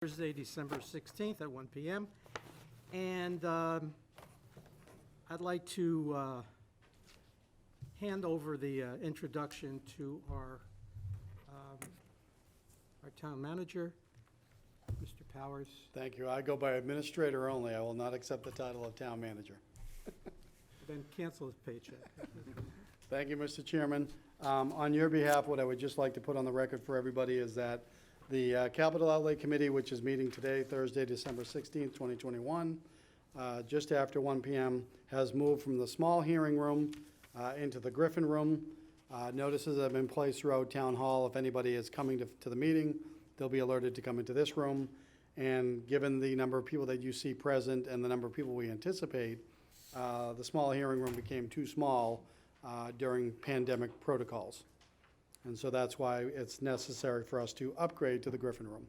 Thursday, December 16th at 1 p.m. And I'd like to hand over the introduction to our town manager, Mr. Powers. Thank you. I go by administrator only. I will not accept the title of town manager. Then cancel his paycheck. Thank you, Mr. Chairman. On your behalf, what I would just like to put on the record for everybody is that the Capital Outlay Committee, which is meeting today, Thursday, December 16th, 2021, just after 1 p.m., has moved from the small hearing room into the Griffin Room. Notices have been placed throughout Town Hall. If anybody is coming to the meeting, they'll be alerted to come into this room. And given the number of people that you see present and the number of people we anticipate, the small hearing room became too small during pandemic protocols. And so that's why it's necessary for us to upgrade to the Griffin Room.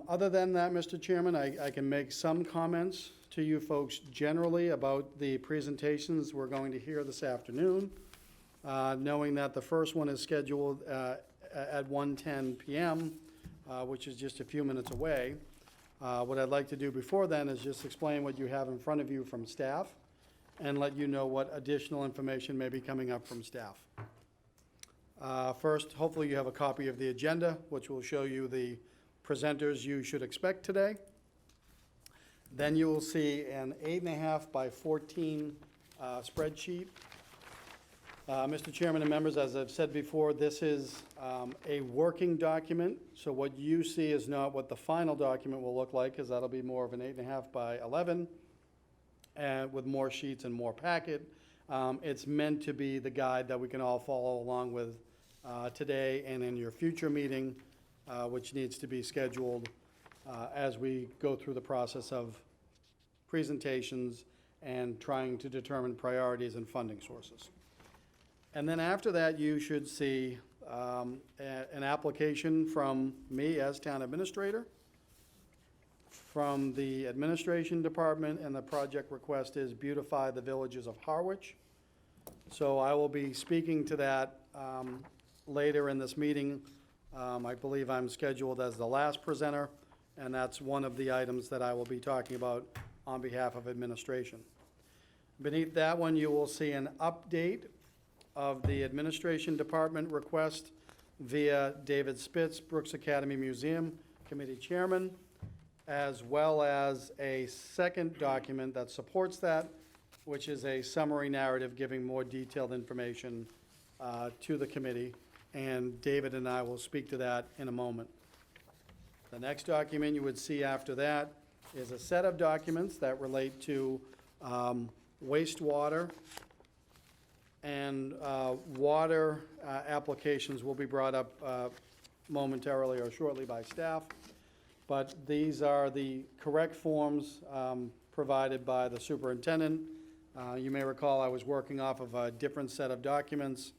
Other than that, Mr. Chairman, I can make some comments to you folks generally about the presentations we're going to hear this afternoon, knowing that the first one is scheduled at 1:10 p.m., which is just a few minutes away. What I'd like to do before then is just explain what you have in front of you from staff and let you know what additional information may be coming up from staff. First, hopefully you have a copy of the agenda, which will show you the presenters you should expect today. Then you will see an 8.5 by 14 spreadsheet. Mr. Chairman and members, as I've said before, this is a working document. So what you see is not what the final document will look like, because that'll be more of an 8.5 by 11 and with more sheets and more packet. It's meant to be the guide that we can all follow along with today and in your future meeting, which needs to be scheduled as we go through the process of presentations and trying to determine priorities and funding sources. And then after that, you should see an application from me as town administrator, from the administration department, and the project request is Beautify the Villages of Harwich. So I will be speaking to that later in this meeting. I believe I'm scheduled as the last presenter, and that's one of the items that I will be talking about on behalf of administration. Beneath that one, you will see an update of the administration department request via David Spitz, Brooks Academy Museum Committee Chairman, as well as a second document that supports that, which is a summary narrative giving more detailed information to the committee. And David and I will speak to that in a moment. The next document you would see after that is a set of documents that relate to wastewater and water applications will be brought up momentarily or shortly by staff. But these are the correct forms provided by the superintendent. You may recall I was working off of a different set of documents,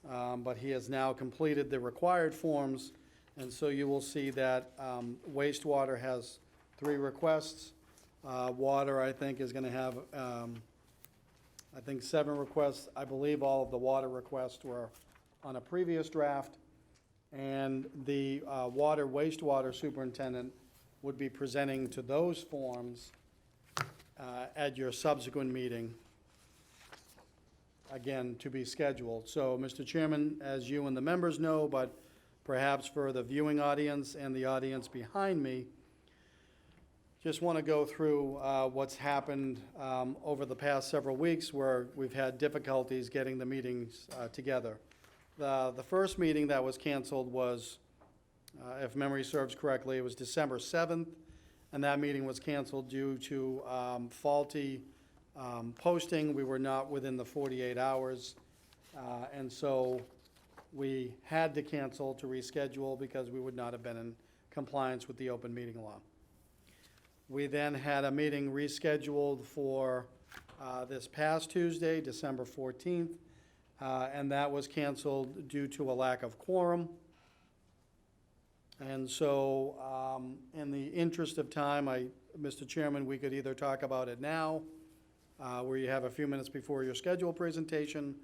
but he has now completed the required forms. And so you will see that wastewater has 3 requests. Water, I think, is going to have, 7 requests. I believe all of the water requests were on a previous draft. And the wastewater superintendent would be presenting to those forms at your subsequent meeting, again, to be scheduled. So, Mr. Chairman, as you and the members know, but perhaps for the viewing audience and the audience behind me, just want to go through what's happened over the past several weeks where we've had difficulties getting the meetings together. The first meeting that was canceled was, if memory serves correctly, it was December 7th, and that meeting was canceled due to faulty posting. We were not within the 48 hours, and so we had to cancel to reschedule because we would not have been in compliance with the open meeting law. We then had a meeting rescheduled for this past Tuesday, December 14th, and that was canceled due to a lack of quorum. And so, in the interest of time, Mr. Chairman, we could either talk about it now, where you have a few minutes before your scheduled presentation,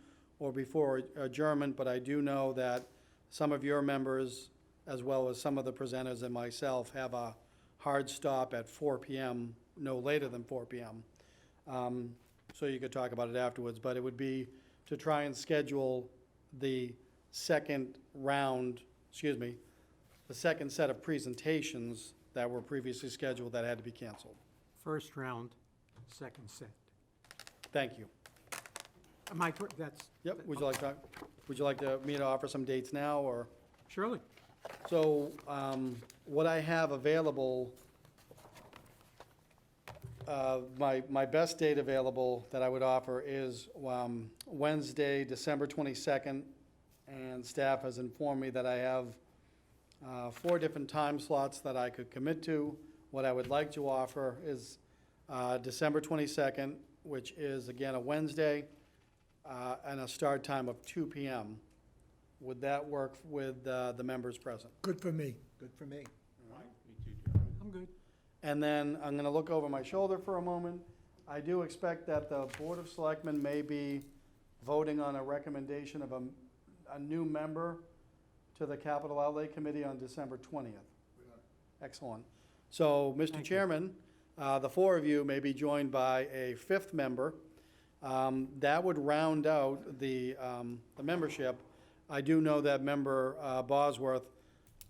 or before adjournment, but I do know that some of your members as well as some of the presenters and myself, have a hard stop at 4 PM, no later than 4 PM. So you could talk about it afterwards, but it would be to try and schedule the second round, the second set of presentations that were previously scheduled that had to be canceled. First round, second set. Thank you. Am I, that's, Yep, would you like me to offer some dates now, or? surely. So, what I have available, my best date available that I would offer is Wednesday, December 22nd, and staff has informed me that I have 4 different time slots that I could commit to. What I would like to offer is December 22nd, which is, again, a Wednesday, and a start time of 2 PM. Would that work with the members present? Good for me. Good for me. I'm good. And then I'm going to look over my shoulder for a moment. I do expect that the Board of Selectmen may be voting on a recommendation of a new member to the Capital Outlay Committee on December 20th. Excellent. So, Mr. Thank you. Chairman, the 4 of you may be joined by a 5th member. That would round out the membership. I do know that member Bosworth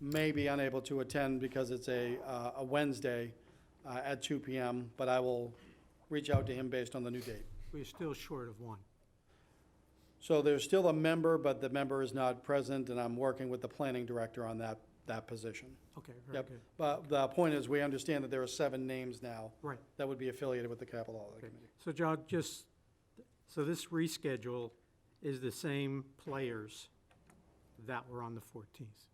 may be unable to attend because it's a Wednesday at 2 PM, but I will reach out to him based on the new date. We're still short of one. So there's still a member, but the member is not present, and I'm working with the planning director on that position. Okay, very Yep. good. But the point is, we understand that there are 7 names now Right. that would be affiliated with the Capital Outlay Okay. Committee. So John, so this reschedule is the same players that were on the 14th?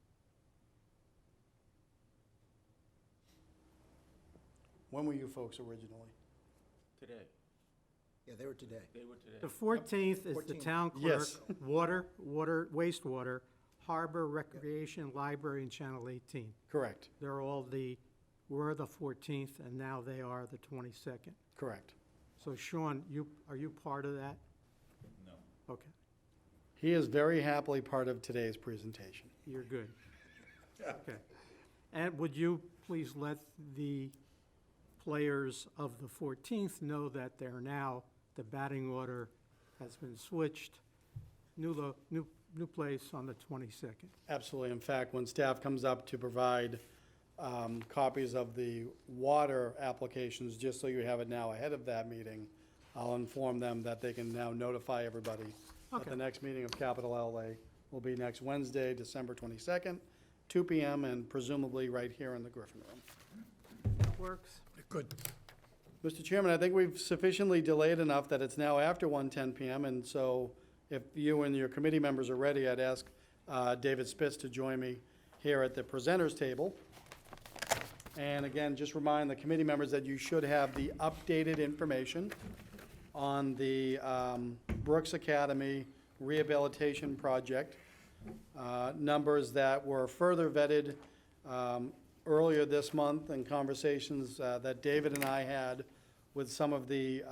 When were you folks originally? Today. Yeah, they were today. They were today. The 14th is the 14th. town clerk, Yes. water, wastewater, harbor, recreation, library, and channel 18. Correct, They're all were the 14th, and now they are the 22nd. correct. So Sean, are you part of that? No. Okay, He is very happily part of today's presentation. you're good. Okay. And would you please let the players of the 14th know that they're now, the batting order has been switched, new place on the 22nd. Absolutely. In fact, when staff comes up to provide copies of the water applications, just so you have it now ahead of that meeting, I'll inform them that they can now notify everybody that Okay. the next meeting of Capital Outlay will be next Wednesday, December 22nd, 2 PM, and presumably right here in the Griffin Room. That works? Good. Mr. Chairman, I think we've sufficiently delayed enough that it's now after 1:10 PM, and so if you and your committee members are ready, I'd ask David Spitz to join me here at the presenters table. And again, just remind the committee members that you should have the updated information on the Brooks Academy Rehabilitation Project, numbers that were further vetted earlier this month in conversations that David and I had with some of the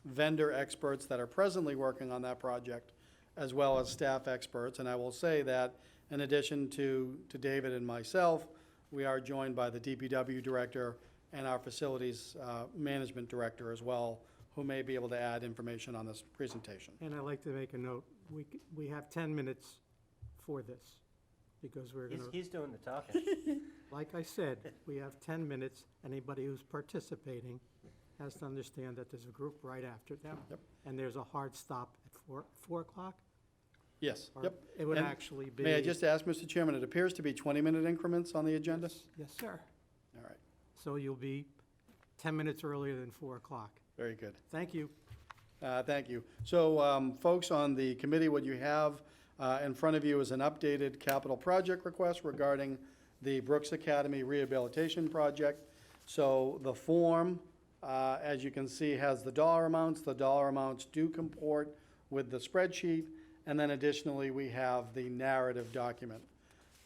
vendor experts that are presently working on that project, as well as staff experts. And I will say that in addition to David and myself, we are joined by the DPW director and our facilities management director as well, who may be able to add information on this presentation. And I'd like to make a note, we have 10 minutes for this, because we're going to, He's doing the talking. like I said, we have 10 minutes. Anybody who's participating has to understand that there's a group right after them. Yep. And there's a hard stop at 4 o'clock? Yes, Or yep. It would And actually be. May I just ask, Mr. Chairman, it appears to be 20-minute increments on the agenda? Yes, sir. All right, So you'll be 10 minutes earlier than 4 o'clock. very good. Thank you. Thank you. So, folks on the committee, what you have in front of you is an updated capital project request regarding the Brooks Academy Rehabilitation Project. So the form, as you can see, has the dollar amounts. The dollar amounts do comport with the spreadsheet. And then additionally, we have the narrative document.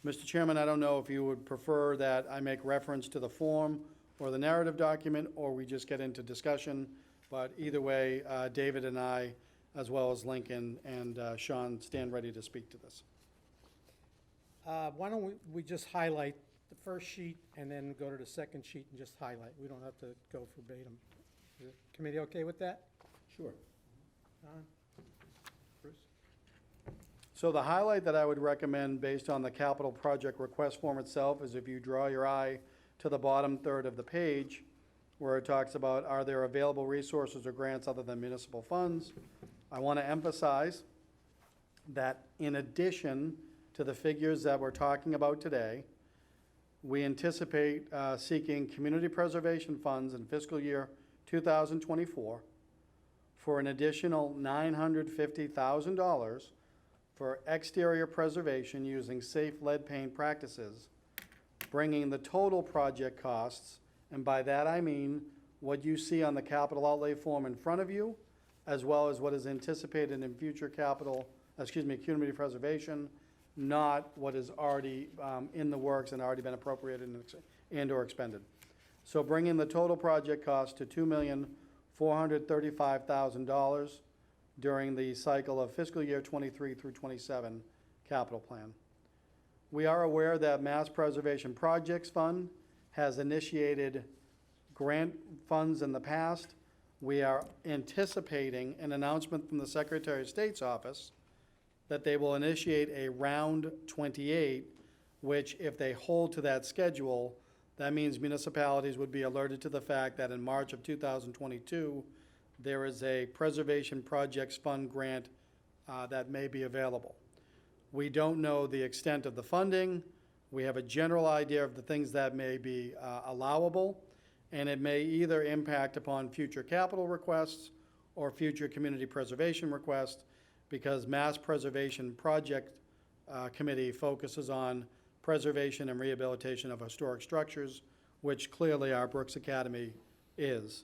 Mr. Chairman, I don't know if you would prefer that I make reference to the form or the narrative document, or we just get into discussion. But either way, David and I, as well as Lincoln and Sean, stand ready to speak to this. Why don't we just highlight the first sheet and then go to the second sheet and just highlight? We don't have to go verbatim. Is the committee okay with that? Sure. Don? Bruce? So the highlight that I would recommend based on the capital project request form itself is if you draw your eye to the bottom third of the page, where it talks about, are there available resources or grants other than municipal funds? I want to emphasize that in addition to the figures that we're talking about today, we anticipate seeking community preservation funds in fiscal year 2024 for an additional $950,000 for exterior preservation using safe lead paint practices, bringing the total project costs, and by that I mean what you see on the capital outlay form in front of you, as well as what is anticipated in future community preservation, not what is already in the works and already been appropriated and/or expended. So bringing the total project cost to $2,435,000 during the cycle of fiscal year 23 through 27 capital plan. We are aware that Mass Preservation Projects Fund has initiated grant funds in the past. We are anticipating an announcement from the Secretary of State's office that they will initiate a round 28, which if they hold to that schedule, that means municipalities would be alerted to the fact that in March of 2022, there is a Preservation Projects Fund grant that may be available. We don't know the extent of the funding. We have a general idea of the things that may be allowable, and it may either impact upon future capital requests or future community preservation requests, because Mass Preservation Project Committee focuses on preservation and rehabilitation of historic structures, which clearly our Brooks Academy is.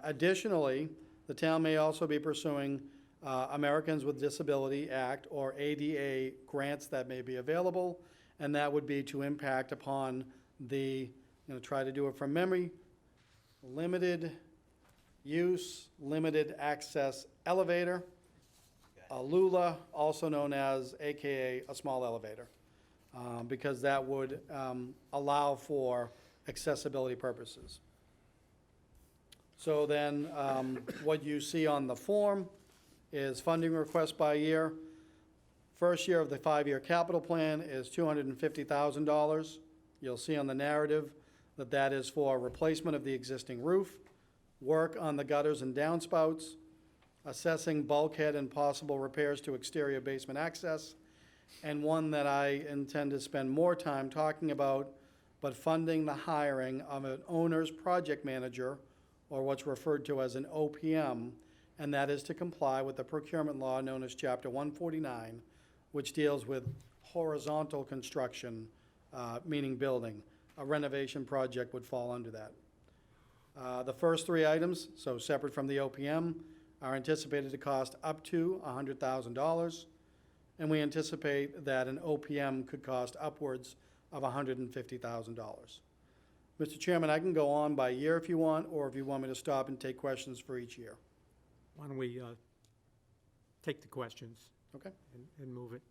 Additionally, the town may also be pursuing Americans with Disability Act or ADA grants that may be available, and that would be to impact upon the, I'm going to try to do it from memory, limited use, limited access elevator, a LULA, also known as AKA a small elevator, because that would allow for accessibility purposes. So then what you see on the form is funding request by year. First year of the 5-year capital plan is $250,000. You'll see on the narrative that that is for replacement of the existing roof, work on the gutters and downspouts, assessing bulkhead and possible repairs to exterior basement access, and one that I intend to spend more time talking about, but funding the hiring of an owner's project manager, or what's referred to as an OPM, and that is to comply with the procurement law known as Chapter 149, which deals with horizontal construction, meaning building. A renovation project would fall under that. The first 3 items, so separate from the OPM, are anticipated to cost up to $100,000, and we anticipate that an OPM could cost upwards of $150,000. Mr. Chairman, I can go on by year if you want, or if you want me to stop and take questions for each year. Why don't we take the questions Okay? and move it?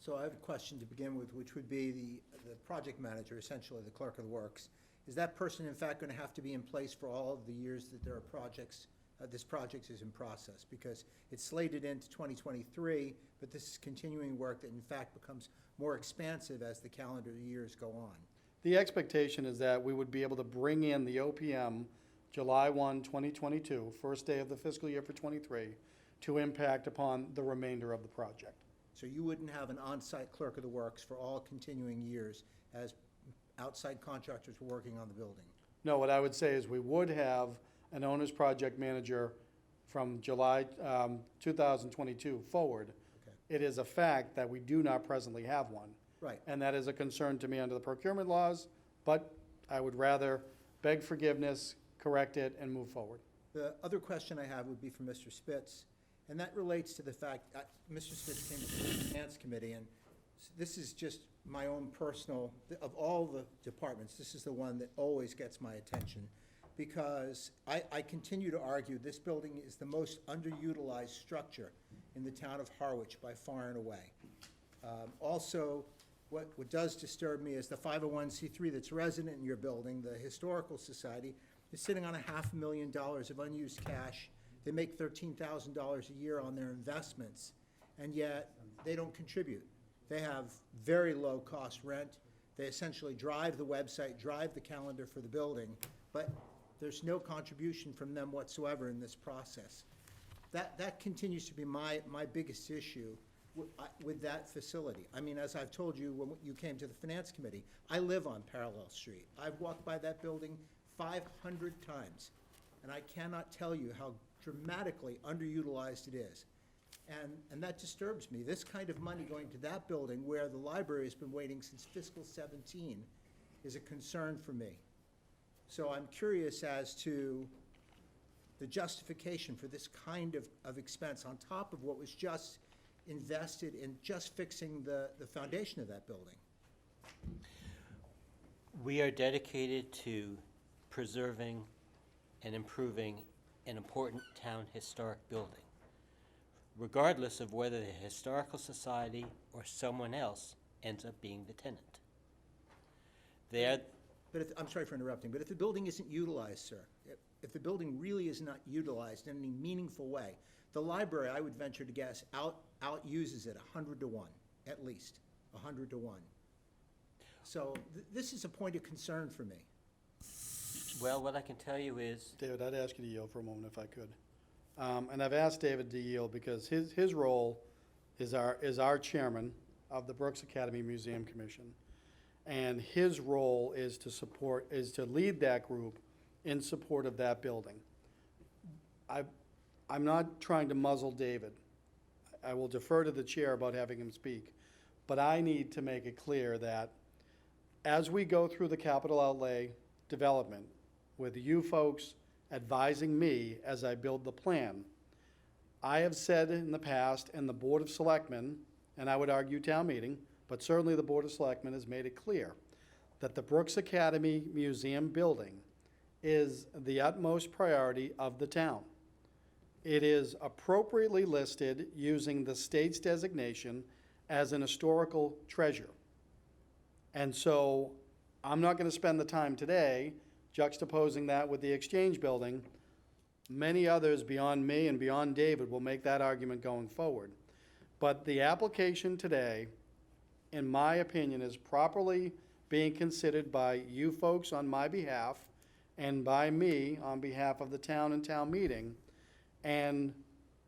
So I have a question to begin with, which would be the project manager, essentially the clerk of the works. Is that person in fact going to have to be in place for all of the years that there are projects, this project is in process? Because it's slated into 2023, but this is continuing work that in fact becomes more expansive as the calendar years go on. The expectation is that we would be able to bring in the OPM July 1, 2022, first day of the fiscal year for 23, to impact upon the remainder of the project. So you wouldn't have an on-site clerk of the works for all continuing years as outside contractors were working on the building? No, what I would say is we would have an owner's project manager from July 2022 forward. Okay. It is a fact that we do not presently have one. Right. And that is a concern to me under the procurement laws, but I would rather beg forgiveness, correct it, and move forward. The other question I have would be for Mr. Spitz, and that relates to the fact, Mr. Spitz came to the Finance Committee, and this is just my own personal, of all the departments, this is the one that always gets my attention, because I continue to argue this building is the most underutilized structure in the town of Harwich by far and away. Also, what does disturb me is the 501c3 that's resident in your building, the Historical Society, is sitting on $500,000 of unused cash. They make $13,000 a year on their investments, and yet they don't contribute. They have very low-cost rent. They essentially drive the website, drive the calendar for the building, but there's no contribution from them whatsoever in this process. That continues to be my biggest issue with that facility. I mean, as I've told you when you came to the Finance Committee, I live on Parallel Street. I've walked by that building 500 times, and I cannot tell you how dramatically underutilized it is. And that disturbs me. This kind of money going to that building where the library has been waiting since fiscal 17 is a concern for me. So I'm curious as to the justification for this kind of expense on top of what was just invested in just fixing the foundation of that building. We are dedicated to preserving and improving an important town historic building, regardless of whether the Historical Society or someone else ends up being the tenant. But I'm sorry for interrupting, but if the building isn't utilized, sir, if the building really is not utilized in any meaningful way, the library, I would venture to guess, out-uses it 100 to 1, at least, 100 to 1. So this is a point of concern for me. Well, what I can tell you is, David, I'd ask you to yield for a moment if I could. And I've asked David to yield because his role is our chairman of the Brooks Academy Museum Commission. And his role is to lead that group in support of that building. I'm not trying to muzzle David. I will defer to the chair about having him speak. But I need to make it clear that as we go through the capital outlay development, with you folks advising me as I build the plan, I have said in the past, and the Board of Selectmen, and I would argue town meeting, but certainly the Board of Selectmen has made it clear that the Brooks Academy Museum building is the utmost priority of the town. It is appropriately listed using the state's designation as an historical treasure. And so I'm not going to spend the time today juxtaposing that with the Exchange building. Many others beyond me and beyond David will make that argument going forward. But the application today, in my opinion, is properly being considered by you folks on my behalf and by me on behalf of the town and town meeting, and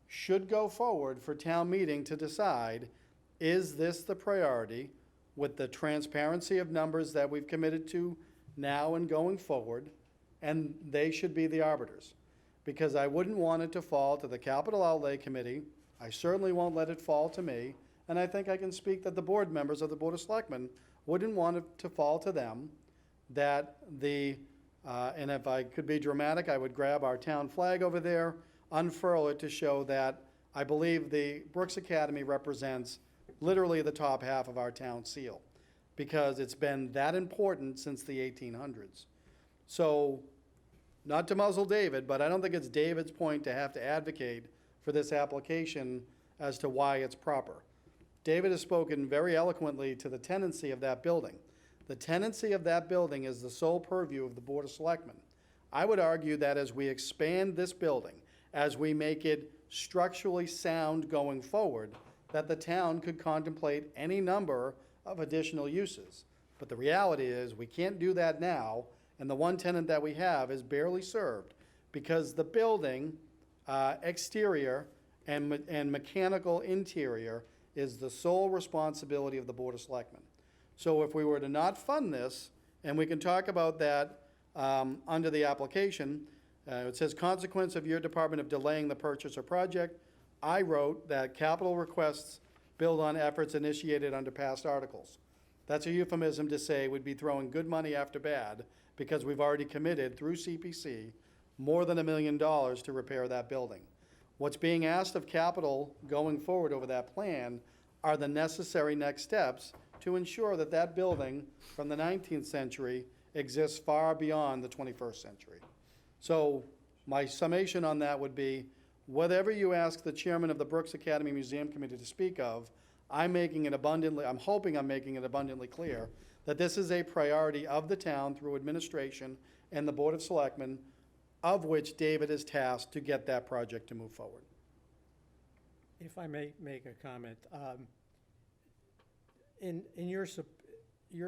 should go forward for town meeting to decide, is this the priority with the transparency of numbers that we've committed to now and going forward, and they should be the arbiters. Because I wouldn't want it to fall to the Capital Outlay Committee. I certainly won't let it fall to me, and I think I can speak that the board members of the Board of Selectmen wouldn't want it to fall to them, that and if I could be dramatic, I would grab our town flag over there, unfurl it to show that I believe the Brooks Academy represents literally the top half of our town seal, because it's been that important since the 1800s. So, not to muzzle David, but I don't think it's David's point to have to advocate for this application as to why it's proper. David has spoken very eloquently to the tenancy of that building. The tenancy of that building is the sole purview of the Board of Selectmen. I would argue that as we expand this building, as we make it structurally sound going forward, that the town could contemplate any number of additional uses. But the reality is, we can't do that now, and the one tenant that we have is barely served because the building, exterior and mechanical interior, is the sole responsibility of the Board of Selectmen. So if we were to not fund this, and we can talk about that under the application, it says consequence of your department of delaying the purchase or project. I wrote that capital requests build on efforts initiated under past articles. That's a euphemism to say we'd be throwing good money after bad because we've already committed through CPC more than $1 million to repair that building. What's being asked of capital going forward over that plan are the necessary next steps to ensure that that building from the 19th century exists far beyond the 21st century. So my summation on that would be, whatever you ask the chairman of the Brooks Academy Museum Committee to speak of, I'm hoping I'm making it abundantly clear that this is a priority of the town through administration and the Board of Selectmen, of which David is tasked to get that project to move forward. If I may make a comment, in your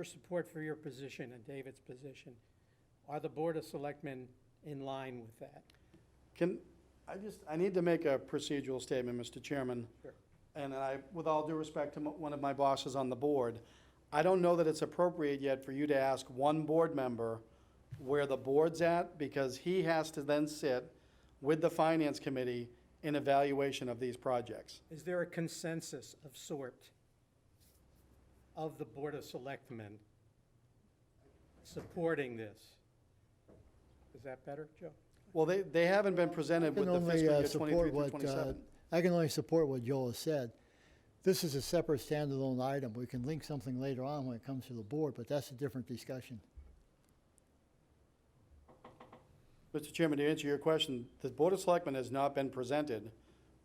support for your position and David's position, are the Board of Selectmen in line with that? I need to make a procedural statement, Mr. Chairman. Sure. And with all due respect to one of my bosses on the board, I don't know that it's appropriate yet for you to ask one board member where the board's at, because he has to then sit with the Finance Committee in evaluation of these projects. Is there a consensus of sort of the Board of Selectmen supporting this? Is that better, Joe? Well, they haven't been presented with the I can fiscal only year 23 support through what, 27. I can only support what Joel has said. This is a separate standalone item. We can link something later on when it comes to the board, but that's a different discussion. Mr. Chairman, to answer your question, the Board of Selectmen has not been presented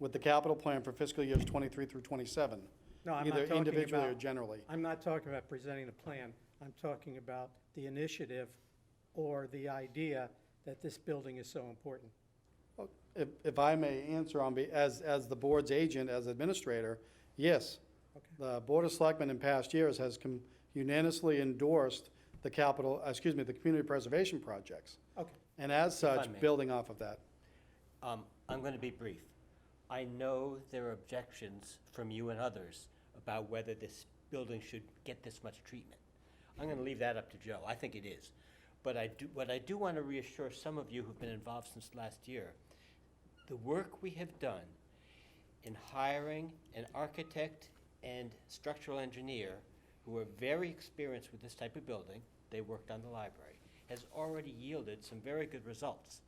with the capital plan for fiscal years 23 through 27, No, I'm either not talking individually or about, generally. I'm not talking about presenting the plan. I'm talking about the initiative or the idea that this building is so important. If I may answer as the board's agent, as administrator, yes. Okay. The Board of Selectmen in past years has unanimously endorsed the community preservation projects. Okay. And as I such, may. building off of that. I'm going to be brief. I know there are objections from you and others about whether this building should get this much treatment. I'm going to leave that up to Joe. I think it is. But what I do want to reassure some of you who've been involved since last year, the work we have done in hiring an architect and structural engineer who are very experienced with this type of building, they worked on the library, has already yielded some very good results.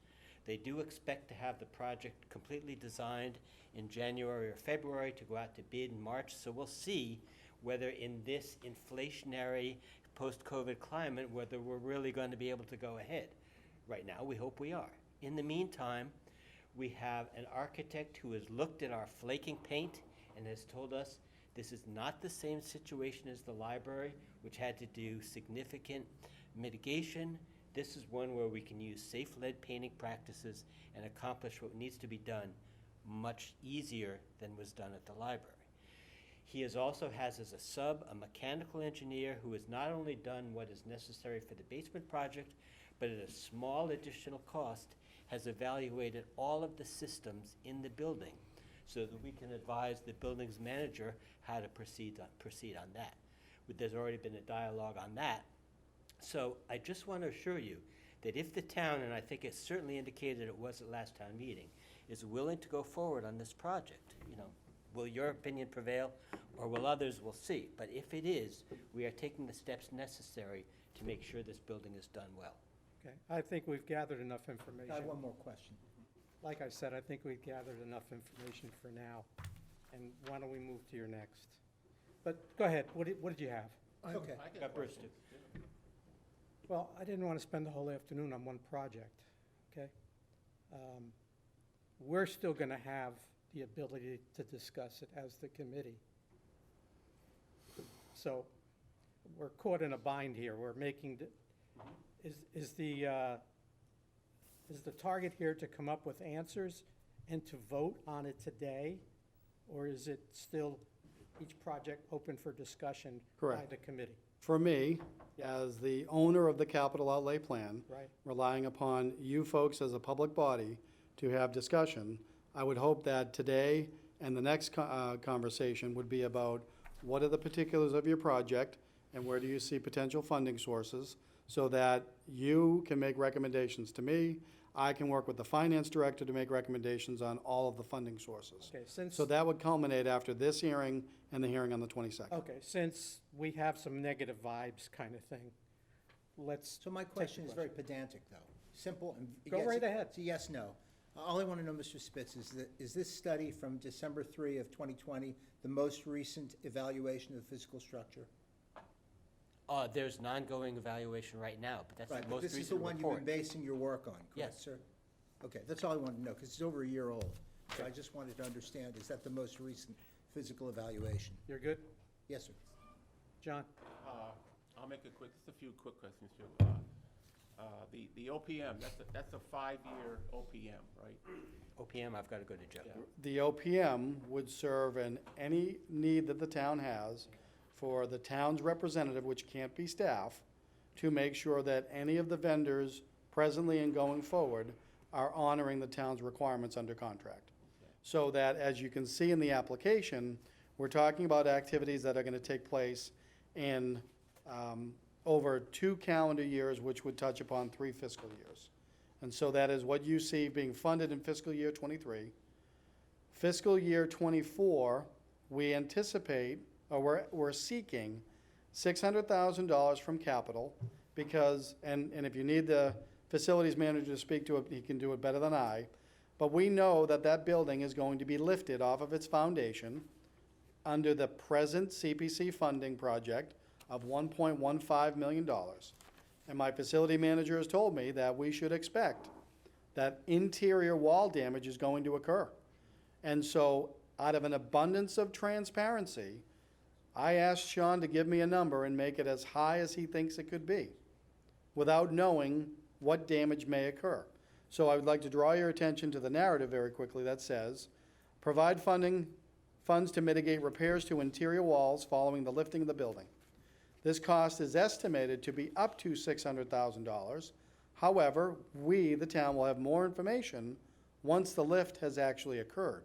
They do expect to have the project completely designed in January or February to go out to bid in March, so we'll see whether in this inflationary post-COVID climate, whether we're really going to be able to go ahead. Right now, we hope we are. In the meantime, we have an architect who has looked at our flaking paint and has told us this is not the same situation as the library, which had to do significant mitigation. This is one where we can use safe lead painting practices and accomplish what needs to be done much easier than was done at the library. He also has as a sub a mechanical engineer who has not only done what is necessary for the basement project, but at a small additional cost has evaluated all of the systems in the building so that we can advise the building's manager how to proceed on that. There's already been a dialogue on that. So I just want to assure you that if the town, and I think it's certainly indicated it was at last town meeting, is willing to go forward on this project, will your opinion prevail or will others? We'll see. But if it is, we are taking the steps necessary to make sure this building is done well. Okay, I think we've gathered enough information. I have one more question. Like I said, I think we've gathered enough information for now. And why don't we move to your next? But go ahead, what did you have? Okay. Got Bruce too. Well, I didn't want to spend the whole afternoon on one project, okay? We're still going to have the ability to discuss it as the committee. So we're caught in a bind here. We're making, is the target here to come up with answers and to vote on it today? Or is it still each project open for discussion by Correct. the committee? For me, as the owner of the capital outlay plan, Right. relying upon you folks as a public body to have discussion, I would hope that today and the next conversation would be about what are the particulars of your project and where do you see potential funding sources so that you can make recommendations to me. I can work with the finance director to make recommendations on all of the funding sources. Okay, since. So that would culminate after this hearing and the hearing on the 22nd. Okay, since we have some negative vibes kind of thing, let's. So my question is very pedantic, though. Simple and. Go yes, right ahead. It's a yes, no. All I want to know, Mr. Spitz, is this study from December 3 of 2020 the most recent evaluation of the physical structure? There's an ongoing evaluation right now, but that's Right, the but most this is recent the one report. you've been basing your work on, correct, Yes. sir? Okay, that's all I wanted to know, because it's over a year old. So I just wanted to understand, is that the most recent physical evaluation. You're good? Yes, sir. John? I'll make it quick, just a few quick questions here. The OPM, that's a 5-year OPM, right? OPM, I've got to go to Joe. Yeah. The OPM would serve in any need that the town has for the town's representative, which can't be staff, to make sure that any of the vendors presently and going forward are honoring the town's requirements under contract. So that, as you can see in the application, we're talking about activities that are gonna take place in, over 2 calendar years, which would touch upon 3 fiscal years. And so that is what you see being funded in fiscal year '23. Fiscal year '24, we anticipate, or we're seeking $600,000 from capital because, and if you need the facilities manager to speak to it, he can do it better than I. But we know that that building is going to be lifted off of its foundation under the present CPC funding project of $1.15 million. And my facility manager has told me that we should expect that interior wall damage is going to occur. And so, out of an abundance of transparency, I asked Sean to give me a number and make it as high as he thinks it could be, without knowing what damage may occur. So I would like to draw your attention to the narrative very quickly that says, provide funds to mitigate repairs to interior walls following the lifting of the building. This cost is estimated to be up to $600,000. However, we, the town, will have more information once the lift has actually occurred.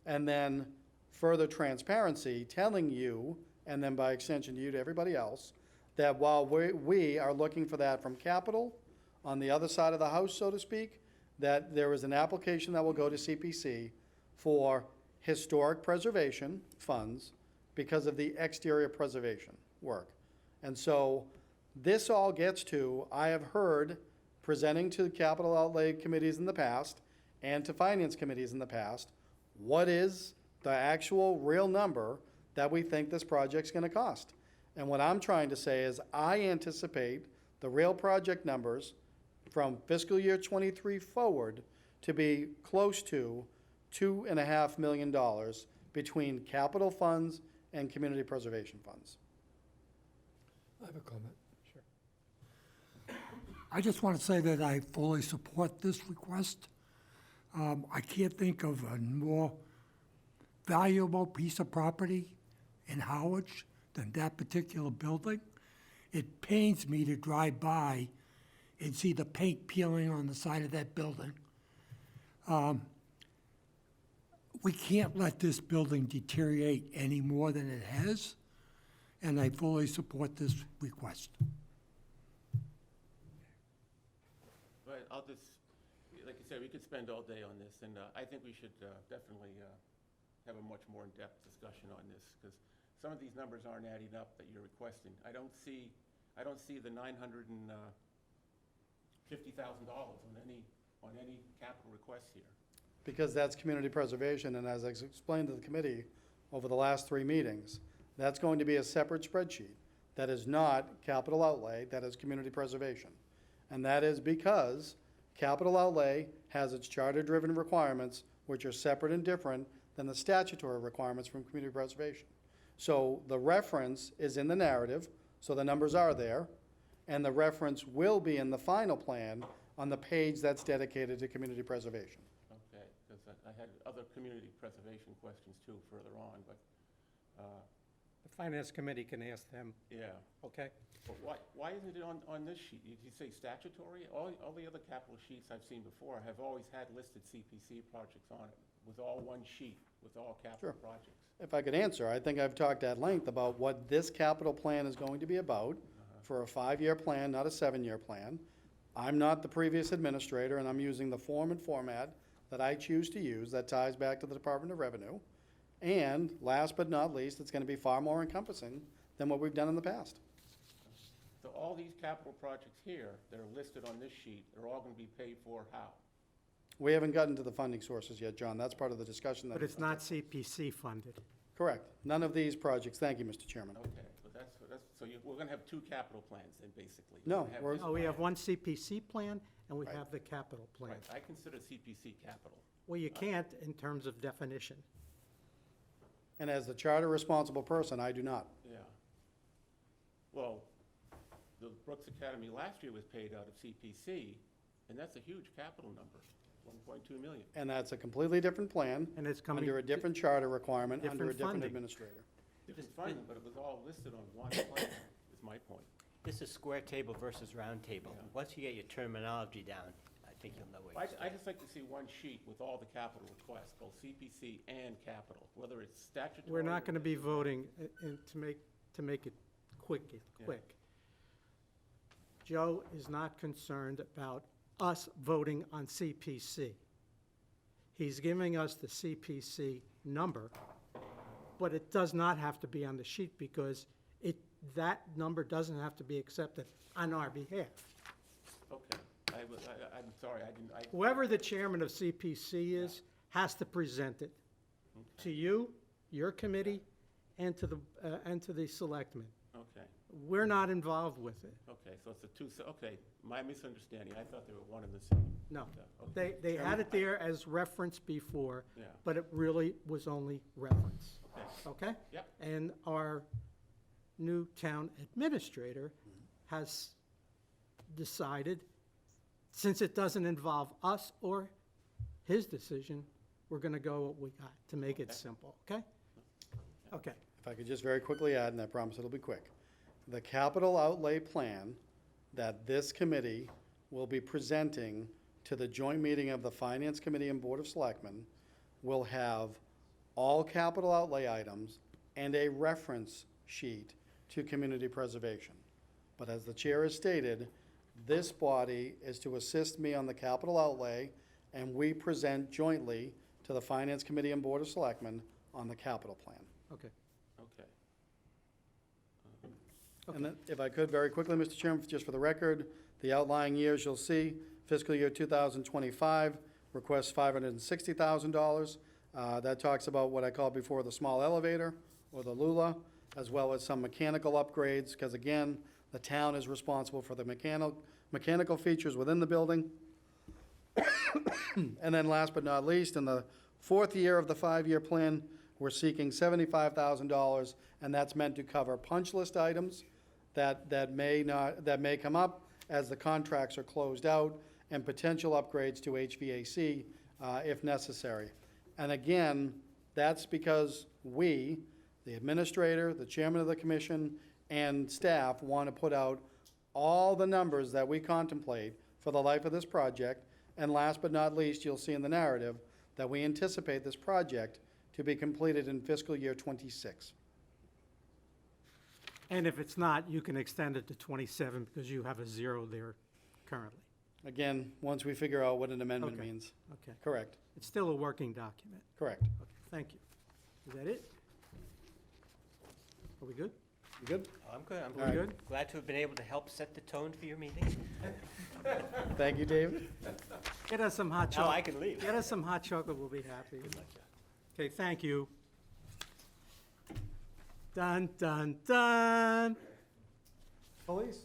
And then further transparency telling you, and then by extension you to everybody else, that while we are looking for that from capital, on the other side of the house, so to speak, that there is an application that will go to CPC for historic preservation funds because of the exterior preservation work. And so this all gets to, I have heard, presenting to capital outlay committees in the past and to finance committees in the past, what is the actual real number that we think this project's gonna cost? And what I'm trying to say is I anticipate the real project numbers from fiscal year '23 forward to be close to $2.5 million between capital funds and community preservation funds. I have a comment. Sure. I just want to say that I fully support this request. I can't think of a more valuable piece of property in Harwich than that particular building. It pains me to drive by and see the paint peeling on the side of that building. We can't let this building deteriorate any more than it has, and I fully support this request. But I'll just, like you said, we could spend all day on this, and I think we should definitely have a much more in-depth discussion on this, because some of these numbers aren't adding up that you're requesting. I don't see the $950,000 on any capital request here. Because that's community preservation, and as I explained to the committee over the last 3 meetings, that's going to be a separate spreadsheet. That is not capital outlay, that is community preservation. And that is because capital outlay has its charter-driven requirements, which are separate and different than the statutory requirements from community preservation. So the reference is in the narrative, so the numbers are there, and the reference will be in the final plan on the page that's dedicated to community preservation. Okay, because I had other community preservation questions too further on, but, The finance committee can ask them, yeah. okay? But why isn't it on this sheet? Did you say statutory? All the other capital sheets I've seen before have always had listed CPC projects on it, with all one sheet, with all capital Sure. projects. If I could answer, I think I've talked at length about what this capital plan is going to be about for a 5-year plan, not a 7-year plan. I'm not the previous administrator, and I'm using the form and format that I choose to use that ties back to the Department of Revenue. And last but not least, it's gonna be far more encompassing than what we've done in the past. So all these capital projects here that are listed on this sheet, they're all gonna be paid for how? We haven't gotten to the funding sources yet, John. That's part of the discussion. But it's not CPC funded. Correct. None of these projects, thank you, Mr. Chairman. Okay, so we're gonna have 2 capital plans then, basically. No, We're gonna have we're- this Oh, we have plan. one CPC plan, and we Right. have the capital plan. Right, I consider CPC capital. Well, you can't in terms of definition. And as the charter responsible person, I do not. Yeah. Well, the Brooks Academy last year was paid out of CPC, and that's a huge capital number, 1.2 million. And that's a completely different plan, And it's coming. under a different charter requirement, under a different different funding. administrator. Different funding, but it was all listed on one plan, is my point. This is square table versus round table. Yeah. Once you get your terminology down, I think you'll know what you're I just like to see one sheet with all the capital requests, both CPC and capital, whether it's statutory. We're not or- going to be voting, and to make it quick. Yeah. Joe is not concerned about us voting on CPC. He's giving us the CPC number, but it does not have to be on the sheet because that number doesn't have to be accepted on our behalf. Okay, I'm sorry, Whoever the chairman of CPC is has to present it to you, your committee, and to the selectmen. okay, We're not involved with it. okay, so it's okay, my misunderstanding, I thought they were one and the same. No. Okay. They had it there as reference before, Yeah. but it really was only reference. Okay. Okay? Yep. And our new town administrator has decided, since it doesn't involve us or his decision, we're gonna go what we got to make it simple, okay? Okay. If I could just very quickly add, and I promise it'll be quick. The capital outlay plan that this committee will be presenting to the joint meeting of the Finance Committee and Board of Selectmen will have all capital outlay items and a reference sheet to community preservation. But as the chair has stated, this body is to assist me on the capital outlay, and we present jointly to the Finance Committee and Board of Selectmen on the capital plan. Okay. Okay. And then, if I could, very quickly, Mr. Chairman, just for the record, the outlying years you'll see, fiscal year 2025 requests $560,000. That talks about what I called before the small elevator, or the Lula, as well as some mechanical upgrades, because again, the town is responsible for the mechanical features within the building. And then last but not least, in the fourth year of the five-year plan, we're seeking $75,000, and that's meant to cover punch list items that may come up as the contracts are closed out, and potential upgrades to HVAC if necessary. And again, that's because we, the administrator, the chairman of the commission, and staff want to put out all the numbers that we contemplate for the life of this project. And last but not least, you'll see in the narrative that we anticipate this project to be completed in fiscal year '26. And if it's not, you can extend it to 27 because you have a zero there currently. Again, once we figure out what an amendment Okay. means. Okay. Correct, It's still a working document. correct. Okay, thank you. Is that it? Are we good? You good? I'm good. I'm All right. good. Glad to have been able to help set the tone for your meeting. Thank you, David. Get us some hot Now I chocolate. can leave. Get us some hot chocolate, we'll be happy. Okay, thank you. Dun, dun, dun. Police?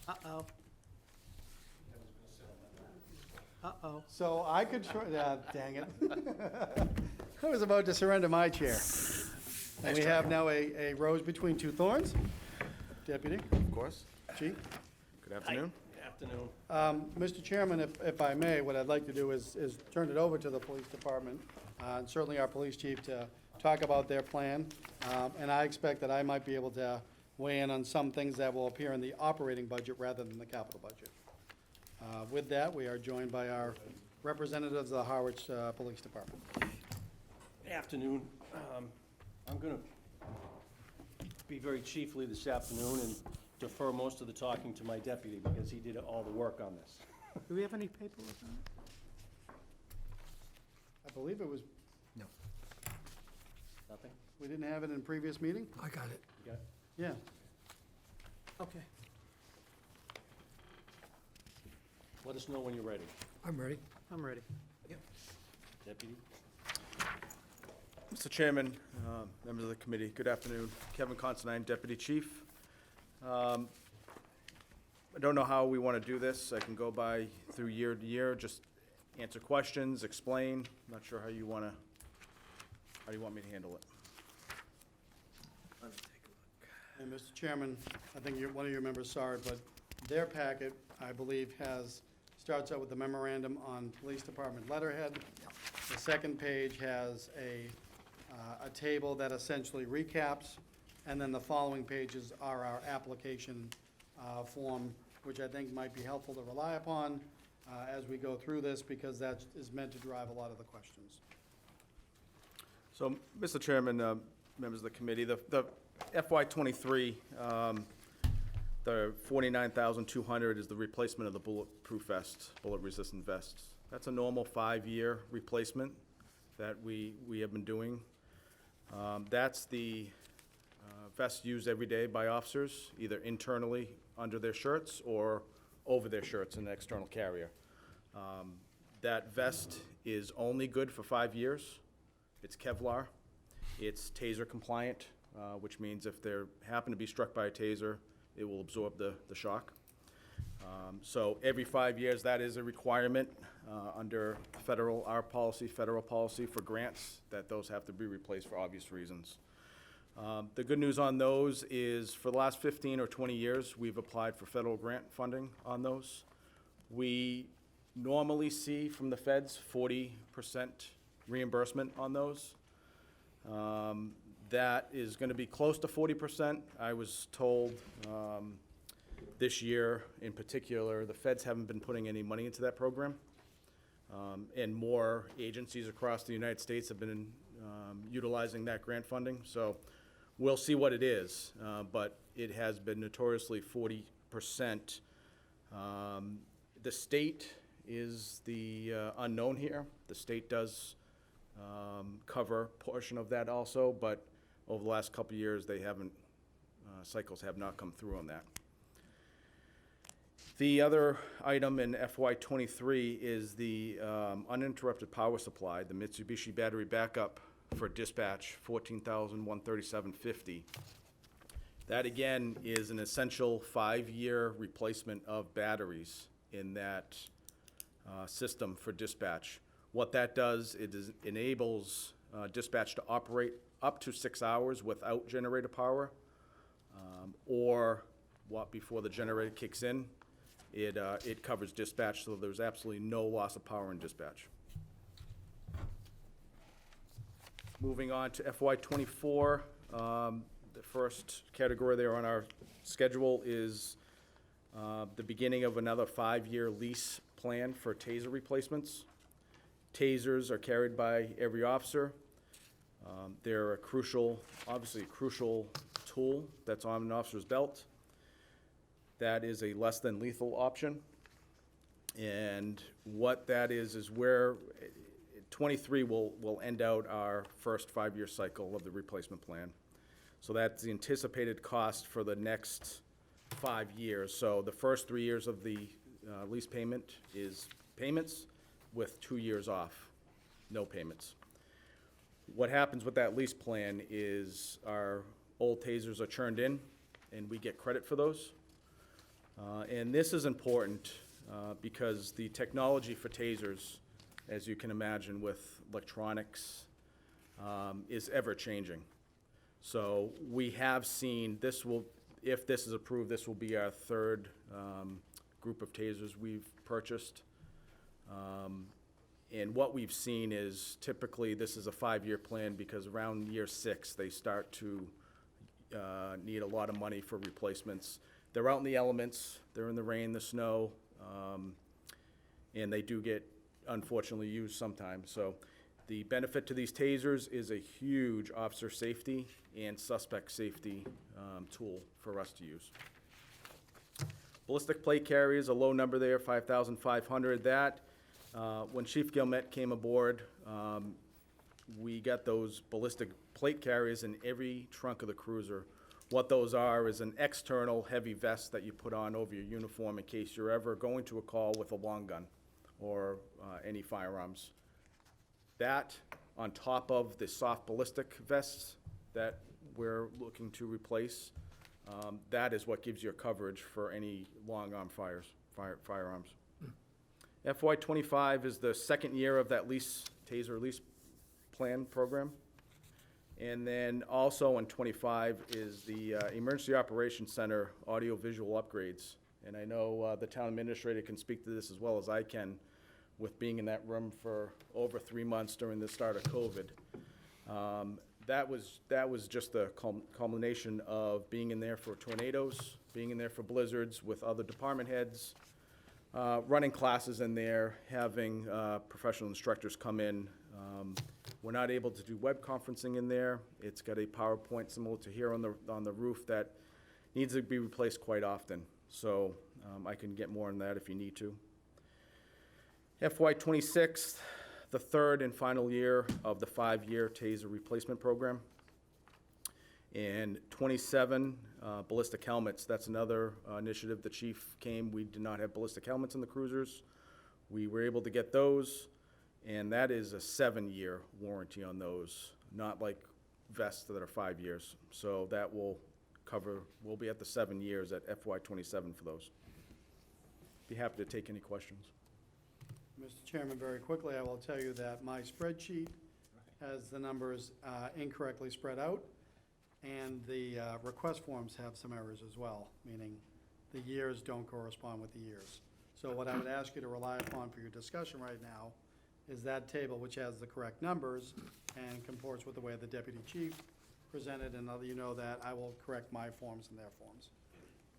Uh-oh. Uh-oh. So I could, dang it. I was about to surrender my chair. And we have now a rose between two thorns. Deputy, Of course. Chief. Good afternoon. Good afternoon. Mr. Chairman, if I may, what I'd like to do is turn it over to the police department, and certainly our police chief, to talk about their plan. And I expect that I might be able to weigh in on some things that will appear in the operating budget rather than the capital budget. With that, we are joined by our representatives of the Harwich Police Department. Good afternoon. I'm going to be very chiefly this afternoon and defer most of the talking to my deputy because he did all the work on this. Do we have any paperwork on it? I believe it was, Nothing? we didn't have it in previous meeting? I got it. You got it? Yeah. Okay. Let us know when you're ready. I'm ready. I'm ready. Deputy? Mr. Chairman, members of the committee, good afternoon. Kevin Considine, Deputy Chief. I don't know how we want to do this. I can go by through year to year, just answer questions, explain. Not sure how do you want me to handle it? And Mr. Chairman, I think one of your members saw it, but their packet, I believe, starts out with the memorandum on police department letterhead. The second page has a table that essentially recaps, and then the following pages are our application form, which I think might be helpful to rely upon as we go through this, because that is meant to drive a lot of the questions. So, Mr. Chairman, members of the committee, the FY '23, the $49,200 is the replacement of the bulletproof vests, bullet-resistant vests. That's a normal 5-year replacement that we have been doing. That's the vest used every day by officers, either internally under their shirts or over their shirts in an external carrier. That vest is only good for 5 years. It's Kevlar. It's Taser compliant, which means if they happen to be struck by a Taser, it will absorb the shock. So every 5 years, that is a requirement under federal policy for grants, that those have to be replaced for obvious reasons. The good news on those is for the last 15 or 20 years, we've applied for federal grant funding on those. We normally see from the feds 40% reimbursement on those. That is going to be close to 40%. I was told this year in particular, the feds haven't been putting any money into that program. And more agencies across the United States have been utilizing that grant funding. So we'll see what it is, but it has been notoriously 40%. The state is the unknown here. The state does cover a portion of that also, but over the last couple of years, they haven't, cycles have not come through on that. The other item in FY '23 is the uninterrupted power supply, the Mitsubishi battery backup for dispatch, $14,137.50. That again is an essential 5-year replacement of batteries in that system for dispatch. What that does, enables dispatch to operate up to 6 hours without generator power, or before the generator kicks in, it covers dispatch, so there's absolutely no loss of power in dispatch. Moving on to FY '24, the first category there on our schedule is the beginning of another 5-year lease plan for Taser replacements. Tasers are carried by every officer. They're obviously a crucial tool that's on an officer's belt. That is a less than lethal option. And what that is where 23 will end out our first 5-year cycle of the replacement plan. So that's the anticipated cost for the next 5 years. So the first 3 years of the lease payment is payments with 2 years off, no payments. What happens with that lease plan is our old Tasers are churned in, and we get credit for those. And this is important because the technology for Tasers, as you can imagine with electronics, is ever-changing. So we have seen if this is approved, this will be our third group of Tasers we've purchased. And what we've seen is typically this is a 5-year plan because around year 6, they start to need a lot of money for replacements. They're out in the elements, they're in the rain, the snow, and they do get, unfortunately, used sometimes. So the benefit to these Tasers is a huge officer safety and suspect safety tool for us to use. Ballistic plate carriers, a low number there, 5,500. That, when Chief Gilmet came aboard, we got those ballistic plate carriers in every trunk of the cruiser. What those are is an external heavy vest that you put on over your uniform in case you're ever going to a call with a long gun or any firearms. That, on top of the soft ballistic vests that we're looking to replace, that is what gives you coverage for any long-arm firearms. FY '25 is the second year of that Taser lease plan program. And then also in '25 is the Emergency Operations Center audio-visual upgrades. And I know the town administrator can speak to this as well as I can, with being in that room for over 3 months during the start of COVID. That was just the culmination of being in there for tornadoes, being in there for blizzards with other department heads, running classes in there, having professional instructors come in. We're not able to do web conferencing in there. It's got a PowerPoint similar to here on the roof that needs to be replaced quite often. So I can get more on that if you need to. FY '26, the third and final year of the 5-year Taser replacement program. And '27, ballistic helmets. That's another initiative. The chief came. We did not have ballistic helmets in the cruisers. We were able to get those, and that is a 7-year warranty on those, not like vests that are 5 years. So that will cover, we'll be at the 7 years at FY '27 for those. Be happy to take any questions. Mr. Chairman, very quickly, I will tell you that my spreadsheet has the numbers incorrectly spread out, and the request forms have some errors as well, meaning the years don't correspond with the years. So what I would ask you to rely upon for your discussion right now is that table which has the correct numbers and comports with the way the deputy chief presented, and I'll let you know that I will correct my forms and their forms.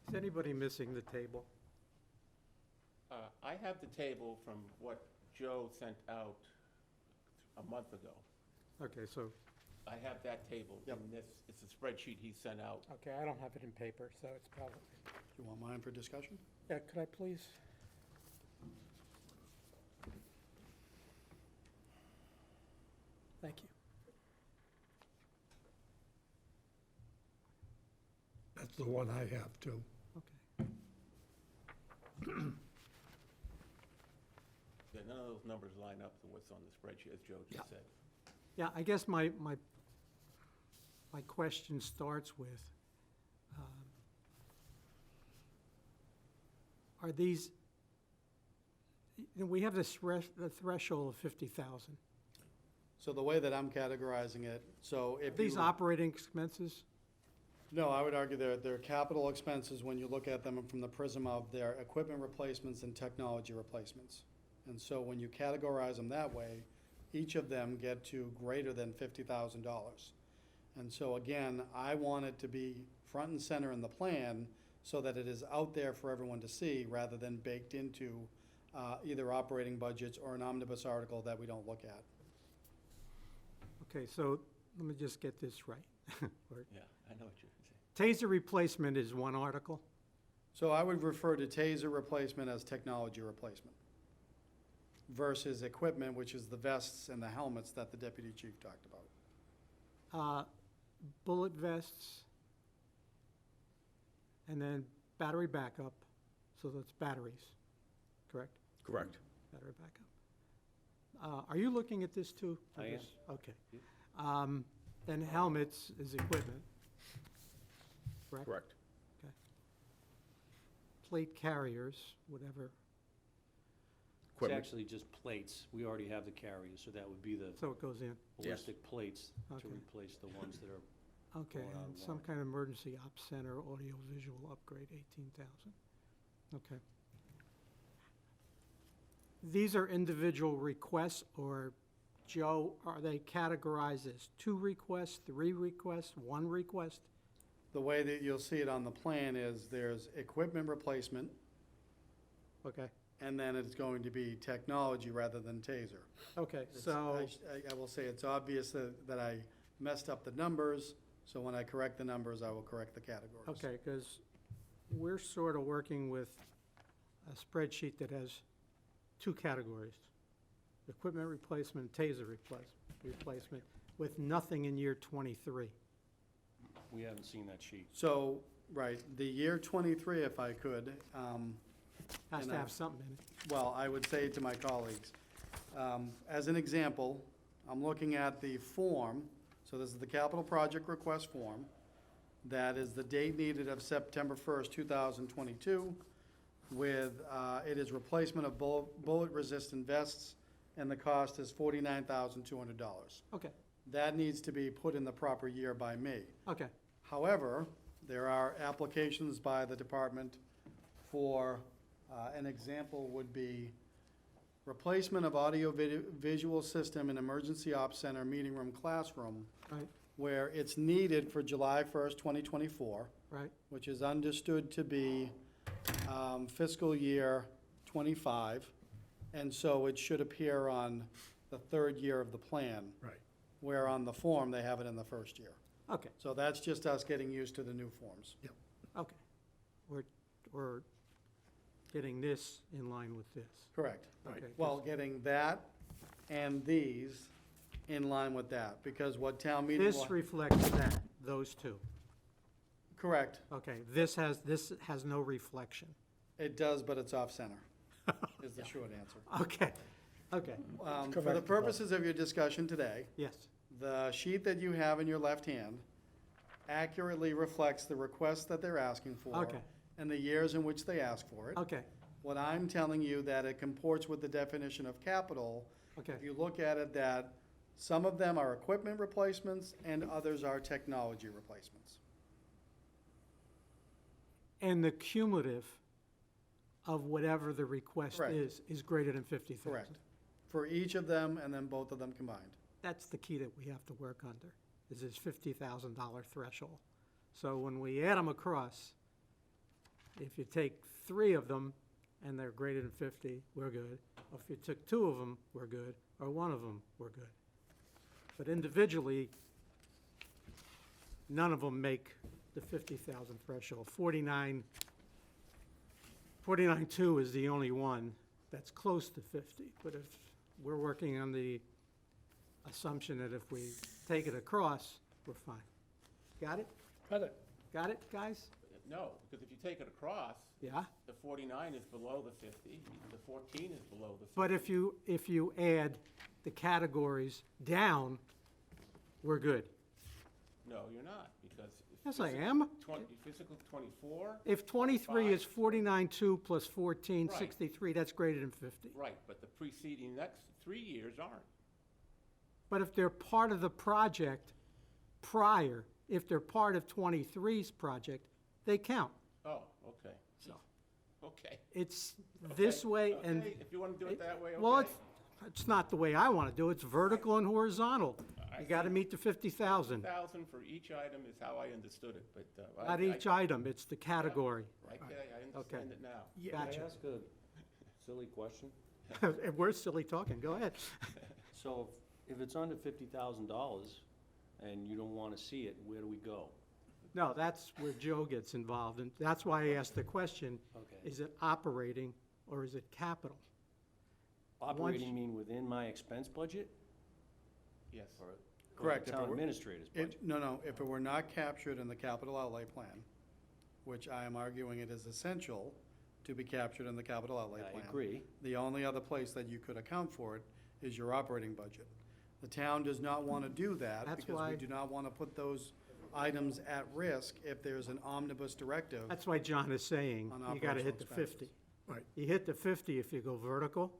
Is anybody missing the table? I have the table from what Joe sent out a month ago. Okay, so, I have that table Yep. in this, it's a spreadsheet he sent out. okay, I don't have it in paper, so it's probably, Do you want mine for discussion? yeah, could I please? Thank you. That's the one I have too. Okay. Yeah, none of those numbers line up to what's on the spreadsheet, as Joe Yeah. just said. Yeah, I guess my question starts with, are these, we have the threshold of 50,000. So the way that I'm categorizing it, so Are if these you, operating expenses? no, I would argue they're capital expenses when you look at them from the prism of their equipment replacements and technology replacements. And so when you categorize them that way, each of them get to greater than $50,000. And so again, I want it to be front and center in the plan so that it is out there for everyone to see rather than baked into either operating budgets or an omnibus article that we don't look at. Okay, so let me just get this right. Or- Yeah, I know what you're saying. Taser replacement is one article? So I would refer to Taser replacement as technology replacement versus equipment, which is the vests and the helmets that the deputy chief talked about. Bullet vests, and then battery backup, so that's batteries, correct? Correct. Battery backup. Are you looking at this too? I am. Okay. Then helmets is equipment, correct? Correct. Okay. Plate carriers, whatever, It's Equipment. actually just plates. We already have the carriers, so that would be the so it goes in. ballistic plates to Okay. replace the ones that are, Okay, Going on and some warrant. kind of emergency ops center, audio-visual upgrade, 18,000. Okay. These are individual requests, or, Joe, are they categorized as 2 requests, 3 requests, 1 request? The way that you'll see it on the plan is there's equipment replacement, Okay, and then it's going to be technology rather than Taser. okay, It's- so, I will say it's obvious that I messed up the numbers, so when I correct the numbers, I will correct the categories. okay, because we're sort of working with a spreadsheet that has 2 categories: equipment replacement, Taser replacement, with nothing in year 23. we haven't seen that sheet. So, right, the year 23, if I could, Has And to I- have something in it. well, I would say to my colleagues, as an example, I'm looking at the form, so this is the capital project request form. That is the date needed of September 1st, 2022. with, it is replacement of bullet-resistant vests, and the cost is $49,200. Okay, That needs to be put in the proper year by me. okay, However, there are applications by the department for, an example would be replacement of audio-visual system in emergency ops center meeting room classroom, right, where it's needed for July 1st, 2024, right, which is understood to be fiscal year '25, and so it should appear on the third year of the plan. Right. Where on the form, they have it in the first year. okay, So that's just us getting used to the new forms. okay. We're getting this in line with this. Correct. Okay, 'cause- Well, getting that and these in line with that, because what town meeting This will. reflects that, those two. Correct. Okay, this has no reflection. It does, but it's off-center, is the short answer. Okay, okay, For the purposes of your discussion today, yes, the sheet that you have in your left hand accurately reflects the request that they're asking for. Okay. And the years in which they ask for it. okay, What I'm telling you, that it comports with the definition of capital. okay. If you look at it, that some of them are equipment replacements and others are technology replacements. And the cumulative of whatever the request Correct. is greater than 50,000. Correct. For each of them and then both of them combined. That's the key that we have to work under, is this $50,000 threshold. So when we add them across, if you take 3 of them and they're greater than 50, we're good. Or if you took 2 of them, we're good, or 1 of them, we're good. But individually, none of them make the 50,000 threshold. 49.2 is the only one that's close to 50. But if we're working on the assumption that if we take it across, we're fine. Got it? Got it. Got it, guys? No, because if you take it across, Yeah? the 49 is below the 50, the 14 is below the 50. But if you add the categories down, we're good. No, you're not, because. if Yes, I physical am. Physical 24, If 23 is 49.2 plus 14, Right. 63, that's greater than 50. right, but the preceding next 3 years aren't. But if they're part of the project prior, if they're part of 23's project, they count. Oh, okay. So Okay. it's this way and. Okay, if you want to do it that way, okay. Well, it's not the way I want to do it. It's vertical and horizontal. I You got to see. meet the 50,000. 1,000 for each item is how I understood it, but. Not each item, it's the category. Okay, I understand it now. Gotcha. Can I ask a silly question? We're silly talking, go ahead. So if it's under $50,000 and you don't want to see it, where do we go? No, that's where Joe gets involved, and that's why I asked the question, Okay. is it operating or is it capital? Operating mean within my expense budget Yes. or Correct. the If town it were- administrator's budget? No, if it were not captured in the capital outlay plan, which I am arguing it is essential to be captured in the capital outlay I plan. agree. The only other place that you could account for it is your operating budget. The town does not want to do that That's because why- we do not want to put those items at risk if there's an omnibus directive. That's why John is saying, On you got to hit the operational 50. Right. You hit the 50 if you go vertical,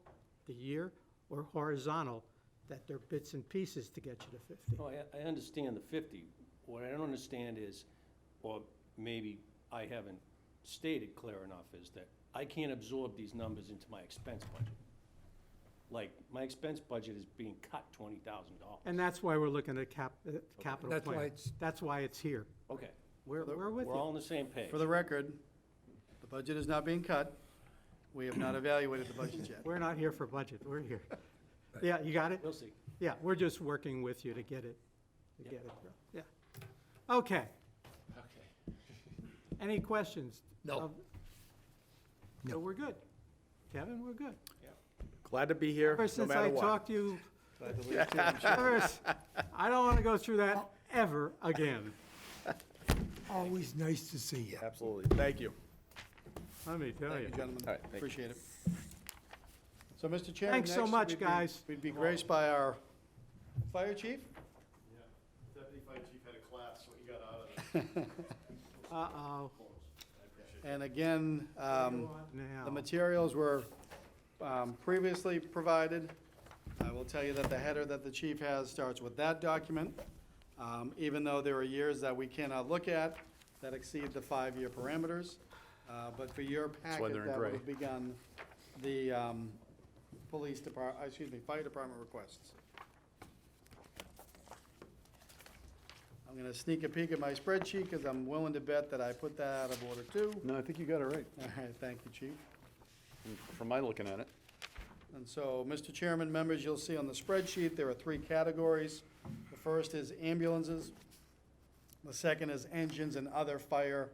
the year, or horizontal, that they're bits and pieces to get you to 50. No, I understand the 50. What I don't understand is, or maybe I haven't stated clear enough, is that I can't absorb these numbers into my expense budget. Like, my expense budget is being cut $20,000. And that's why we're looking at capital That's why plan. it's- That's why it's here. Okay, We're with we're all you. on the same page. For the record, the budget is not being cut. We have not evaluated the budget yet. We're not here for budget, we're here. Yeah, you got it? We'll see. Yeah, we're just working with you to get it through. Yeah. Okay, Okay. any questions? No. of- So we're good. Kevin, we're good. Glad to be here, Ever no since matter I what. talked to you, I don't want to go through that ever again. Always nice to see you. Absolutely, thank you. Let me tell Thank you. you, gentlemen. All right, thank you. Appreciate it. So, Mr. Chairman, Thanks so next much, we'd be- guys. We'd be graced by our fire chief. Deputy Fire Chief had a class, what you got out of it. Uh-oh. And again, Now, the materials were previously provided. I will tell you that the header that the chief has starts with that document, even though there are years that we cannot look at that exceed the 5-year parameters. But for your why packet, they're in that would gray. have begun the fire department requests. I'm gonna sneak a peek at my spreadsheet, because I'm willing to bet that I put that out of order too. No, I think you got it right, All right, thank you, chief. from my looking at it. And so, Mr. Chairman, members, you'll see on the spreadsheet, there are 3 categories. The first is ambulances. The second is engines and other fire,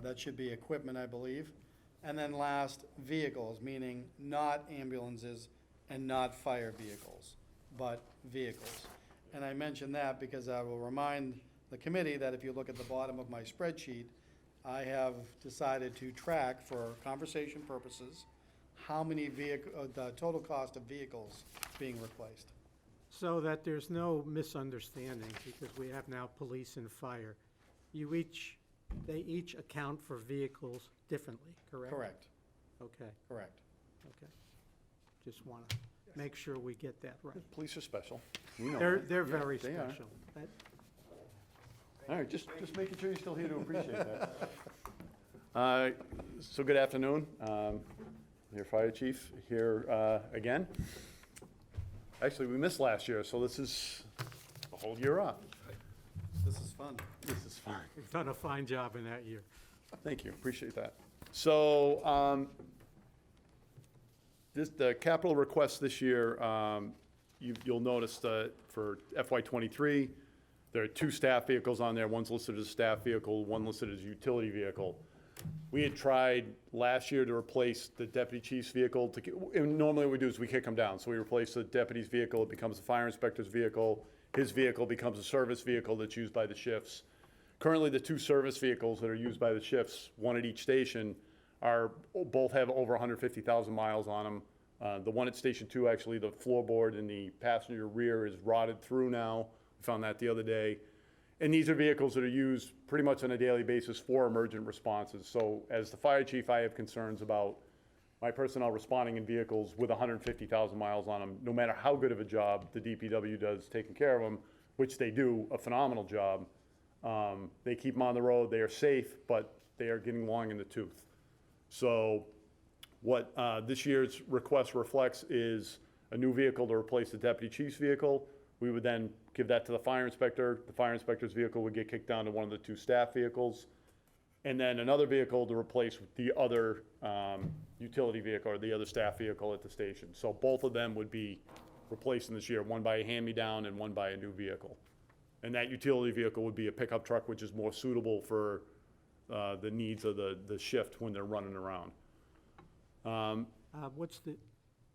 that should be equipment, I believe. And then last, vehicles, meaning not ambulances and not fire vehicles, but vehicles. And I mention that because I will remind the committee that if you look at the bottom of my spreadsheet, I have decided to track, for conversation purposes, how many the total cost of vehicles being replaced. so that there's no misunderstanding, because we have now police and fire. They each account for vehicles differently, correct? Correct, Okay, correct. okay. Just want to make sure we get that right. Police are special. We know They're, that. they're very they are. special. That- All right, just making sure you're still here to appreciate that. So good afternoon. Your fire chief here again. Actually, we missed last year, so this is a whole year off. This is fun. This is fine. You've done a fine job in that year. Thank you, appreciate that. So, the capital request this year, you'll notice that for FY '23, there are 2 staff vehicles on there. One's listed as a staff vehicle, one listed as a utility vehicle. We had tried last year to replace the deputy chief's vehicle. And normally what we do is we kick them down. So we replace the deputy's vehicle, it becomes the fire inspector's vehicle. His vehicle becomes a service vehicle that's used by the shifts. Currently, the 2 service vehicles that are used by the shifts, one at each station, both have over 150,000 miles on them. The one at Station 2, actually, the floorboard in the passenger rear is rotted through now. We found that the other day. And these are vehicles that are used pretty much on a daily basis for emergent responses. So as the fire chief, I have concerns about my personnel responding in vehicles with 150,000 miles on them, no matter how good of a job the DPW does taking care of them, which they do a phenomenal job. They keep them on the road, they are safe, but they are getting long in the tooth. So what this year's request reflects is a new vehicle to replace the deputy chief's vehicle. We would then give that to the fire inspector. The fire inspector's vehicle would get kicked down to one of the 2 staff vehicles. And then another vehicle to replace the other utility vehicle or the other staff vehicle at the station. So both of them would be replacing this year, one by a hand-me-down and one by a new vehicle. And that utility vehicle would be a pickup truck, which is more suitable for the needs of the shift when they're running around.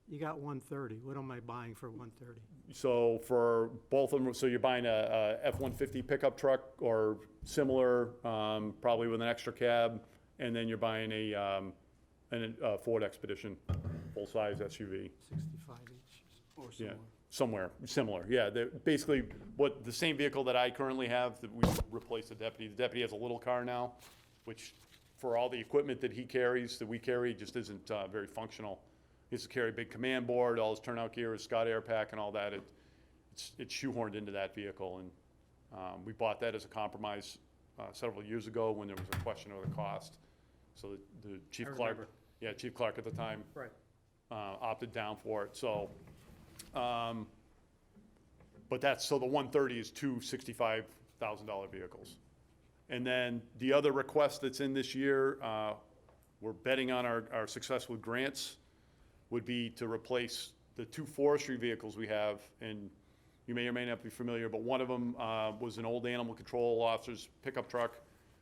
You got 130. What am I buying for 130? So for both of them, so you're buying a F-150 pickup truck or similar, probably with an extra cab, and then you're buying a Ford Expedition, full-size SUV. 65 each. Or Yeah, similar. similar, yeah. Basically, the same vehicle that I currently have, that we replaced the deputy. The deputy has a little car now, which for all the equipment that he carries, that we carry, just isn't very functional. He has to carry a big command board, all his turnout gear, his Scott Air Pack and all that. It's shoehorned into that vehicle, and we bought that as a compromise several years ago when there was a question of the cost. So the Chief I Clark, remember. yeah, Chief Clark at the time Right. opted down for it, so. But so the 130 is 2 $65,000 vehicles. And then the other request that's in this year, we're betting on our success with grants, would be to replace the 2 forestry vehicles we have. And you may or may not be familiar, but one of them was an old animal control officer's pickup truck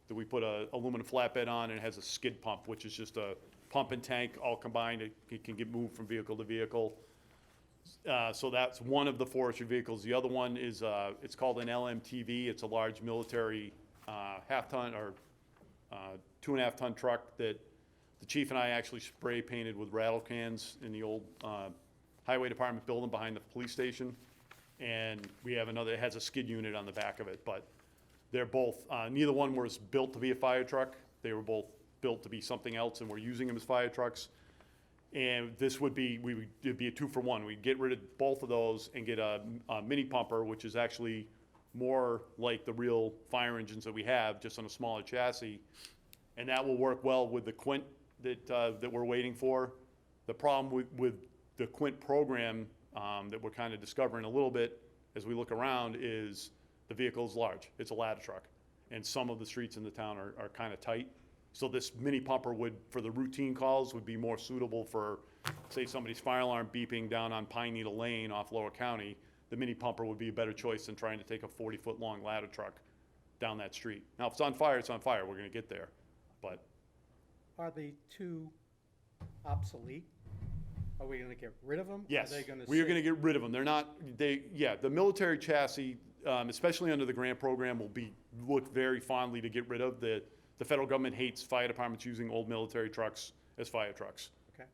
that we put a aluminum flatbed on, and it has a skid pump, which is just a pump and tank all combined. It can get moved from vehicle to vehicle. So that's one of the forestry vehicles. The other one is, it's called an LMTV. It's a large military half-ton or 2.5-ton truck that the chief and I actually spray painted with rattle cans in the old highway department building behind the police station. And we have another, it has a skid unit on the back of it, but they're both, neither one was built to be a fire truck. They were both built to be something else, and we're using them as fire trucks. And this would be, it'd be a 2-for-1. We'd get rid of both of those and get a mini pumper, which is actually more like the real fire engines that we have, just on a smaller chassis. And that will work well with the Quint that we're waiting for. The problem with the Quint program that we're kind of discovering a little bit as we look around is the vehicle's large. It's a ladder truck. And some of the streets in the town are kind of tight. So this mini pumper would, for the routine calls, would be more suitable for, say, somebody's fire alarm beeping down on Pine Needle Lane off Lower County. The mini pumper would be a better choice than trying to take a 40-foot long ladder truck down that street. Now, if it's on fire, it's on fire. We're gonna get there. But Are the two obsolete? Are we gonna get rid of them? yes, Are they gonna we are sit? gonna get rid of them. They're not, the military chassis, especially under the grant program, will be looked very fondly to get rid of. The federal government hates fire departments using old military trucks as fire trucks. Okay,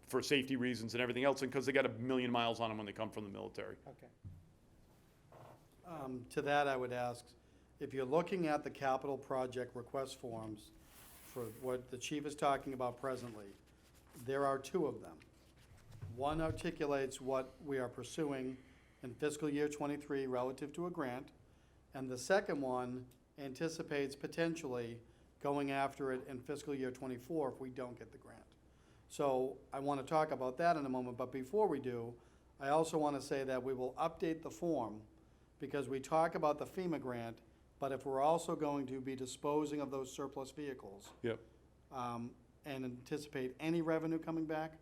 For safety reasons and everything else, and because they got 1,000,000 miles on them when they come from the military. okay. To that, I would ask, if you're looking at the capital project request forms for what the chief is talking about presently, there are two of them. One articulates what we are pursuing in fiscal year '23 relative to a grant, and the second one anticipates potentially going after it in fiscal year '24 if we don't get the grant. So I want to talk about that in a moment, but before we do, I also want to say that we will update the form because we talk about the FEMA grant, but if we're also going to be disposing of those surplus vehicles Yep. and anticipate any revenue coming back,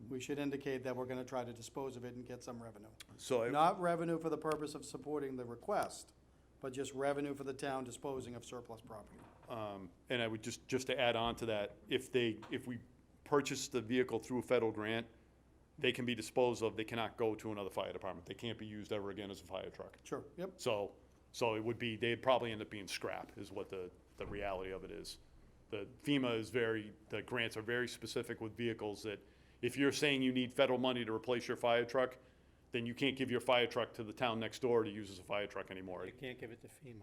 we should indicate that we're going to try to dispose of it and get some revenue. So Not revenue for the purpose of supporting the request, but just revenue for the town disposing of surplus property. And I would just to add on to that, if we purchase the vehicle through a federal grant, they can be disposed of, they cannot go to another fire department. They can't be used ever again as a fire truck. Sure, yep. So it would be, they'd probably end up being scrap, is what the reality of it is. The FEMA is the grants are very specific with vehicles that, if you're saying you need federal money to replace your fire truck, then you can't give your fire truck to the town next door to use as a fire truck anymore. You can't give it to FEMA.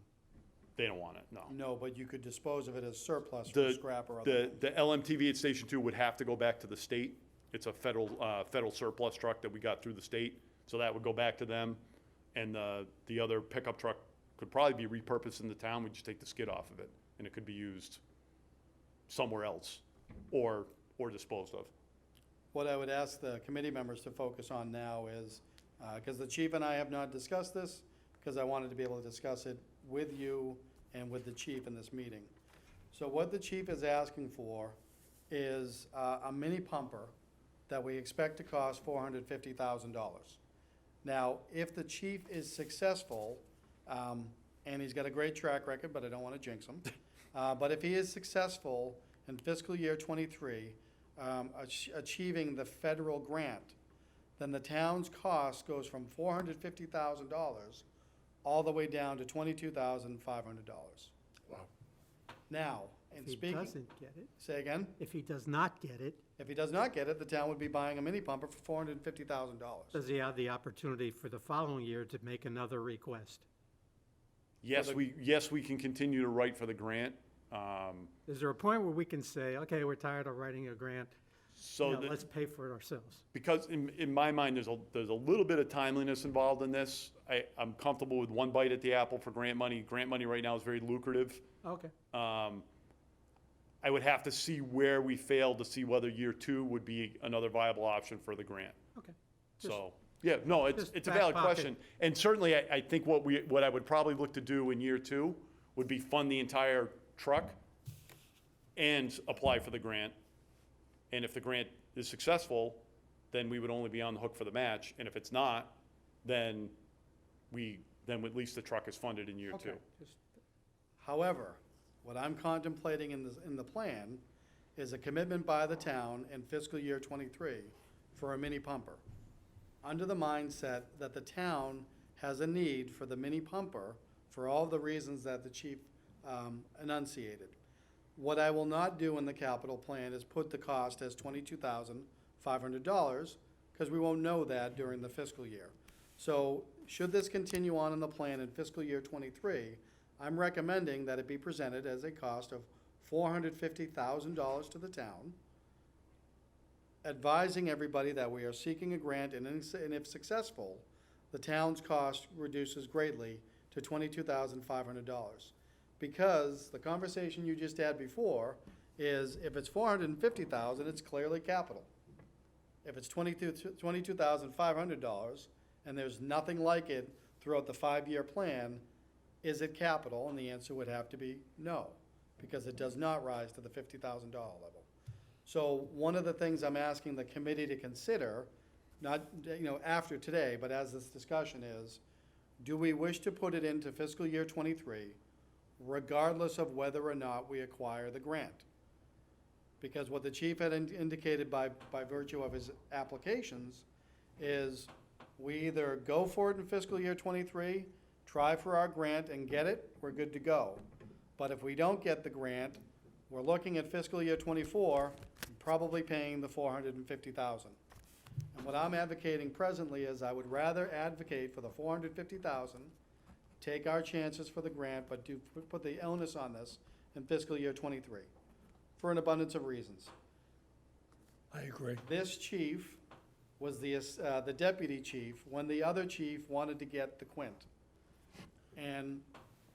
They don't want it, no. No, but you could dispose of it as surplus for The, scrap or other. the LMTV at Station 2 would have to go back to the state. It's a federal surplus truck that we got through the state, so that would go back to them. And the other pickup truck could probably be repurposed in the town, we just take the skid off of it, and it could be used somewhere else, or disposed of. What I would ask the committee members to focus on now is, because the chief and I have not discussed this, because I wanted to be able to discuss it with you and with the chief in this meeting. So what the chief is asking for is a mini pumper that we expect to cost $450,000. Now, if the chief is successful, and he's got a great track record, but I don't want to jinx him, but if he is successful in fiscal year '23, achieving the federal grant, then the town's cost goes from $450,000 all the way down to $22,500. Wow. Now, and If he speaking, doesn't get it, say again, if he does not get it, if he does not get it, the town would be buying a mini pumper for $450,000. does he have the opportunity for the following year to make another request? Yes, we can continue to write for the grant. Is there a point where we can say, okay, we're tired of writing a grant, So that- let's pay for it ourselves? because in my mind, there's a little bit of timeliness involved in this. I'm comfortable with one bite at the apple for grant money. Grant money right now is very lucrative. Okay, I would have to see where we fail to see whether year 2 would be another viable option for the grant. okay. Just- So, yeah, no, just it's a back valid pocket. question. And certainly, I think what I would probably look to do in year 2 would be fund the entire truck and apply for the grant. And if the grant is successful, then we would only be on the hook for the match. And if it's not, then at least the truck is funded in year 2. Okay, just- However, what I'm contemplating in the plan is a commitment by the town in fiscal year '23 for a mini pumper, under the mindset that the town has a need for the mini pumper for all the reasons that the chief enunciated. What I will not do in the capital plan is put the cost as $22,500, because we won't know that during the fiscal year. So should this continue on in the plan in fiscal year '23, I'm recommending that it be presented as a cost of $450,000 to the town, advising everybody that we are seeking a grant, and if successful, the town's cost reduces greatly to $22,500. Because the conversation you just had before is, if it's $450,000, it's clearly capital. If it's $22,500, and there's nothing like it throughout the 5-year plan, is it capital? And the answer would have to be no, because it does not rise to the $50,000 level. So one of the things I'm asking the committee to consider, not, after today, but as this discussion is, do we wish to put it into fiscal year '23, regardless of whether or not we acquire the grant? Because what the chief had indicated by virtue of his applications is, we either go for it in fiscal year '23, try for our grant and get it, we're good to go. But if we don't get the grant, we're looking at fiscal year '24, probably paying the $450,000. And what I'm advocating presently is, I would rather advocate for the $450,000, take our chances for the grant, but put the onus on this in fiscal year '23, for an abundance of reasons. I agree. This chief was the deputy chief when the other chief wanted to get the quint. And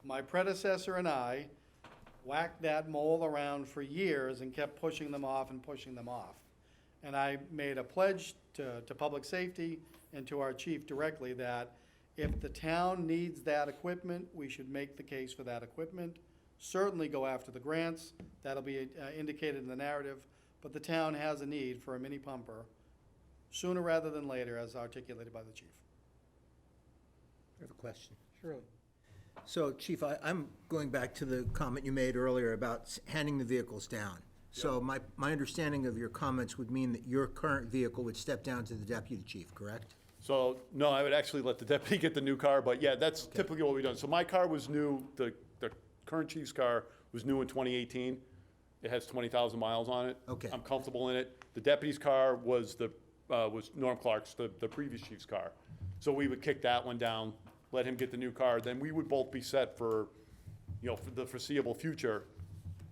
my predecessor and I whacked that mole around for years and kept pushing them off and pushing them off. And I made a pledge to public safety and to our chief directly that if the town needs that equipment, we should make the case for that equipment. Certainly go after the grants, that'll be indicated in the narrative, but the town has a need for a mini pumper sooner rather than later, as articulated by the chief. I have a question. Surely. So, Chief, I'm going back to the comment you made earlier about handing the vehicles down. So my understanding of your comments would mean that your current vehicle would step down to the deputy chief, correct? So, no, I would actually let the deputy get the new car, but yeah, that's typically what we've done. So my car was new, the current chief's car was new in 2018. It has 20,000 miles on it. Okay. I'm comfortable in it. The deputy's car was was Norm Clark's, the previous chief's car. So we would kick that one down, let him get the new car, then we would both be set for, for the foreseeable future.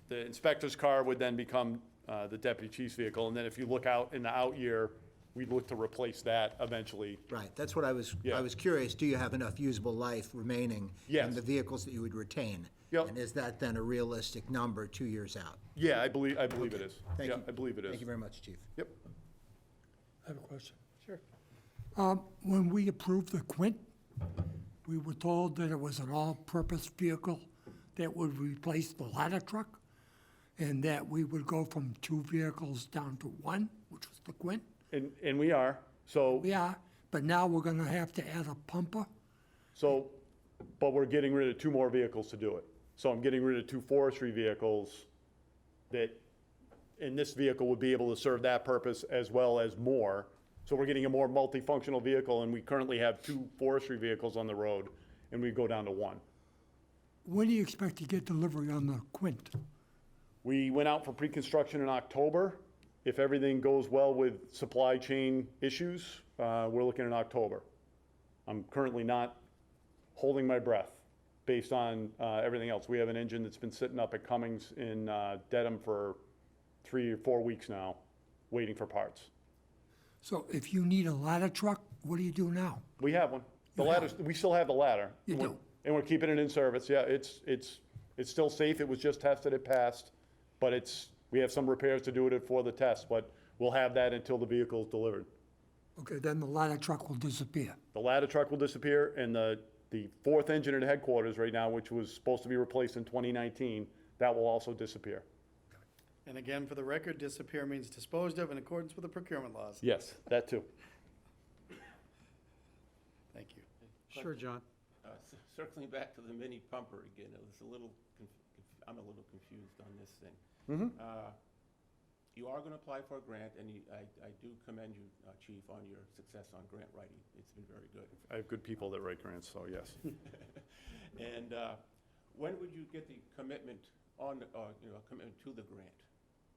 The inspector's car would then become the deputy chief's vehicle, and then if you look out in the out year, we'd look to replace that eventually. Right, that's what I was Yeah. curious, do you have enough usable life remaining in Yes. the vehicles that you would retain? Yep. And is that then a realistic number 2 years out? Yeah, I believe it is. Thank Yeah, you. I believe it is. Thank you very much, Chief. Yep. I have a question. Sure. When we approved the Quint, we were told that it was an all-purpose vehicle that would replace the ladder truck, and that we would go from 2 vehicles down to 1, which was the Quint. And we are, so, We are, but now we're gonna have to add a pumper. but we're getting rid of 2 more vehicles to do it. So I'm getting rid of 2 forestry vehicles and this vehicle would be able to serve that purpose as well as more. So we're getting a more multifunctional vehicle, and we currently have 2 forestry vehicles on the road, and we go down to 1. When do you expect to get delivery on the Quint? We went out for pre-construction in October. If everything goes well with supply chain issues, we're looking in October. I'm currently not holding my breath based on everything else. We have an engine that's been sitting up at Cummings in Dedham for 3 or 4 weeks now, waiting for parts. So if you need a ladder truck, what do you do now? We have one. The You ladder, have we still have the ladder. You And we're- do? And we're keeping it in service, yeah, it's still safe, it was just tested, it passed, but we have some repairs to do it for the test, but we'll have that until the vehicle is delivered. Okay, then the ladder truck will disappear. The ladder truck will disappear, and the 4th engine at headquarters right now, which was supposed to be replaced in 2019, that will also disappear. And again, for the record, disappear means disposed of in accordance with the procurement laws. Yes, that too. Thank you. Sure, John. Circling back to the mini pumper again, it was I'm a little confused on this thing. You are going to apply for a grant, and I do commend you, Chief, on your success on grant writing. It's been very good. I have good people that write grants, so yes. And when would you get the commitment commitment to the grant?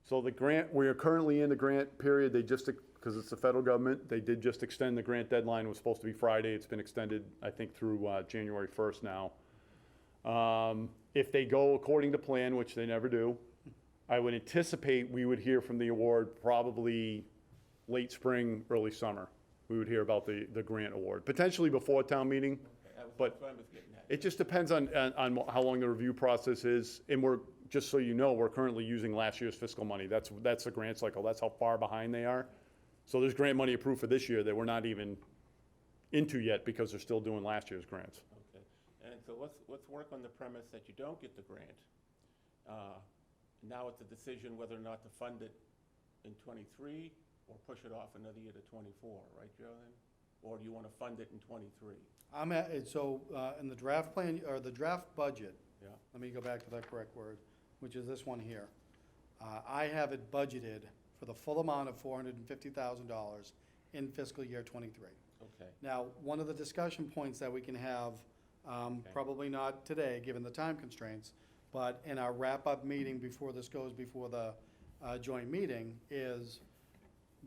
So the grant, we are currently in the grant period, because it's the federal government, they did just extend the grant deadline, it was supposed to be Friday, it's been extended, I think, through January 1st now. If they go according to plan, which they never do, I would anticipate we would hear from the award probably late spring, early summer. We would hear about the grant award, potentially before town meeting. But That's what I was getting at. it just depends on how long the review process is. And we're, just so you know, we're currently using last year's fiscal money. That's the grant cycle. That's how far behind they are. So there's grant money approved for this year that we're not even into yet because they're still doing last year's grants. Okay, and so let's work on the premise that you don't get the grant. Now it's a decision whether or not to fund it in '23 or push it off another year to '24, right, Joe, then? Or do you want to fund it in '23? In the draft plan, or the draft budget, Yeah, let me go back to that correct word, which is this one here. I have it budgeted for the full amount of $450,000 in fiscal year '23. okay. Now, one of the discussion points that we can have, probably not today, given the time constraints, but in our wrap-up meeting before this goes before the joint meeting, is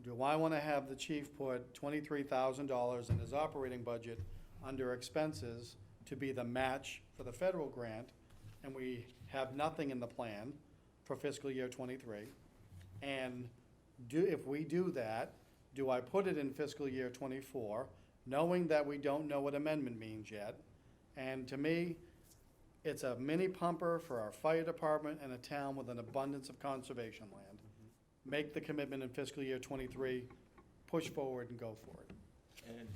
do I want to have the chief put $23,000 in his operating budget under expenses to be the match for the federal grant, and we have nothing in the plan for fiscal year '23? And if we do that, do I put it in fiscal year '24, knowing that we don't know what amendment means yet? And to me, it's a mini pumper for our fire department and a town with an abundance of conservation land. Make the commitment in fiscal year '23, push forward and go for it. And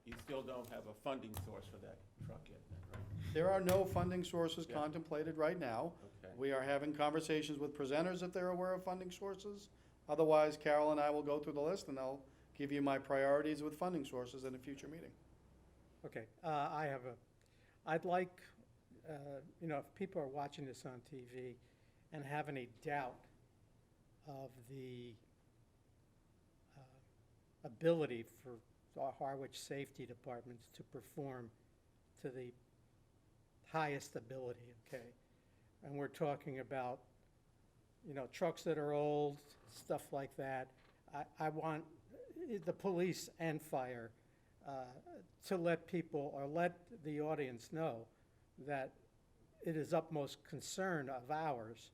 you still don't have a funding source for that truck yet, then, right? There are no funding sources Yeah. contemplated right now. Okay. We are having conversations with presenters if they're aware of funding sources. Otherwise, Carol and I will go through the list, and I'll give you my priorities with funding sources in a future meeting. Okay, I'd like, if people are watching this on TV and have any doubt of the ability for the Harwich Safety Departments to perform to the highest ability, okay? And we're talking about, trucks that are old, stuff like that. I want the police and fire to let people, or let the audience know that it is utmost concern of ours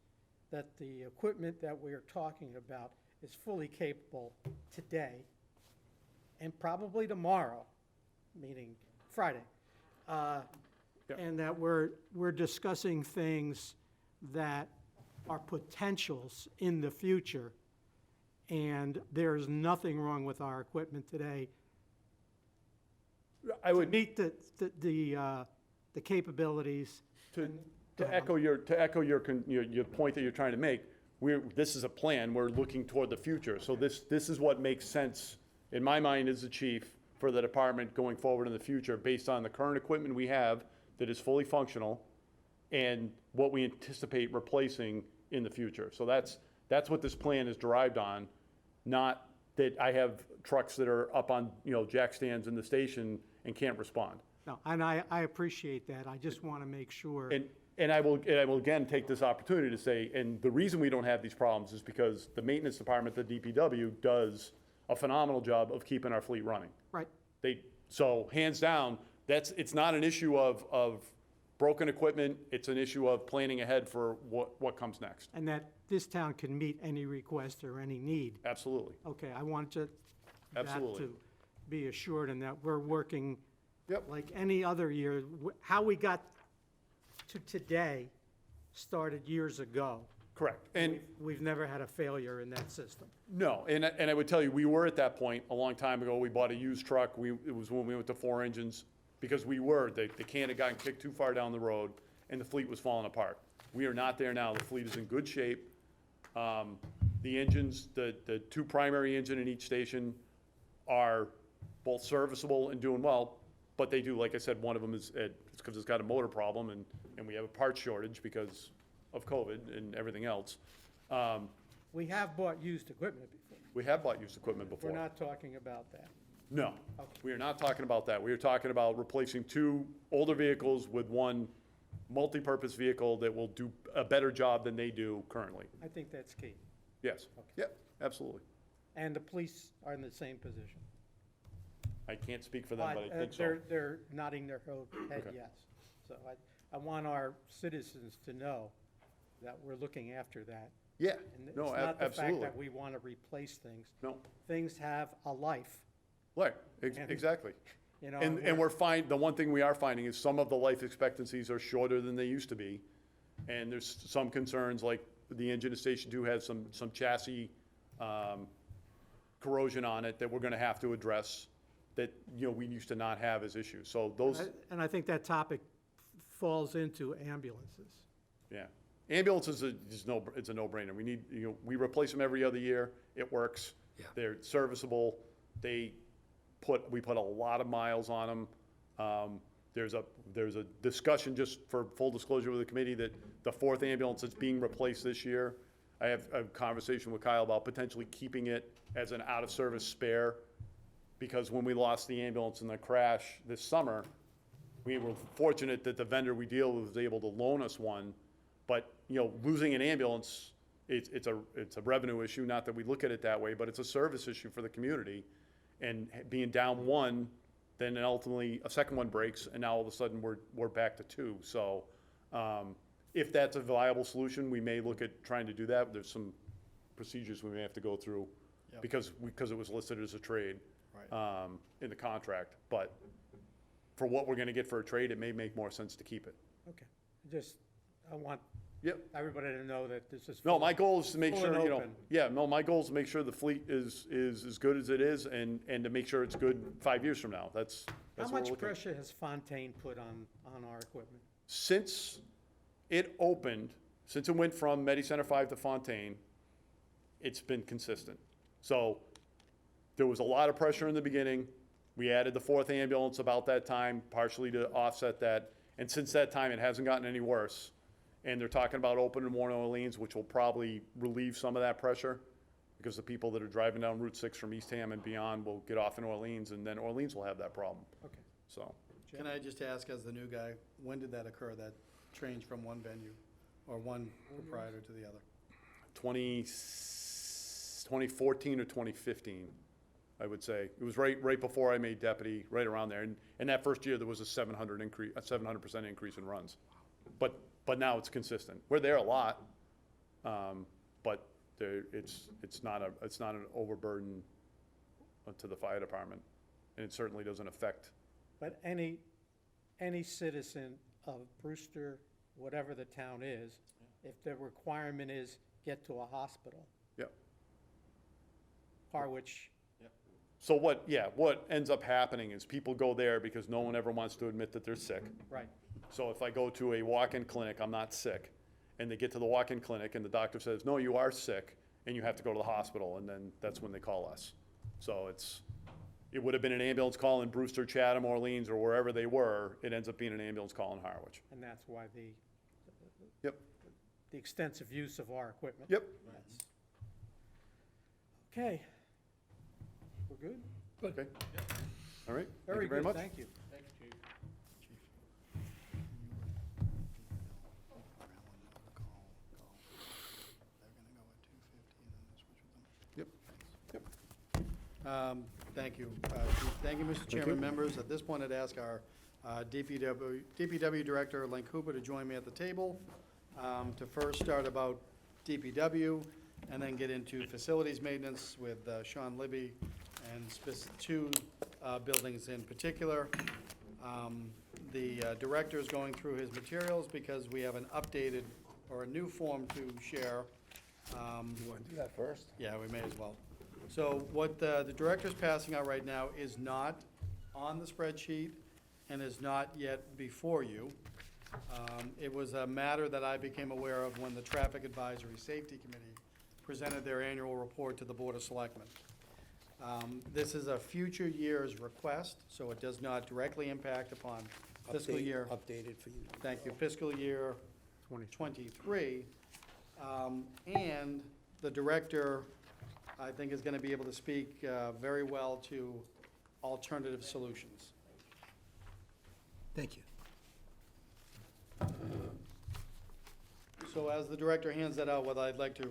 that the equipment that we're talking about is fully capable today and probably tomorrow, meaning Friday. And that we're discussing things that are potentials in the future. And there's nothing wrong with our equipment today I would, meet the capabilities. to echo your point that you're trying to make, this is a plan, we're looking toward the future. So this is what makes sense, in my mind as the chief, for the department going forward in the future, based on the current equipment we have that is fully functional and what we anticipate replacing in the future. So that's what this plan is derived on, not that I have trucks that are up on, jack stands in the station and can't respond. No, and I appreciate that. I just want to make sure. And I will again take this opportunity to say, and the reason we don't have these problems is because the maintenance department, the DPW, does a phenomenal job of keeping our fleet running. Right. So hands down, it's not an issue of broken equipment, it's an issue of planning ahead for what comes next. And that this town can meet any request or any need. Absolutely. Okay, I want that Absolutely. to be assured, and that we're working Yep. like any other year. How we got to today started years ago. Correct. And We've never had a failure in that system. no, and I would tell you, we were at that point a long time ago. We bought a used truck. It was when we went to 4 engines, because the can had gotten kicked too far down the road, and the fleet was falling apart. We are not there now. The fleet is in good shape. The engines, the 2 primary engine in each station are both serviceable and doing well, but they do, like I said, one of them it's because it's got a motor problem, and we have a parts shortage because of COVID and everything else. We have bought used equipment before. We have bought used equipment before. We're not talking about that. No, Okay. we are not talking about that. We are talking about replacing 2 older vehicles with 1 multi-purpose vehicle that will do a better job than they do currently. I think that's key. Yes, yep, absolutely. And the police are in the same position. I can't speak for them, but I think so. They're nodding their head Okay. yes. So I want our citizens to know that we're looking after that Yeah, And no, it's not the fact absolutely. that we want to replace things. No, Things have a life, right, And- exactly. you know. And we're the one thing we are finding is some of the life expectancies are shorter than they used to be. And there's some concerns, like the engine at Station 2 has some chassis corrosion on it that we're gonna have to address that, we used to not have as issues. So those, And I think that topic falls into ambulances. yeah. Ambulances it's a no-brainer. We need, we replace them every other year. It works. Yeah. They're serviceable. We put a lot of miles on them. There's a discussion, just for full disclosure with the committee, that the fourth ambulance that's being replaced this year, I have a conversation with Kyle about potentially keeping it as an out-of-service spare, because when we lost the ambulance in the crash this summer, we were fortunate that the vendor we deal with was able to loan us one. But, losing an ambulance, it's a revenue issue, not that we look at it that way, but it's a service issue for the community. And being down one, then ultimately a second one breaks, and now all of a sudden we're back to two. So, if that's a viable solution, we may look at trying to do that. There's some procedures we may have to go through Yep. because it was listed as a trade, Right. in the contract. But for what we're gonna get for a trade, it may make more sense to keep it. Okay. I want Yep. everybody to know that this is. No, my goal is to make Full sure, and open. my goal is to make sure the fleet is as good as it is and to make sure it's good 5 years from now. That's How what we're much looking at. pressure has Fontaine put on our equipment? Since it opened, since it went from Medi Center 5 to Fontaine, it's been consistent. So there was a lot of pressure in the beginning. We added the fourth ambulance about that time, partially to offset that. And since that time, it hasn't gotten any worse. And they're talking about opening more in Orleans, which will probably relieve some of that pressure, because the people that are driving down Route 6 from Eastham and beyond will get off in Orleans, and then Orleans will have that problem. Okay. So, Can I just ask, as the new guy, when did that occur, that change from one venue or one proprietor to the other? 2014 or 2015, I would say. It was right before I made deputy, right around there. And that first year, there was a 700% increase in runs. But now it's consistent. We're there a lot, but it's not an overburden to the fire department. And it certainly doesn't affect. But any citizen of Brewster, whatever the town is, if the requirement is get to a hospital, Yep. Harwich, So what ends up happening is people go there because no one ever wants to admit that they're sick. right, So if I go to a walk-in clinic, I'm not sick, and they get to the walk-in clinic and the doctor says, no, you are sick, and you have to go to the hospital, and then that's when they call us. So it would have been an ambulance call in Brewster, Chatham, Orleans, or wherever they were. It ends up being an ambulance call in Harwich. and that's why Yep, the extensive use of our equipment. yep. That's- Okay. We're good? Okay. All right, thank Very you very good, much. thank you. Thanks, Chief. Thank you, Chief. Thank you, Mr. Chairman, members. At this point, I'd ask our DPW Director, Len Cooper, to join me at the table to first start about DPW and then get into facilities maintenance with Sean Libby and two buildings in particular. The director is going through his materials because we have an updated or a new form to share. You want to do that first? Yeah, we may as well. So what the director's passing out right now is not on the spreadsheet and is not yet before you. It was a matter that I became aware of when the Traffic Advisory Safety Committee presented their annual report to the Board of Selectmen. This is a future year's request, so it does not directly impact upon fiscal year. Updated for you. Thank you, fiscal year 23. And the director, I think, is going to be able to speak very well to alternative solutions. Thank you. So as the director hands that out, what I'd like to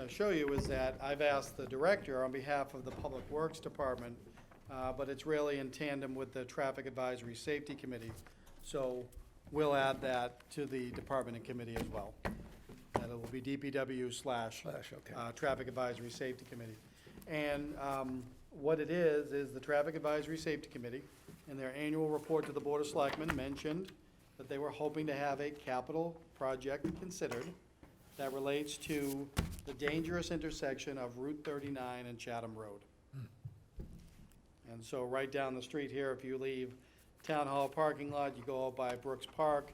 show you is that I've asked the director on behalf of the Public Works Department, but it's really in tandem with the Traffic Advisory Safety Committee. So we'll add that to the department and committee as well. That it will be DPW slash Traffic Advisory Safety Committee. And what it is the Traffic Advisory Safety Committee, in their annual report to the Board of Selectmen, mentioned that they were hoping to have a capital project considered that relates to the dangerous intersection of Route 39 and Chatham Road. And so right down the street here, if you leave Town Hall parking lot, you go out by Brooks Park,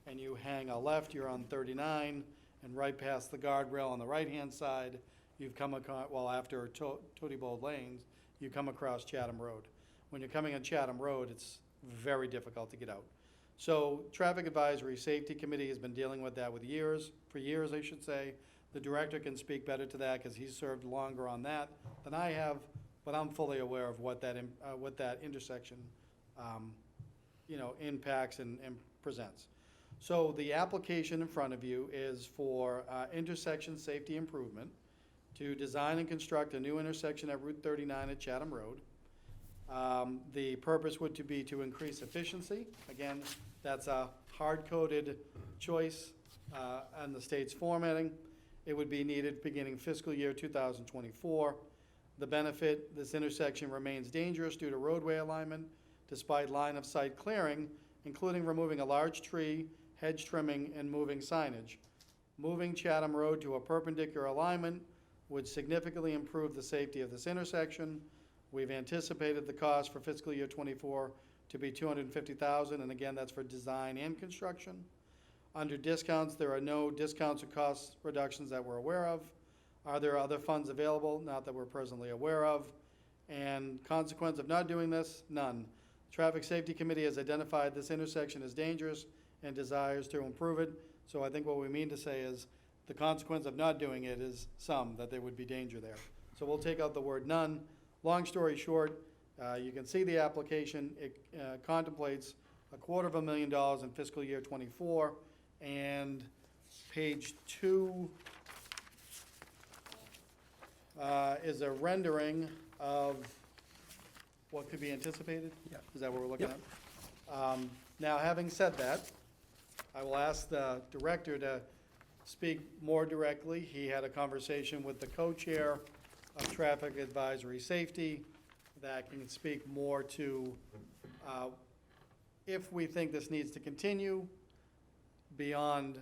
and you hang a left, you're on 39, and right past the guardrail on the right-hand side, you've come across, well, after Tootie Bold Lanes, you come across Chatham Road. When you're coming on Chatham Road, it's very difficult to get out. So Traffic Advisory Safety Committee has been dealing with that for years, I should say. The director can speak better to that because he's served longer on that than I have, but I'm fully aware of what that intersection, impacts and presents. So the application in front of you is for intersection safety improvement to design and construct a new intersection at Route 39 at Chatham Road. The purpose would be to increase efficiency. Again, that's a hard-coded choice on the state's formatting. It would be needed beginning fiscal year 2024. The benefit, this intersection remains dangerous due to roadway alignment, despite line-of-sight clearing, including removing a large tree, hedge trimming, and moving signage. Moving Chatham Road to a perpendicular alignment would significantly improve the safety of this intersection. We've anticipated the cost for fiscal year '24 to be $250,000, and again, that's for design and construction. Under discounts, there are no discounts or cost reductions that we're aware of. Are there other funds available? Not that we're presently aware of. And consequence of not doing this? None. Traffic Safety Committee has identified this intersection as dangerous and desires to improve it. So I think what we mean to say is the consequence of not doing it is that there would be danger there. So we'll take out the word none. Long story short, you can see the application. It contemplates $250,000 in fiscal year '24. And page 2 is a rendering of what could be anticipated? Yeah. Is that what we're looking at? Now, having said that, I will ask the director to speak more directly. He had a conversation with the co-chair of Traffic Advisory Safety that can speak more to if we think this needs to continue beyond,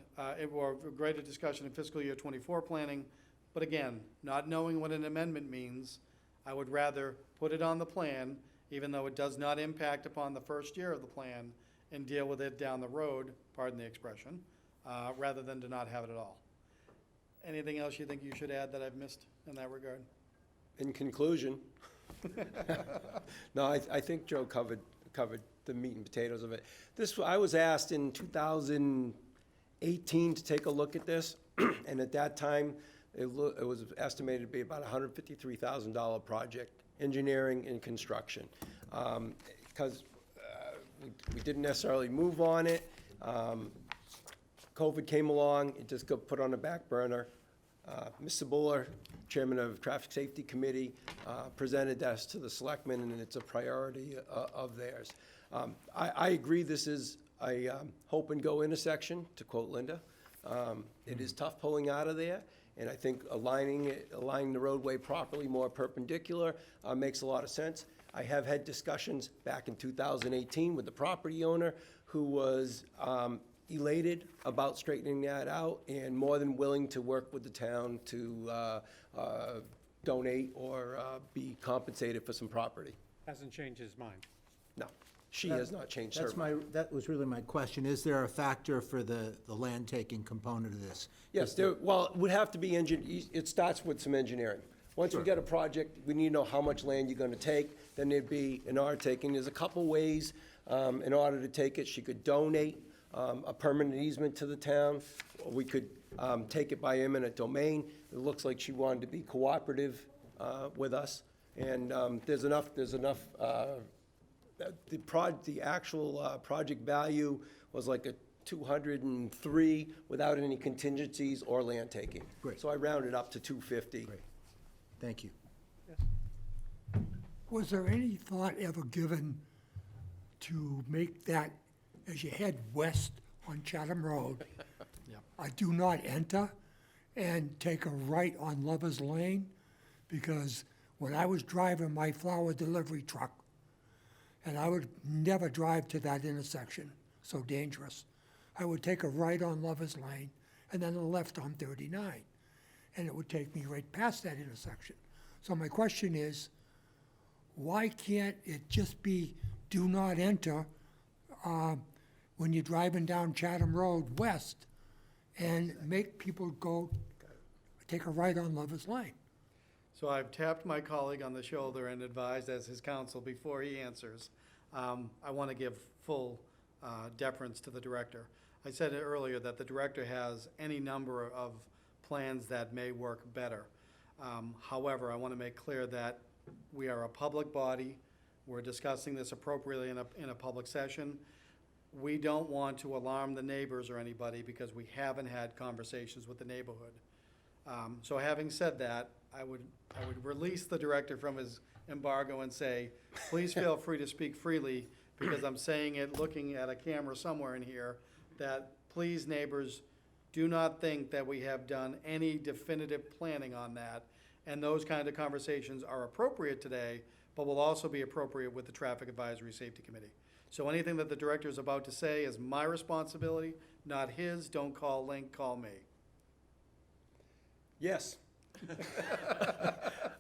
or a greater discussion in fiscal year '24 planning. But again, not knowing what an amendment means, I would rather put it on the plan, even though it does not impact upon the first year of the plan, and deal with it down the road, pardon the expression, rather than to not have it at all. Anything else you think you should add that I've missed in that regard? In conclusion, no, I think Joe covered the meat and potatoes of it. I was asked in 2018 to take a look at this, and at that time, it was estimated to be about a $153,000 project, engineering and construction. Because we didn't necessarily move on it. COVID came along, it just got put on the back burner. Mr. Buller, Chairman of Traffic Safety Committee, presented this to the selectmen, and it's a priority of theirs. I agree this is a hope-and-go intersection, to quote Linda. It is tough pulling out of there, and I think aligning the roadway properly, more perpendicular, makes a lot of sense. I have had discussions back in 2018 with the property owner who was elated about straightening that out and more than willing to work with the town to donate or be compensated for some property. Hasn't changed his mind. No, she has not changed her. That was really my question. Is there a factor for the land taking component of this? Yes, it would have to be it starts with some engineering. Once we get a project, we need to know how much land you're gonna take, then there'd be an order taking. There's a couple ways in order to take it. She could donate a permanent easement to the town, or we could take it by eminent domain. It looks like she wanted to be cooperative with us, and there's enough, the actual project value was like a 203 without any contingencies or land taking. Great. So I rounded up to 250. Great. Thank you. Was there any thought ever given to make that, as you head west on Chatham Road, Yeah. a do not enter? and take a right on Lover's Lane, because when I was driving my flower delivery truck, and I would never drive to that intersection, so dangerous, I would take a right on Lover's Lane and then a left on 39, and it would take me right past that intersection. So my question is, why can't it just be do not enter when you're driving down Chatham Road west and make people go take a right on Lover's Lane? So I've tapped my colleague on the shoulder and advised as his counsel before he answers. I want to give full deference to the director. I said it earlier that the director has any number of plans that may work better. However, I want to make clear that we are a public body. We're discussing this appropriately in a public session. We don't want to alarm the neighbors or anybody because we haven't had conversations with the neighborhood. So having said that, I would release the director from his embargo and say, please feel free to speak freely, because I'm saying it looking at a camera somewhere in here, that please, neighbors, do not think that we have done any definitive planning on that. And those kind of conversations are appropriate today, but will also be appropriate with the Traffic Advisory Safety Committee. So anything that the director is about to say is my responsibility, not his. Don't call Link, call me. Yes.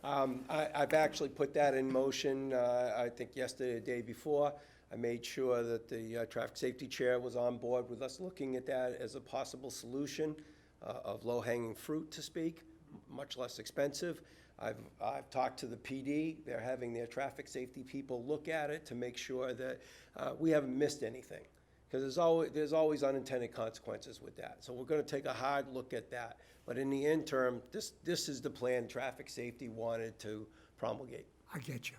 I've actually put that in motion, I think yesterday, the day before. I made sure that the traffic safety chair was on board with us looking at that as a possible solution of low-hanging fruit, to speak, much less expensive. I've talked to the PD. They're having their traffic safety people look at it to make sure that we haven't missed anything, because there's always unintended consequences with that. So we're going to take a hard look at that. But in the interim, this is the plan traffic safety wanted to promulgate. I get you.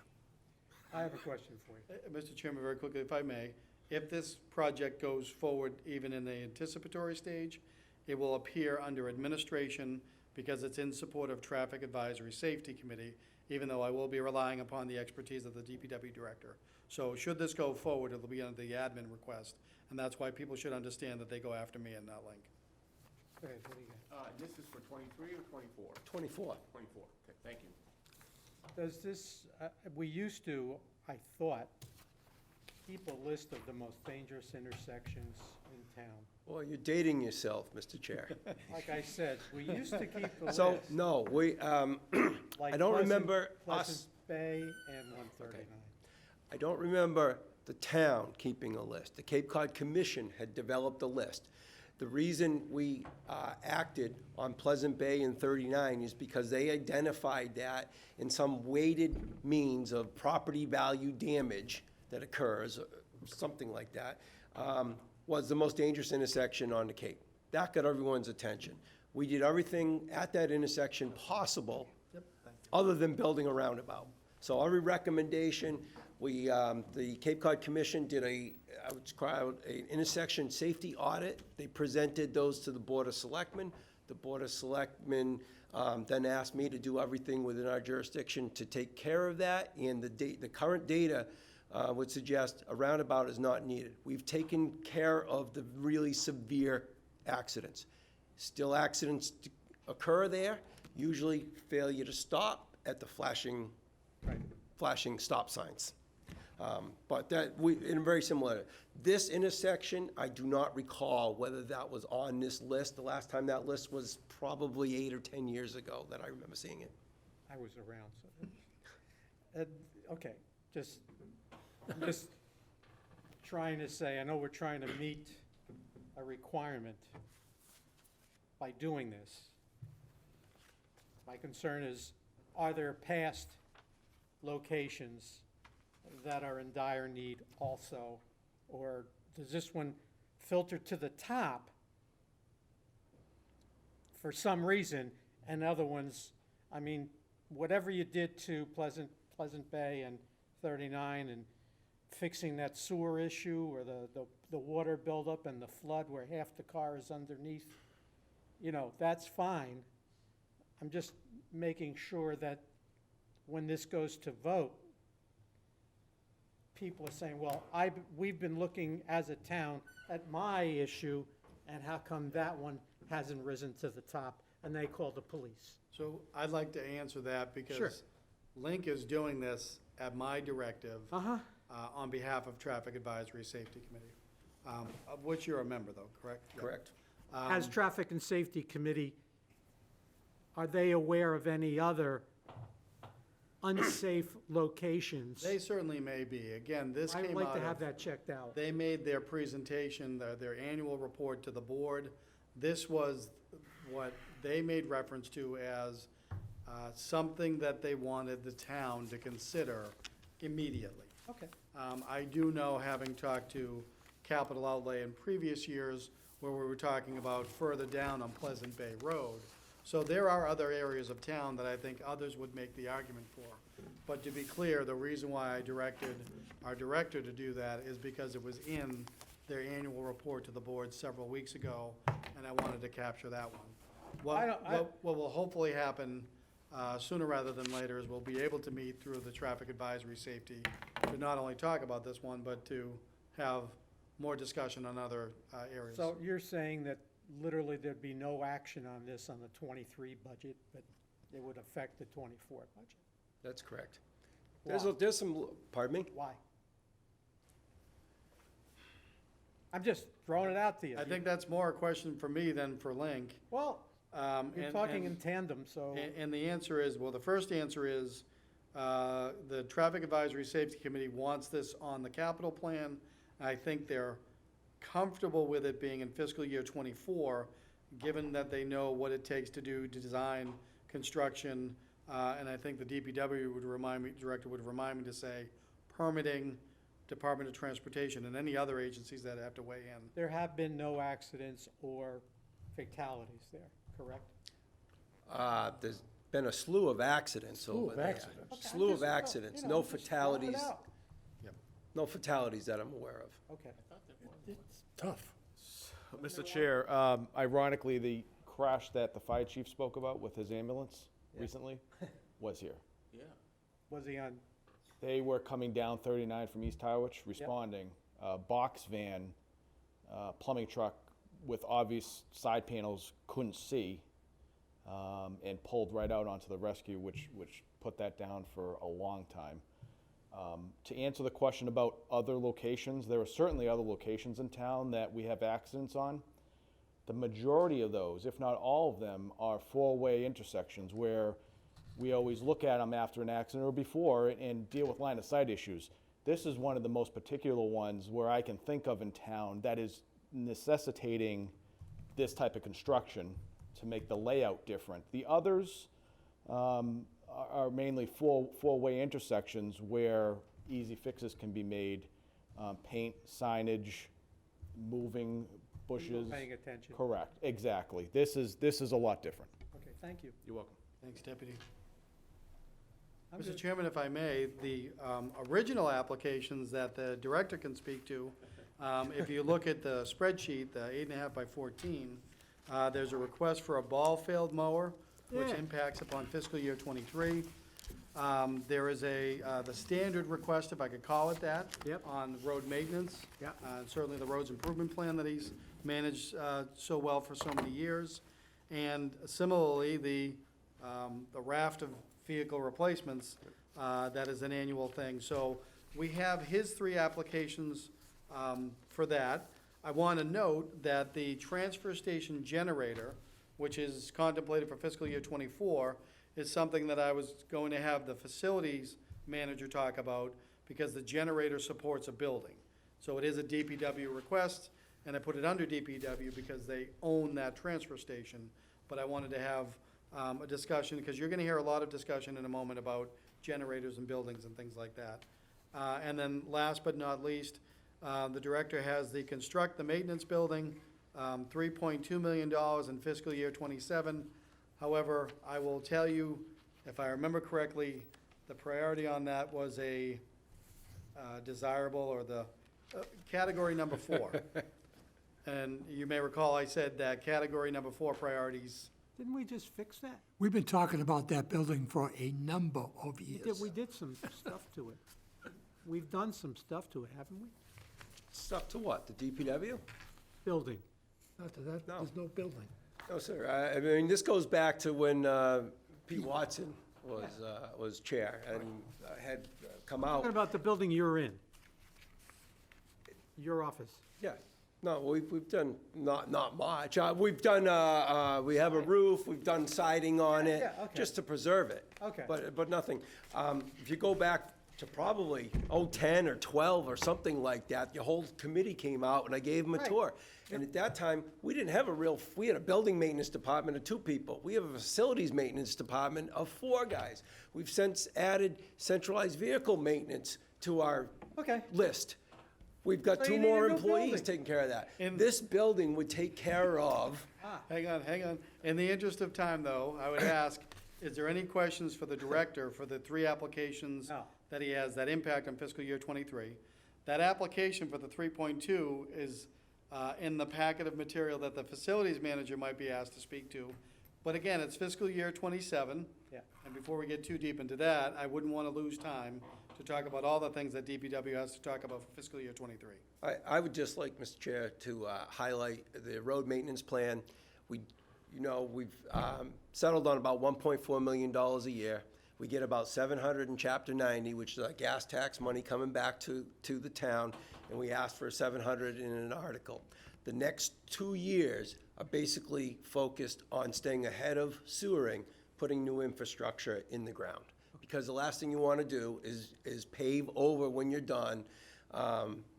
I have a question for you. Mr. Chairman, very quickly, if I may, if this project goes forward even in the anticipatory stage, it will appear under administration because it's in support of Traffic Advisory Safety Committee, even though I will be relying upon the expertise of the DPW director. So should this go forward, it'll be under the admin request, and that's why people should understand that they go after me and not Link. Go ahead, what do you got? This is for 23 or 24? 24. 24, okay, thank you. Does this, we used to, I thought, keep a list of the most dangerous intersections in town. Well, you're dating yourself, Mr. Chair. Like I said, we used to keep the list. So, no, we, Like I don't remember Pleasant us, Bay and 139. I don't remember the town keeping a list. The Cape Cod Commission had developed a list. The reason we acted on Pleasant Bay and 39 is because they identified that in some weighted means of property value damage that occurs, something like that, was the most dangerous intersection on the Cape. That got everyone's attention. We did everything at that intersection possible, other than building a roundabout. So every recommendation, the Cape Cod Commission did an intersection safety audit. They presented those to the Board of Selectmen. The Board of Selectmen then asked me to do everything within our jurisdiction to take care of that, and the current data would suggest a roundabout is not needed. We've taken care of the really severe accidents. Still accidents occur there, usually failure to stop at the flashing stop signs. But in very similar, this intersection, I do not recall whether that was on this list. The last time that list was probably 8 or 10 years ago that I remember seeing it. I was around, so. Okay, just trying to say, I know we're trying to meet a requirement by doing this. My concern is, are there past locations that are in dire need also? Or does this one filter to the top for some reason, and other ones, I mean, whatever you did to Pleasant Bay and 39 and fixing that sewer issue or the water buildup and the flood where half the car is underneath, you know, that's fine. I'm just making sure that when this goes to vote, people are saying, well, we've been looking as a town at my issue, and how come that one hasn't risen to the top? and they call the police. So I'd like to answer that Sure. because Link is doing this at my directive Uh-huh. on behalf of Traffic Advisory Safety Committee, of which you're a member though, correct? Yeah. Correct. As Traffic and Safety Committee, are they aware of any other unsafe locations? They certainly may be. Again, this I'd came like out to have of, that checked out. they made their presentation, their annual report to the board. This was what they made reference to as something that they wanted the town to consider immediately. Okay. I do know, having talked to Capital Outlay in previous years, where we were talking about further down on Pleasant Bay Road. So there are other areas of town that I think others would make the argument for. But to be clear, the reason why I directed our director to do that is because it was in their annual report to the board several weeks ago, and I wanted to capture that one. What will hopefully happen sooner rather than later is we'll be able to meet through the Traffic Advisory Safety to not only talk about this one, but to have more discussion on other areas. So you're saying that literally there'd be no action on this on the 23 budget, but it would affect the 24 budget? That's correct. Why? There's some, pardon me? Why? I'm just throwing it out to you. I think that's more a question for me than for Link. Well, you're talking in tandem, so. And the answer is, well, the first answer is, the Traffic Advisory Safety Committee wants this on the capital plan. I think they're comfortable with it being in fiscal year '24, given that they know what it takes to do design, construction, and I think the DPW director would remind me to say permitting, Department of Transportation, and any other agencies that have to weigh in. There have been no accidents or fatalities there, correct? There's been a slew of accidents over there. Okay, Slew I'm of just, accidents, you know, no just throwing it fatalities, out. no fatalities that I'm aware of. Okay. It's tough. Mr. Chair, ironically, the crash that the fire chief spoke about with his ambulance recently was here. Yeah. Was he on, They were coming down 39 from East Harwich, responding. Box van, plumbing truck with obvious side panels, couldn't see, and pulled right out onto the rescue, which put that down for a long time. To answer the question about other locations, there are certainly other locations in town that we have accidents on. The majority of those, if not all of them, are four-way intersections where we always look at them after an accident or before and deal with line of sight issues. This is one of the most particular ones where I can think of in town that is necessitating this type of construction to make the layout different. The others are mainly four-way intersections where easy fixes can be made, paint, signage, moving bushes. paying attention? Correct, exactly. This is a lot different. Okay, thank you. You're welcome. Thanks, Deputy. I'm Mr. good. Chairman, if I may, the original applications that the director can speak to, if you look at the spreadsheet, the 8.5 by 14, there's a request for a ball field mower, which Yeah. impacts upon fiscal year '23. There is the standard request, if I could call it that. Yep. On road maintenance. Yep. Certainly the roads improvement plan that he's managed so well for so many years. And similarly, the raft of vehicle replacements, that is an annual thing. So we have his three applications for that. I want to note that the transfer station generator, which is contemplated for fiscal year '24, is something that I was going to have the facilities manager talk about, because the generator supports a building. So it is a DPW request, and I put it under DPW because they own that transfer station. But I wanted to have a discussion, because you're gonna hear a lot of discussion in a moment about generators and buildings and things like that. And then last but not least, the director has the construct the maintenance building, $3.2 million in fiscal year '27. However, I will tell you, if I remember correctly, the priority on that was a desirable, or the category number 4. And you may recall I said that category number 4 priorities. Didn't we just fix that? We've been talking about that building for a number of years. We did some stuff to it. We've done some stuff to it, haven't we? Stuff to what, the DPW? Building. After that, No. there's no building. No, sir. I mean, this goes back to when Pete Watson was chair and had come Talking out. about the building you're in, your office. Yeah. No, we've done not much. We've done, we have a roof, we've done siding on it, Yeah, okay. just to preserve it. Okay. But nothing. If you go back to probably 2010 or 12 or something like that, your whole committee came out and I gave them a Right. tour. And at that time, we didn't have we had a building maintenance department of 2 people. We have a facilities maintenance department of 4 guys. We've since added centralized vehicle maintenance to our Okay. list. We've got So 2 you need a more new employees building. taking care of that. And- This building would take care of, Hang on. In the interest of time, though, I would ask, is there any questions for the director for the 3 applications No. that he has that impact on fiscal year '23? That application for the 3.2 is in the packet of material that the facilities manager might be asked to speak to. But again, it's fiscal year '27. Yeah. And before we get too deep into that, I wouldn't want to lose time to talk about all the things that DPW has to talk about for fiscal year '23. I would just like, Mr. Chair, to highlight the road maintenance plan. We've settled on about $1.4 million a year. We get about 700 in Chapter 90, which is our gas tax money coming back to the town, and we asked for 700 in an article. The next 2 years are basically focused on staying ahead of sewering, putting new infrastructure in the ground. Because the last thing you want to do is pave over when you're done,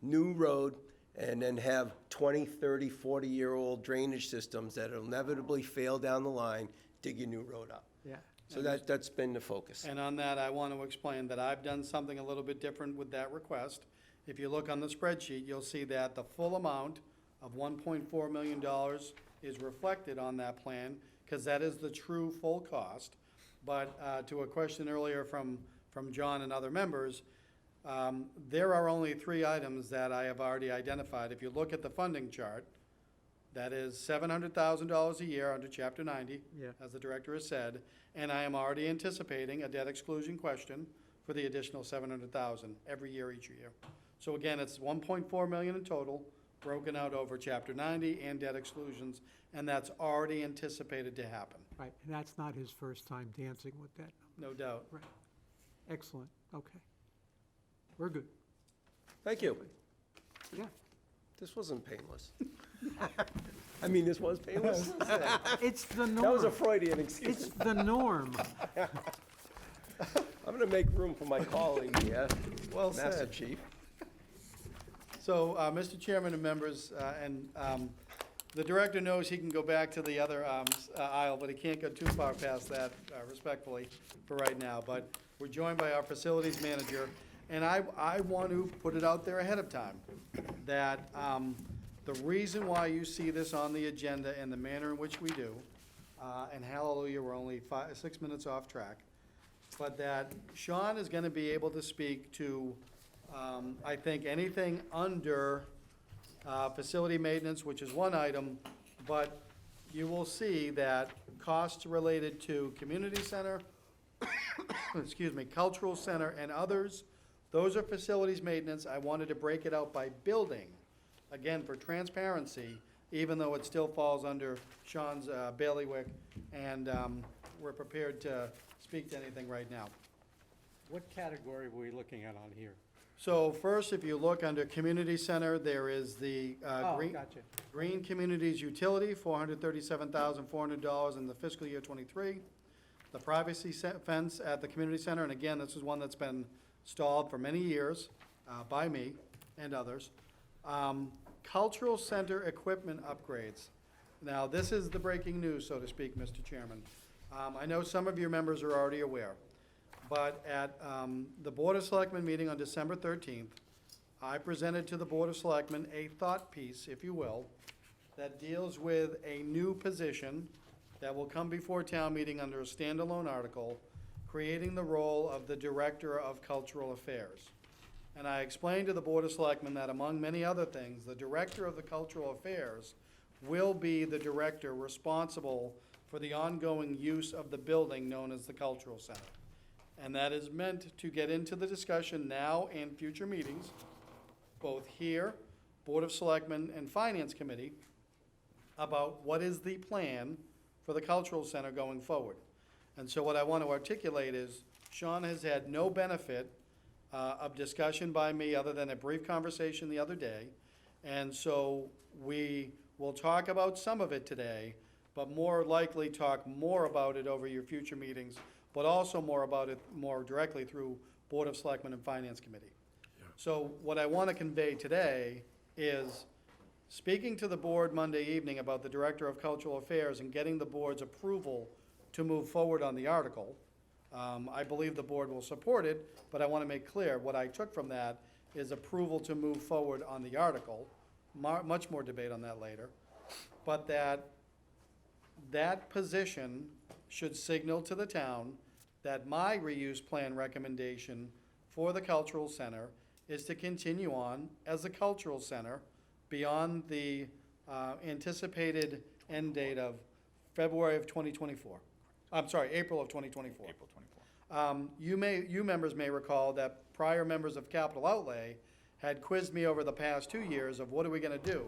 new road, and then have 20, 30, 40-year-old drainage systems that will inevitably fail down the line, dig your new road up. Yeah. So that's been the focus. And on that, I want to explain that I've done something a little bit different with that request. If you look on the spreadsheet, you'll see that the full amount of $1.4 million is reflected on that plan, because that is the true full cost. But to a question earlier from John and other members, there are only 3 items that I have already identified. If you look at the funding chart, that is $700,000 a year under Chapter 90, Yeah. as the director has said, and I am already anticipating a debt exclusion question for the additional $700,000 every year, each year. So again, it's $1.4 million in total, broken out over Chapter 90 and debt exclusions, and that's already anticipated to happen, Right, and that's not his first time dancing with that. no doubt. Right. Excellent, okay. We're good. Thank you. Yeah. This wasn't painless. I mean, this was painless. It's the That was a norm. Freudian excuse. It's the norm. I'm gonna make room for my colleague here, Well Master said. Chief. So, Mr. Chairman and members, and the director knows he can go back to the other aisle, but he can't go too far past that, respectfully, for right now. But we're joined by our facilities manager, and I want to put it out there ahead of time, that the reason why you see this on the agenda and the manner in which we do, and hallelujah, we're only 6 minutes off track, but that Sean is gonna be able to speak to, I think, anything under facility maintenance, which is one item, but you will see that costs related to community center, excuse me, cultural center and others, those are facilities maintenance. I wanted to break it out by building, again, for transparency, even though it still falls under Sean's bailiwick, and we're prepared to speak to anything right now. What category were we looking at on here? So first, if you look under community center, there is the Oh, green. gotcha. Green Communities Utility, $437,400 in the fiscal year '23. The privacy fence at the community center, and again, this is one that's been stalled for many years by me and others. Cultural center equipment upgrades. Now, this is the breaking news, so to speak, Mr. Chairman. I know some of your members are already aware, but at the Board of Selectmen meeting on December 13th, I presented to the Board of Selectmen a thought piece, if you will, that deals with a new position that will come before town meeting under a standalone article, creating the role of the Director of Cultural Affairs. And I explained to the Board of Selectmen that among many other things, the Director of the Cultural Affairs will be the director responsible for the ongoing use of the building known as the Cultural Center. And that is meant to get into the discussion now and future meetings, both here, Board of Selectmen and Finance Committee, about what is the plan for the cultural center going forward. And so what I want to articulate is, Sean has had no benefit of discussion by me other than a brief conversation the other day. And so we will talk about some of it today, but more likely talk more about it over your future meetings, but also more about it more directly through Board of Selectmen and Finance Committee. So what I want to convey today is, speaking to the board Monday evening about the Director of Cultural Affairs and getting the board's approval to move forward on the article, I believe the board will support it, but I want to make clear, what I took from that is approval to move forward on the article. Much more debate on that later. But that position should signal to the town that my reuse plan recommendation for the cultural center is to continue on as a cultural center beyond the anticipated end date of February of 2024. I'm sorry, April of 2024. April 24. You members may recall that prior members of Capital Outlay had quizzed me over the past 2 years of what are we gonna do?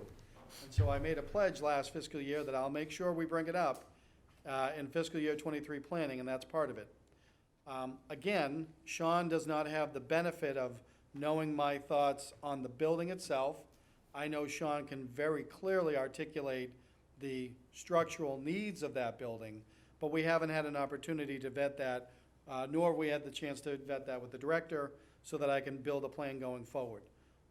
And so I made a pledge last fiscal year that I'll make sure we bring it up in fiscal year 23 planning, and that's part of it. Again, Sean does not have the benefit of knowing my thoughts on the building itself. I know Sean can very clearly articulate the structural needs of that building, but we haven't had an opportunity to vet that, nor have we had the chance to vet that with the director so that I can build a plan going forward.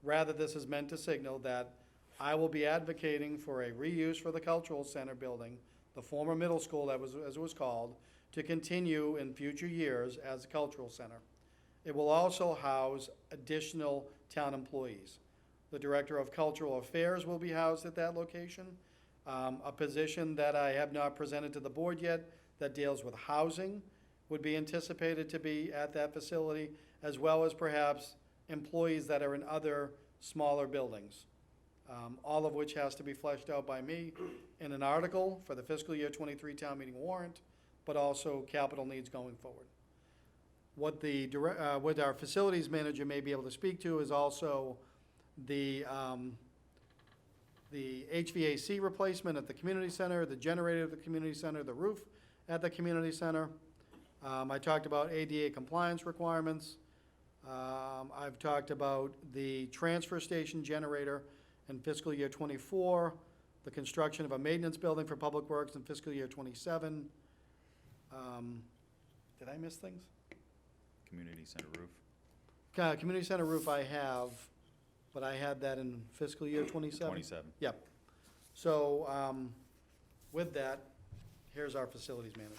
Rather, this is meant to signal that I will be advocating for a reuse for the cultural center building, the former middle school as it was called, to continue in future years as a cultural center. It will also house additional town employees. The Director of Cultural Affairs will be housed at that location, a position that I have not presented to the board yet that deals with housing would be anticipated to be at that facility, as well as perhaps employees that are in other smaller buildings, all of which has to be fleshed out by me in an article for the fiscal year 23 town meeting warrant, but also capital needs going forward. What our facilities manager may be able to speak to is also the HVAC replacement at the community center, the generator at the community center, the roof at the community center. I talked about ADA compliance requirements. I've talked about the transfer station generator in fiscal year 24, the construction of a maintenance building for Public Works in fiscal year 27. Did I miss things? Community center roof. Community center roof I have, but I had that in fiscal year 27? 27. Yep. So, with that, here's our facilities manager.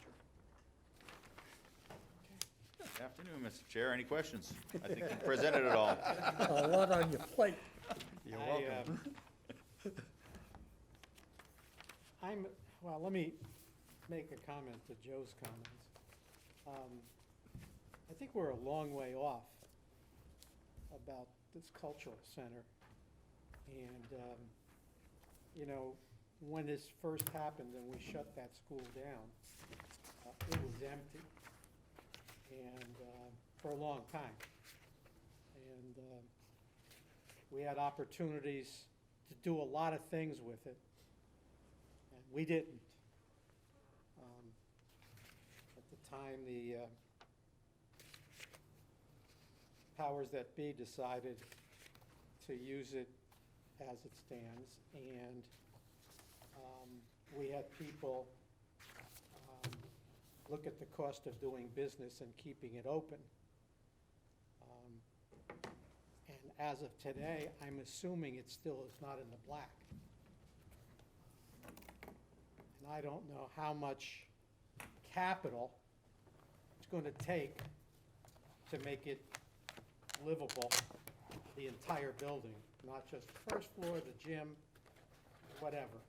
Good afternoon, Mr. Chair. Any questions? I think you presented it all. A lot on your plate. You're welcome. Well, let me make a comment to Joe's comments. I think we're a long way off about this cultural center. And, you know, when this first happened and we shut that school down, it was empty. And, for a long time. And, we had opportunities to do a lot of things with it, and we didn't. At the time, the powers that be decided to use it as it stands, and we had people look at the cost of doing business and keeping it open. And as of today, I'm assuming it still is not in the black. And I don't know how much capital it's going to take to make it livable, the entire building, not just the first floor, the gym, whatever.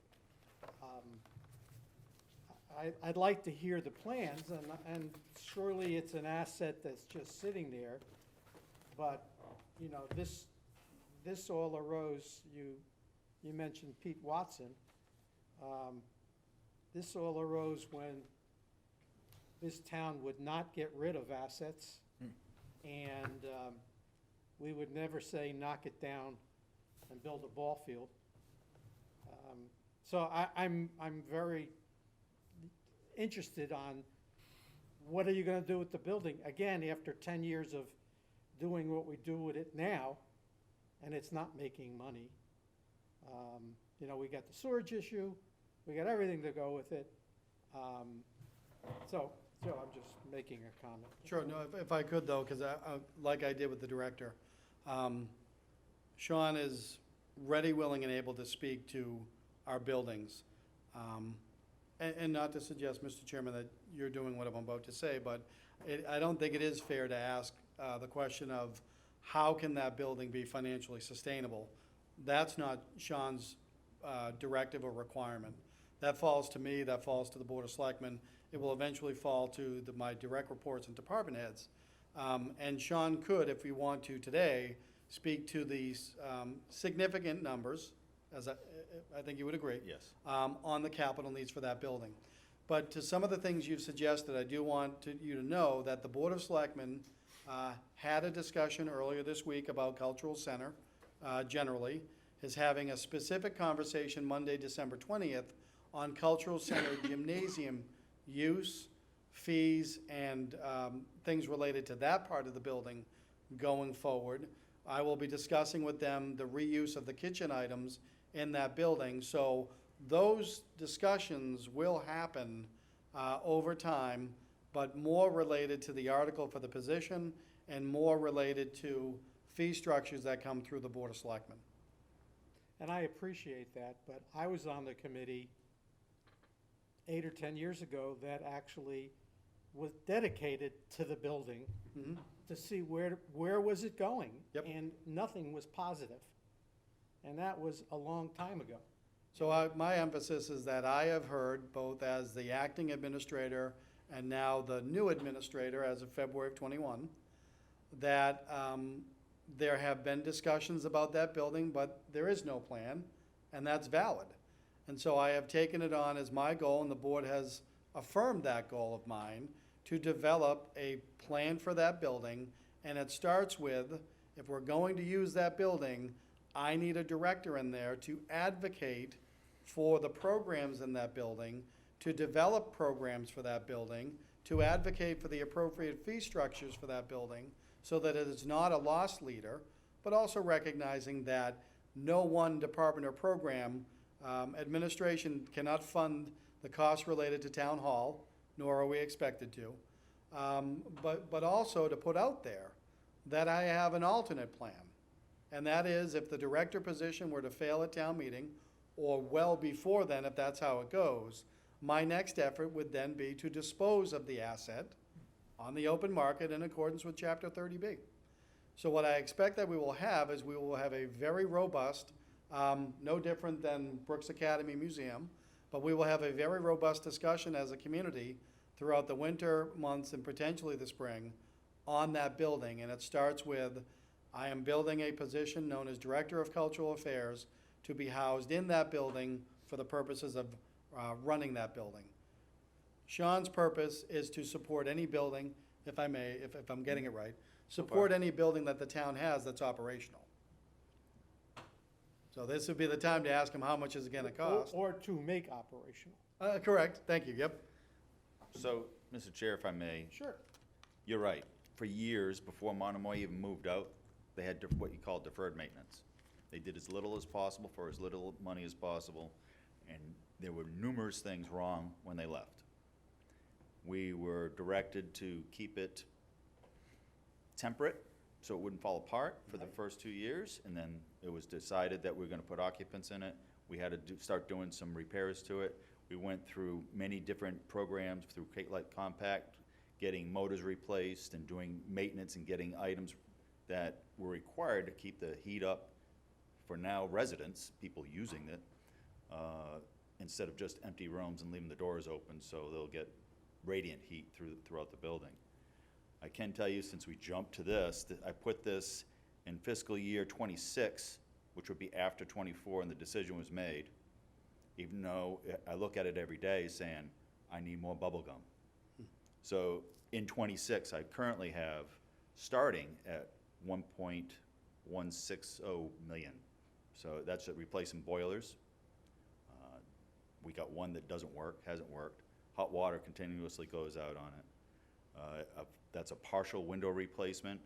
I'd like to hear the plans, and surely it's an asset that's just sitting there, but, you know, this all arose, you mentioned Pete Watson. This all arose when this town would not get rid of assets, and we would never say knock it down and build a ball field. So I'm very interested on what are you gonna do with the building? Again, after 10 years of doing what we do with it now, and it's not making money. You know, we got the sewage issue, we got everything to go with it. So I'm just making a comment. Sure, no, if I could though, because like I did with the director, Sean is ready, willing, and able to speak to our buildings. And not to suggest, Mr. Chairman, that you're doing what I'm about to say, but I don't think it is fair to ask the question of how can that building be financially sustainable? That's not Sean's directive or requirement. That falls to me, that falls to the Board of Selectmen. It will eventually fall to my direct reports and department heads. And Sean could, if we want to today, speak to these significant numbers, as I think you would agree. Yes. On the capital needs for that building. But to some of the things you've suggested, I do want you to know that the Board of Selectmen had a discussion earlier this week about Cultural Center generally, is having a specific conversation Monday, December 20th on Cultural Center gymnasium use, fees, and things related to that part of the building going forward. I will be discussing with them the reuse of the kitchen items in that building. So those discussions will happen over time, but more related to the article for the position and more related to fee structures that come through the Board of Selectmen. And I appreciate that, but I was on the committee 8 or 10 years ago that actually was dedicated to the building to see where was it going. Yep. And nothing was positive. And that was a long time ago. So my emphasis is that I have heard, both as the acting administrator and now the new administrator as of February of '21, that there have been discussions about that building, but there is no plan, and that's valid. And so I have taken it on as my goal, and the board has affirmed that goal of mine, to develop a plan for that building. And it starts with, if we're going to use that building, I need a director in there to advocate for the programs in that building, to develop programs for that building, to advocate for the appropriate fee structures for that building, so that it is not a loss leader, but also recognizing that no one department or program, administration cannot fund the costs related to town hall, nor are we expected to. But also to put out there that I have an alternate plan. And that is, if the director position were to fail at town meeting, or well before then, if that's how it goes, my next effort would then be to dispose of the asset on the open market in accordance with Chapter 30B. So what I expect that we will have is we will have a very robust, no different than Brooks Academy Museum, but we will have a very robust discussion as a community throughout the winter months and potentially the spring on that building. And it starts with, I am building a position known as Director of Cultural Affairs to be housed in that building for the purposes of running that building. Sean's purpose is to support any building, if I may, if I'm getting it right, support any building that the town has that's operational. So this would be the time to ask him how much is it gonna cost. Or to make operational. Correct, thank you, yep. So, Mr. Chair, if I may, Sure. you're right. For years, before Monomoy even moved out, they had what you call deferred maintenance. They did as little as possible for as little money as possible, and there were numerous things wrong when they left. We were directed to keep it temperate, so it wouldn't fall apart for the first 2 years, and then it was decided that we were gonna put occupants in it. We had to start doing some repairs to it. We went through many different programs through Cape Light Compact, getting motors replaced and doing maintenance and getting items that were required to keep the heat up for now residents, people using it, instead of just empty rooms and leaving the doors open, so they'll get radiant heat throughout the building. I can tell you, since we jumped to this, that I put this in fiscal year '26, which would be after '24, and the decision was made, even though I look at it every day saying, I need more bubble gum. So in '26, I currently have, starting at 1.160 million. So that's replacing boilers, We got one that doesn't work, hasn't worked. Hot water continuously goes out on it. That's a partial window replacement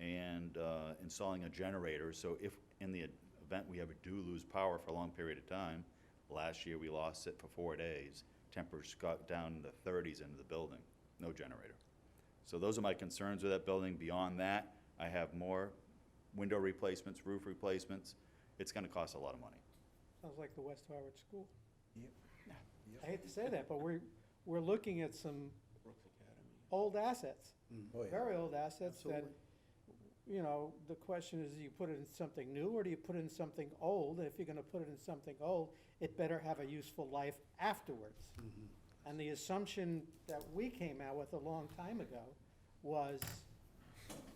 and installing a generator. So if in the event we ever do lose power for a long period of time, last year we lost it for 4 days. Temperatures got down in the 30s into the building, no generator. So those are my concerns with that building. Beyond that, I have more window replacements, roof replacements. It's gonna cost a lot of money. Sounds like the West Harwich School. Yep. I hate to say that, but we're looking at some old assets, Oh, yeah. very old assets that, Absolutely. you know, the question is, do you put it in something new or do you put it in something old? And if you're gonna put it in something old, it better have a useful life afterwards. And the assumption that we came out with a long time ago was,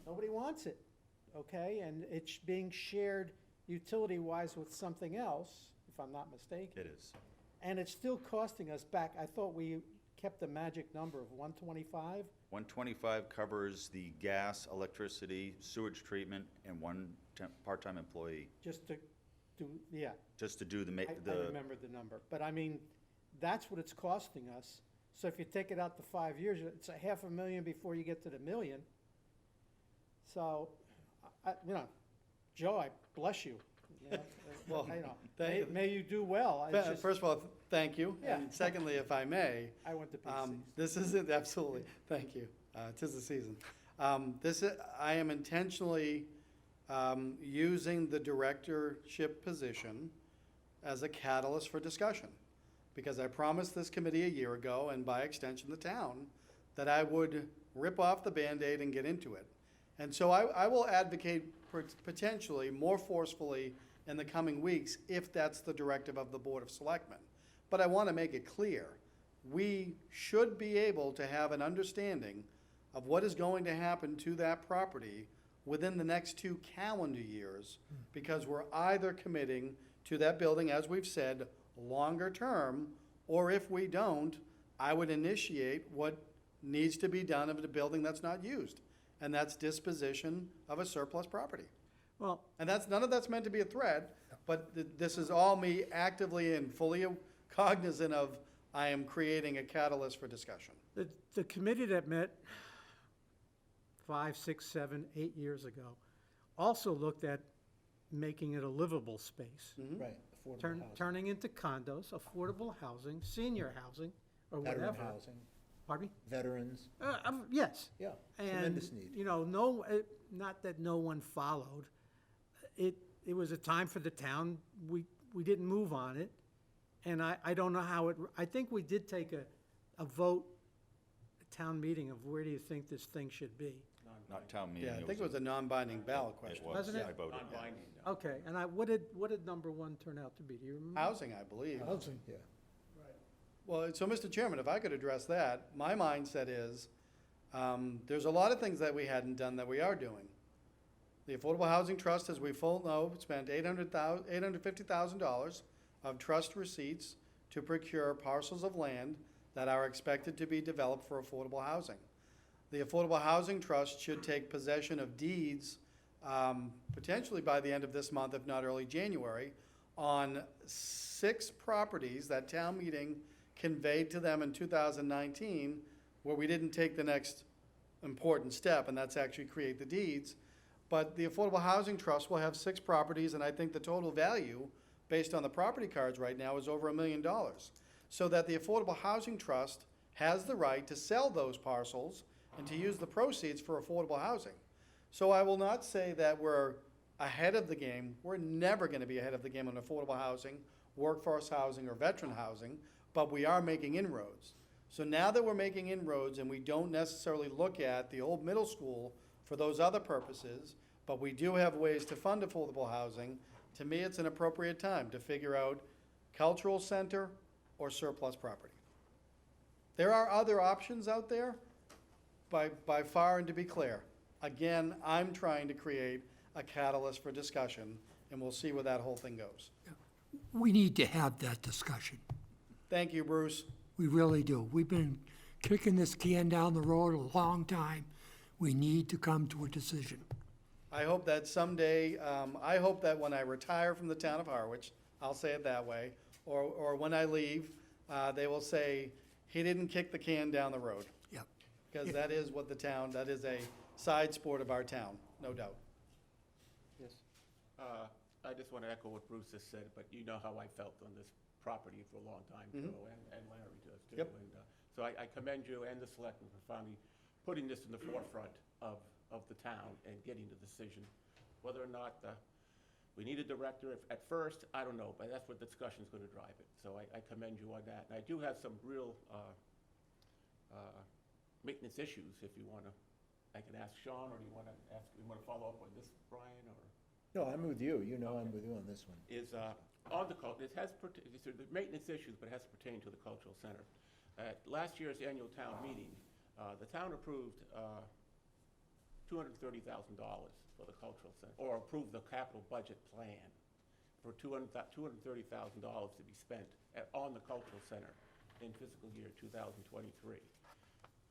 nobody wants it, okay? And it's being shared utility-wise with something else, if I'm not mistaken. It is. And it's still costing us back, I thought we kept the magic number of 125? 125 covers the gas, electricity, sewage treatment, and one part-time employee, Just to do, yeah, just to do I remember the number. But I mean, that's what it's costing us. So if you take it out to 5 years, it's $500,000 before you get to the million. So, you know, Joe, I bless you. You know, Well, you know, thank- may you do well. It's just- First of all, thank you. Yeah. And secondly, if I may, I went to PCs. this isn't, absolutely, thank you. 'Tis the season. I am intentionally using the directorship position as a catalyst for discussion. Because I promised this committee a year ago, and by extension the town, that I would rip off the Band-Aid and get into it. And so I will advocate potentially more forcefully in the coming weeks if that's the directive of the Board of Selectmen. But I want to make it clear, we should be able to have an understanding of what is going to happen to that property within the next 2 calendar years, because we're either committing to that building, as we've said, longer term, or if we don't, I would initiate what needs to be done of the building that's not used, and that's disposition of a surplus property. Well, And none of that's meant to be a threat, but this is all me actively and fully cognizant of, I am creating a catalyst for discussion. the committee that met 5, 6, 7, 8 years ago also looked at making it a livable space. Right, affordable Turning housing, into condos, affordable housing, senior housing, or veteran whatever. housing, Pardon me? veterans, Yes. yeah, And, tremendous need. you know, not that no one followed. It was a time for the town, we didn't move on it. And I don't know how I think we did take a vote, a town meeting of where do you think this thing should be? Not town meeting. Yeah, I think it was a non-binding ballot question. was. Wasn't it? I voted. Non-binding, no. Okay, and what did number 1 turn out to be? Do you remember? Housing, I believe. Housing. Yeah, Well, so, Mr. Chairman, if I could address that, my mindset is, there's a lot of things that we hadn't done that we are doing. The Affordable Housing Trust, as we full know, spent $850,000 of trust receipts to procure parcels of land that are expected to be developed for affordable housing. The Affordable Housing Trust should take possession of deeds, potentially by the end of this month, if not early January, on 6 properties that town meeting conveyed to them in 2019, where we didn't take the next important step, and that's actually create the deeds. But the Affordable Housing Trust will have 6 properties, and I think the total value, based on the property cards right now, is over $1 million. So that the Affordable Housing Trust has the right to sell those parcels and to use the proceeds for affordable housing. So I will not say that we're ahead of the game. We're never gonna be ahead of the game on affordable housing, workforce housing, or veteran housing, but we are making inroads. So now that we're making inroads and we don't necessarily look at the old middle school for those other purposes, but we do have ways to fund affordable housing, to me, it's an appropriate time to figure out cultural center or surplus property. There are other options out there, by far, and to be clear, again, I'm trying to create a catalyst for discussion, and we'll see where that whole thing goes. We need to have that discussion. Thank you, Bruce. We really do. We've been kicking this can down the road a long time. We need to come to a decision. I hope that someday, I hope that when I retire from the town of Harwich, I'll say it that way, or when I leave, they will say, he didn't kick the can down the road. Yep. Because that is what the town, that is a side sport of our town, no doubt. Yes. I just want to echo what Bruce has said, but you know how I felt on this property for a long time, Joe, and Larry does too. Yep. And so I commend you and the selectmen for finally putting this in the forefront of the town and getting the decision. Whether or not we need a director, at first, I don't know, but that's what discussion's going to drive it. So I commend you on that. And I do have some real maintenance issues, if you want to. I can ask Sean, or do you want to follow up on this, Brian, or? No, I'm with you. You know I'm with you on this one. Is on the it has the maintenance issues, but it has to pertain to the cultural center. At last year's annual town meeting, the town approved $230,000 for the cultural center, or approved the capital budget plan for $230,000 to be spent on the cultural center in fiscal year 2023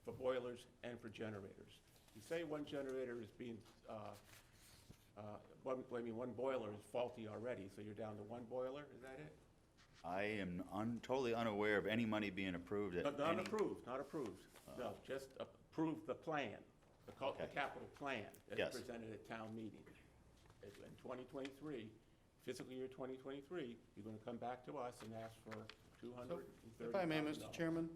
for boilers and for generators. You say one generator is being one boiler is faulty already, so you're down to one boiler, is that it? I am totally unaware of any money being approved at Not any. approved, not approved. No, just approve the plan, the capital plan that's Yes. presented at town meeting. In 2023, fiscal year 2023, you're gonna come back to us and ask for $230,000. If I may, Mr. Chairman,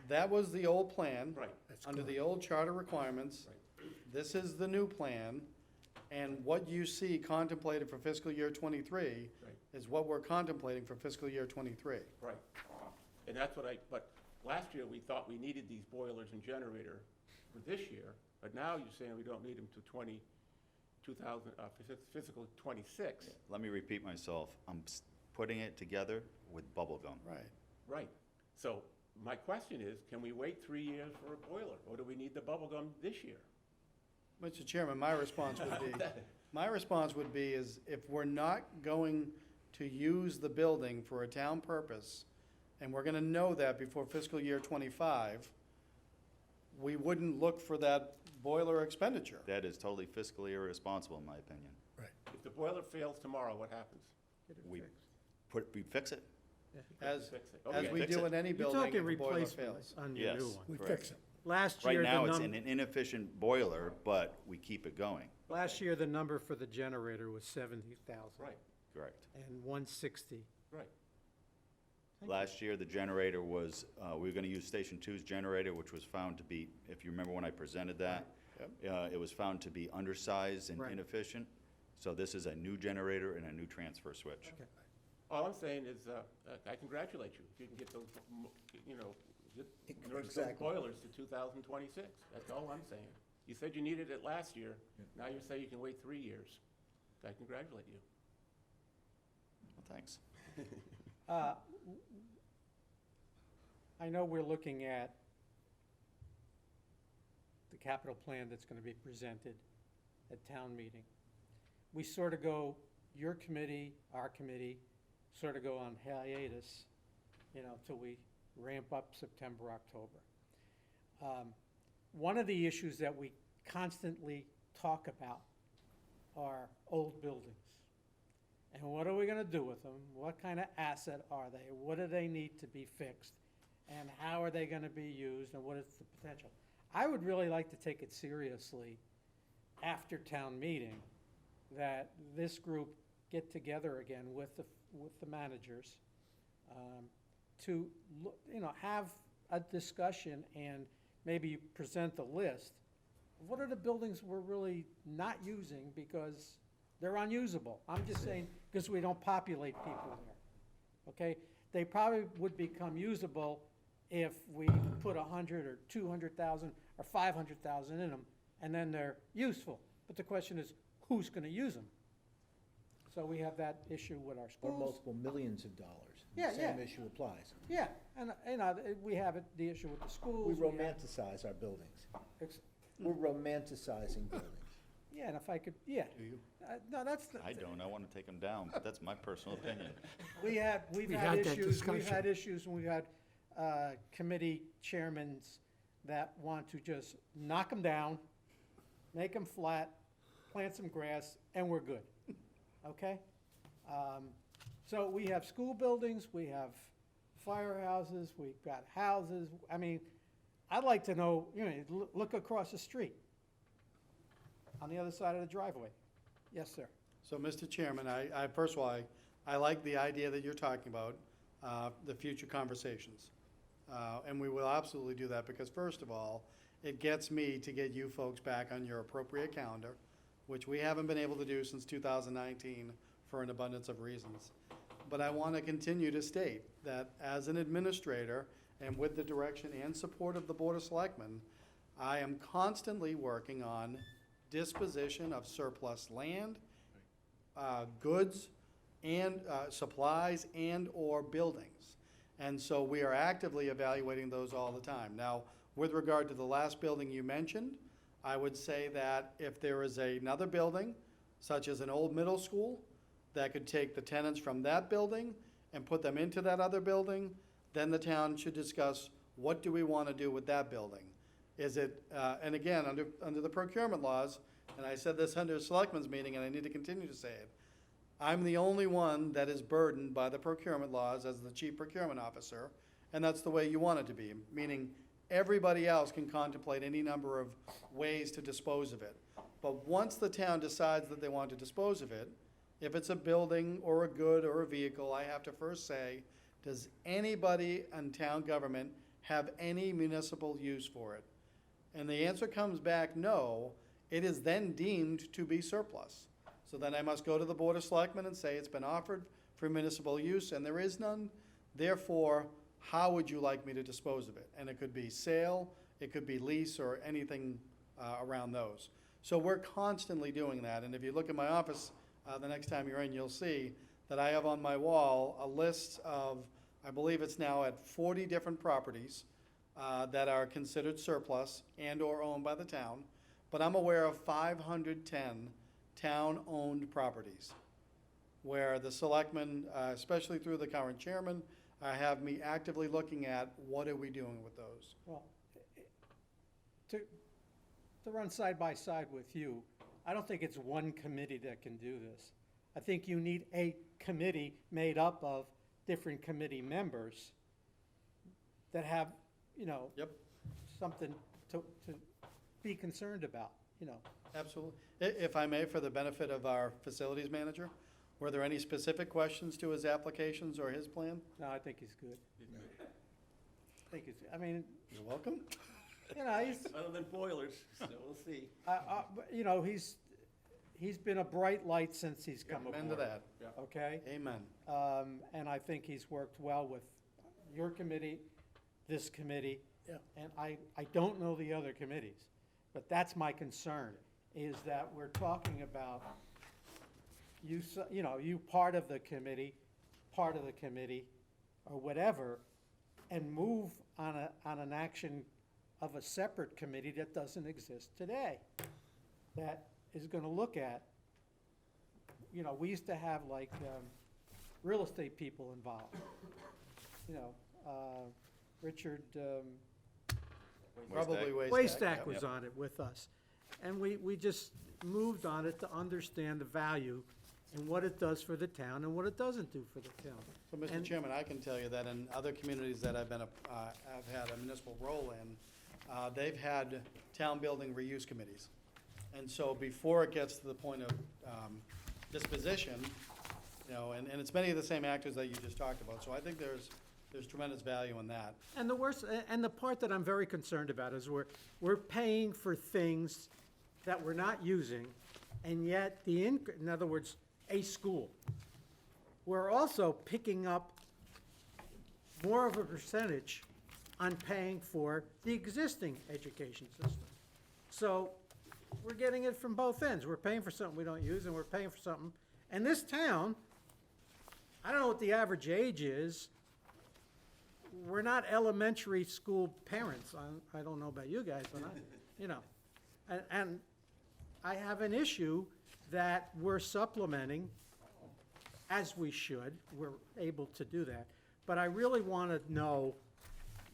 that was the old plan. Right. Under the old charter requirements. This is the new plan, and what you see contemplated for fiscal year '23 Right. is what we're contemplating for fiscal year '23. Right. And that's what but last year, we thought we needed these boilers and generator for this year, but now you're saying we don't need them to fiscal '26. Let me repeat myself. I'm putting it together with bubble gum. Right. Right. So my question is, can we wait 3 years for a boiler, or do we need the bubble gum this year? Mr. Chairman, my response would be is if we're not going to use the building for a town purpose, and we're gonna know that before fiscal year '25, we wouldn't look for that boiler expenditure. That is totally fiscally irresponsible, in my opinion. If the boiler fails tomorrow, what happens? We fix it. As, Fix it. as Okay. we Fix do it. in any You're building, talking if a boiler replacement fails. on your new Yes. one. We Correct. fix it. Last Right year, now, the it's an inefficient boiler, but we keep it going. last year, the number for the generator was 70,000. Right, Correct. And 160. right. Last year, the generator was, we were gonna use Station 2's generator, which was found to be, if you remember when I presented that, it was found to be undersized and Right. inefficient. So this is a new generator and a new transfer switch. Okay. All I'm saying is, I congratulate you, if you can get those, those Exactly. boilers to 2026. That's all I'm saying. You said you needed it last year, now you say you can wait 3 years. I congratulate you. Well, thanks. I know we're looking at the capital plan that's gonna be presented at town meeting. We sort of go, your committee, our committee, sort of go on hiatus, till we ramp up September, October. One of the issues that we constantly talk about are old buildings. And what are we gonna do with them? What kind of asset are they? What do they need to be fixed? And how are they gonna be used, and what is the potential? I would really like to take it seriously after town meeting, that this group get together again with the managers, to, have a discussion and maybe present the list. What are the buildings we're really not using because they're unusable? I'm just saying, because we don't populate people there, okay? They probably would become usable if we put 100 or 200,000 or 500,000 in them, and then they're useful. But the question is, who's gonna use them? So we have that issue with our Or schools. multiple millions of dollars. Yeah, The same yeah. issue applies. Yeah, and, we have the issue with the schools. We have- romanticize our buildings. ex- We're romanticizing buildings. Yeah, and if I could, yeah. Do you? No, that's, I don't, I wanna take them down, but that's my personal opinion. we've had had that issues, we've discussion. had issues, and we've had, committee chairmen that want to just knock them down, make them flat, plant some grass, and we're good, okay? So we have school buildings, we have firehouses, we've got houses. I mean, I'd like to know, you know, look across the street on the other side of the driveway. Yes, sir. So, Mr. Chairman, first of all, I like the idea that you're talking about, the future conversations. And we will absolutely do that, because first of all, it gets me to get you folks back on your appropriate calendar, which we haven't been able to do since 2019 for an abundance of reasons. But I want to continue to state that as an administrator, and with the direction and support of the Board of Selectmen, I am constantly working on disposition of surplus land, goods, and supplies and/or buildings. And so we are actively evaluating those all the time. Now, with regard to the last building you mentioned, I would say that if there is another building, such as an old middle school, that could take the tenants from that building and put them into that other building, then the town should discuss, what do we want to do with that building? Is it, and again, under the procurement laws, and I said this under a selectmen's meeting, and I need to continue to say it, I'm the only one that is burdened by the procurement laws as the chief procurement officer, and that's the way you want it to be, meaning everybody else can contemplate any number of ways to dispose of it. But once the town decides that they want to dispose of it, if it's a building or a good or a vehicle, I have to first say, does anybody in town government have any municipal use for it? And the answer comes back no, it is then deemed to be surplus. So then I must go to the Board of Selectmen and say, it's been offered for municipal use and there is none. Therefore, how would you like me to dispose of it? And it could be sale, it could be lease, or anything around those. So we're constantly doing that. And if you look at my office the next time you're in, you'll see that I have on my wall a list of, I believe it's now at 40 different properties that are considered surplus and/or owned by the town. But I'm aware of 510 town-owned properties where the selectmen, especially through the current chairman, have me actively looking at what are we doing with those. Well, to run side by side with you, I don't think it's one committee that can do this. I think you need a committee made up of different committee members that have, you know, Yep. something to be concerned about, you know. Absolutely. If I may, for the benefit of our facilities manager, were there any specific questions to his applications or his plan? No, I think he's good. I think I mean, You're welcome. you know, he's, Other than boilers, so we'll see. you know, he's been a bright light since he's come aboard. Amen to that. Okay? Amen. And I think he's worked well with your committee, this committee. Yeah. And I don't know the other committees, but that's my concern, is that we're talking about you know, you part of the committee, or whatever, and move on an action of a separate committee that doesn't exist today, that is gonna look at, you know, we used to have like, real estate people involved. You know, Richard, Probably Waystack yep. was on it with us. And we just moved on it to understand the value and what it does for the town and what it doesn't do for the town. So, Mr. And- Chairman, I can tell you that in other communities that I've had a municipal role in, they've had town building reuse committees. And so before it gets to the point of disposition, you know, and it's many of the same actors that you just talked about. So I think there's tremendous value in that. And the part that I'm very concerned about is we're paying for things that we're not using, and yet in other words, a school. We're also picking up more of a percentage on paying for the existing education system. So we're getting it from both ends. We're paying for something we don't use, and we're paying for something. And this town, I don't know what the average age is. We're not elementary school parents. I don't know about you guys, but you know. And I have an issue that we're supplementing, as we should. We're able to do that. But I really want to know,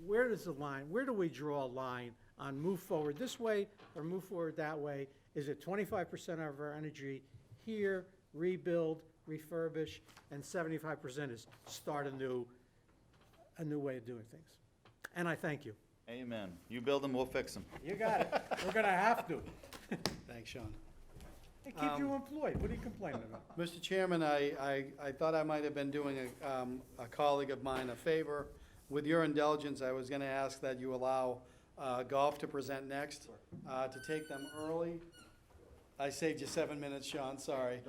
where do we draw a line on move forward this way or move forward that way? Is it 25% of our energy here, rebuild, refurbish, and 75% is start a new way of doing things. And I thank you. Amen. You build them, we'll fix them. You got it. We're gonna have to. Thanks, Sean. It keeps you employed. What are you complaining about? Mr. Chairman, I thought I might have been doing a colleague of mine a favor. With your indulgence, I was gonna ask that you allow Golf to present next, to take them early. I saved you 7 minutes, Sean, sorry.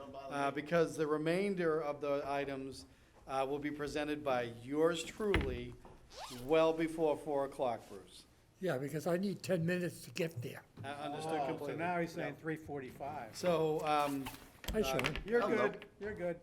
Because the remainder of the items will be presented by yours truly well before 4 o'clock, Bruce. Yeah, because I need 10 minutes to get there. Understood So completely. now he's saying 3:45. So, Hi, Sean. You're good. You're good.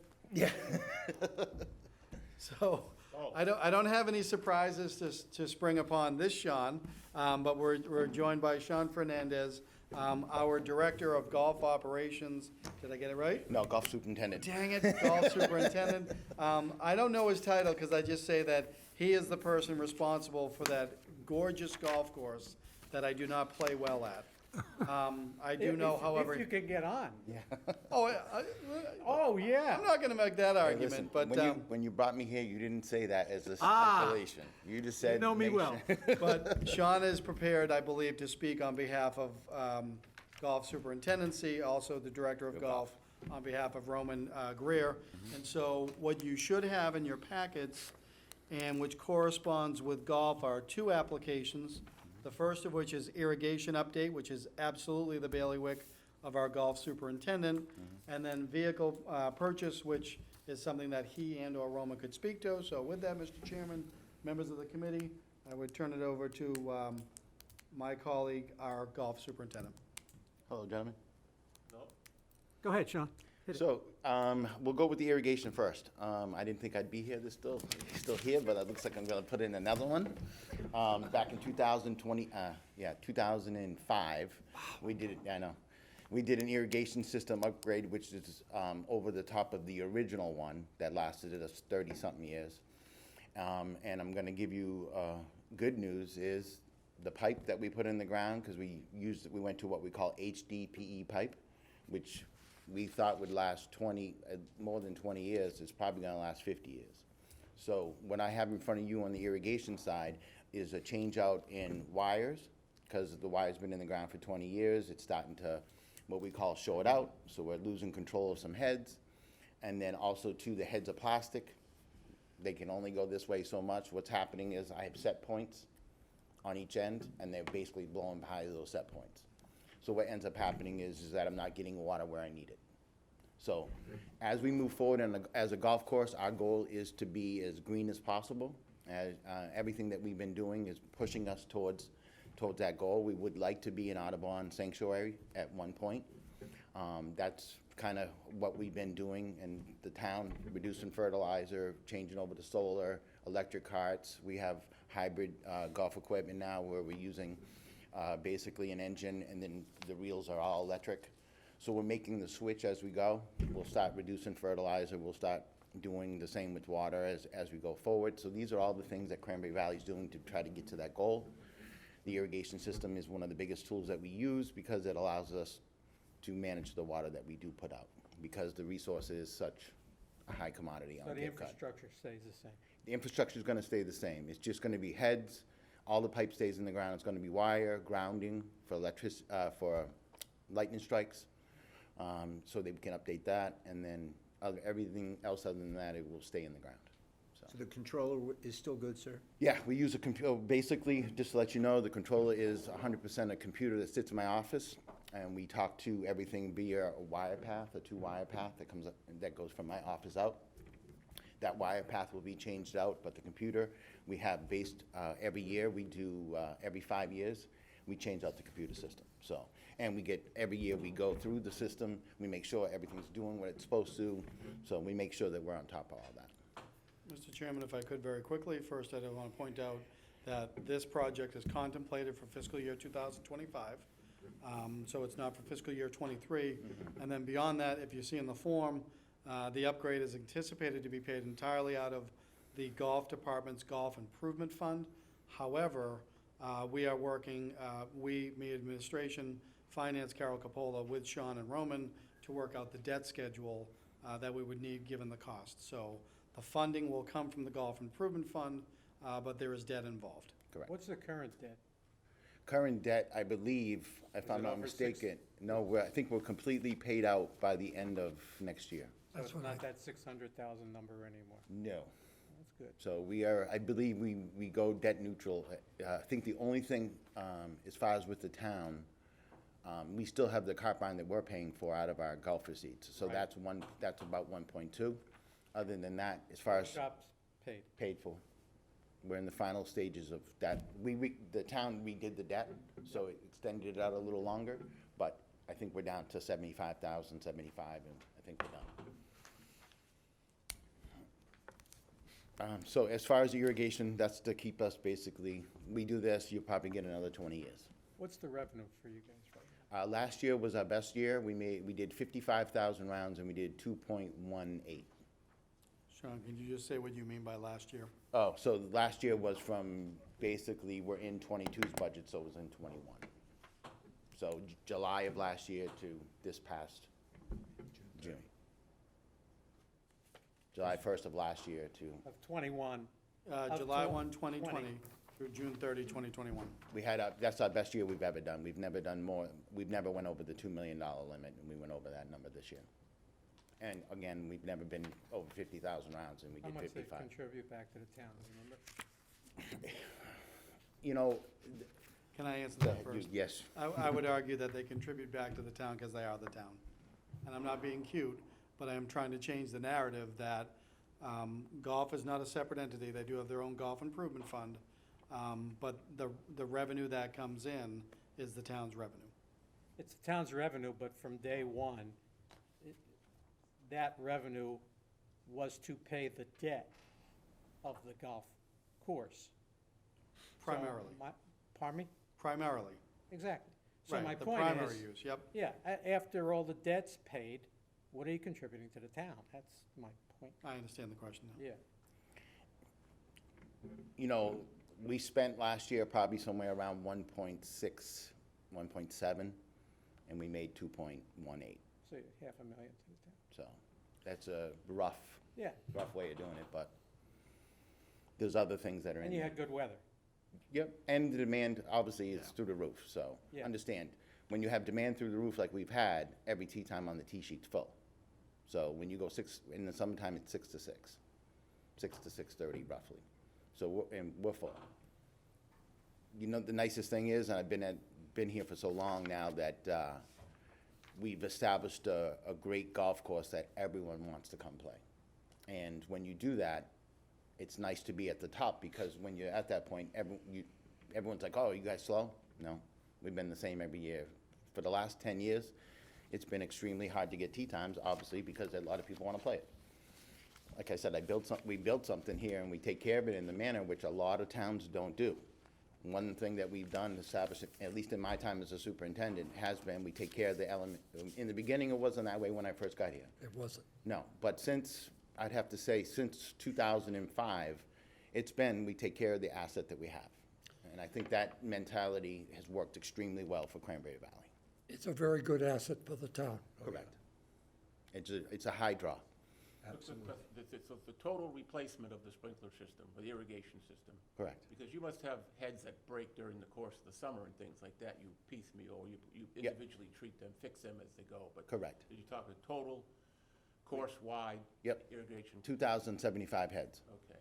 so, I don't have any surprises to spring upon this Sean, but we're joined by Sean Fernandez, our Director of Golf Operations. Did I get it right? No, golf superintendent. Dang it, Golf Superintendent. I don't know his title, because I just say that he is the person responsible for that gorgeous golf course that I do not play well at. I do know, however. If you can get on. Oh, Oh, yeah. I'm not gonna make that Hey, listen, argument, but, when you brought me here, you didn't say that as a Ah. stipulation. You just said. know me make well. sure- but Sean is prepared, I believe, to speak on behalf of Golf Superintendency, also the Director of Golf, on behalf of Roman Greer. And so what you should have in your packets, and which corresponds with golf, are 2 applications. The first of which is irrigation update, which is absolutely the bailiwick of our golf superintendent. And then vehicle purchase, which is something that he and/or Roma could speak to. So with that, Mr. Chairman, members of the committee, I would turn it over to my colleague, our golf superintendent. Hello, gentlemen. Go ahead, Sean. Hit it. So, we'll go with the irrigation first. I didn't think I'd be here, still here, but it looks like I'm gonna put in another one. Back in 2005, we did it, I know. We did an irrigation system upgrade, which is, over the top of the original one that lasted us 30-something years. And I'm gonna give you, good news is the pipe that we put in the ground, because we went to what we call HDPE pipe, which we thought would last more than 20 years. It's probably gonna last 50 years. So what I have in front of you on the irrigation side is a change out in wires, because the wire's been in the ground for 20 years. It's starting to, what we call short out, so we're losing control of some heads. And then also too, the heads are plastic. They can only go this way so much. What's happening is I have set points on each end, and they're basically blowing by those set points. So what ends up happening is that I'm not getting water where I need it. So as we move forward as a golf course, our goal is to be as green as possible. Everything that we've been doing is pushing us towards that goal. We would like to be an Audubon sanctuary at one point. That's kind of what we've been doing in the town, reducing fertilizer, changing over to solar, electric carts. We have hybrid golf equipment now where we're using basically an engine, and then the reels are all electric. So we're making the switch as we go. We'll start reducing fertilizer. We'll start doing the same with water as we go forward. So these are all the things that Cranberry Valley is doing to try to get to that goal. The irrigation system is one of the biggest tools that we use because it allows us to manage the water that we do put out, because the resource is such a high commodity So Oh, the on Cape Cod. infrastructure stays the same. The infrastructure is gonna stay the same. It's just gonna be heads, all the pipe stays in the ground. It's gonna be wire, grounding for for lightning strikes. So they can update that, and then everything else other than that, it will stay in the ground. So the controller is still good, sir? Yeah, we use a computer, basically, just to let you know, the controller is 100% a computer that sits in my office, and we talk to everything via a wire path, a 2-wire path that comes up, that goes from my office out. That wire path will be changed out, but the computer, we have based, every year, we do, every 5 years, we change out the computer system, so. And every year we go through the system, we make sure everything's doing what it's supposed to, so we make sure that we're on top of all that. Mr. Chairman, if I could very quickly, first I want to point out that this project is contemplated for fiscal year 2025. So it's not for fiscal year '23. And then beyond that, if you see in the form, the upgrade is anticipated to be paid entirely out of the Golf Department's Golf Improvement Fund. However, we are working, me administration, finance, Carol Capola, with Sean and Roman to work out the debt schedule that we would need given the cost. So the funding will come from the Golf Improvement Fund, but there is debt involved. Correct. What's the current debt? Current debt, I believe, if I'm not mistaken, no, I think we're completely paid out by the end of next year. So it's not that 600,000 number anymore. No. That's good. So we are, I believe we go debt neutral. I think the only thing, as far as with the town, we still have the cart barn that we're paying for out of our golf receipts. So Right. that's about 1.2. Other than that, as far as Shop's paid. paid for, we're in the final stages of that. The town redid the debt, so it extended it out a little longer, but I think we're down to 75,000, 75, and I think we're done. So as far as irrigation, that's to keep us basically, we do this, you'll probably get another 20 years. What's the revenue for you guys right now? Last year was our best year. We did 55,000 rounds and we did 2.18. Sean, can you just say what you mean by last year? Oh, so last year was from, basically, we're in 22's budget, so it was in 21. So July of last year to this past June. July 1st of last year to, Of 21, Of July tw- 1, 2020 20. through June 30, 2021. that's our best year we've ever done. We've never done more, we've never went over the $2 million limit, and we went over that number this year. And again, we've never been over 50,000 rounds, and we how did much they 55. contribute back to the town, do you remember? You know, Can I answer that first? yes, I would argue that they contribute back to the town because they are the town. And I'm not being cute, but I am trying to change the narrative that golf is not a separate entity. They do have their own golf improvement fund. But the revenue that comes in is the town's revenue. It's the town's revenue, but from day one, that revenue was to pay the debt of the golf course. So Primarily. Pardon me? Primarily. Exactly. So Right, my the point primary is, use, yep. yeah, after all the debt's paid, what are you contributing to the town? That's my point, I understand the question now. yeah. you know, we spent last year probably somewhere around 1.6, 1.7, and we made 2.18. So $500,000 to the town. So that's a rough Yeah, way of doing it, but there's other things that are in and you there. had good weather. Yep, and the demand obviously is Yeah. through the roof, so Yeah. understand. When you have demand through the roof like we've had, every tee time on the tee sheet's full. So when you go in the summertime, it's 6 to 6, 6 to 6:30 roughly. So we're full. You know, the nicest thing is, and I've been here for so long now, that we've established a great golf course that everyone wants to come play. And when you do that, it's nice to be at the top, because when you're at that point, everyone's like, oh, you guys slow? No, we've been the same every year. For the last 10 years, it's been extremely hard to get tee times, obviously, because a lot of people want to play it. Like I said, we built something here, and we take care of it in the manner which a lot of towns don't do. One thing that we've done, established, at least in my time as a superintendent, has been we take care of the element. In the beginning, it wasn't that way when I first got here. It wasn't. No, but I'd have to say, since 2005, it's been, we take care of the asset that we have. And I think that mentality has worked extremely well for Cranberry Valley. It's a very good asset for the town. Correct. It's a high draw. Absolutely. So the total replacement of the sprinkler system, or the irrigation system, Correct. because you must have heads that break during the course of the summer and things like that, you piecemeal, or you Yep. individually treat them, fix them as they go, but. Correct. Did you talk a total course-wide? Yep. Irrigation? 2,075 heads. Okay,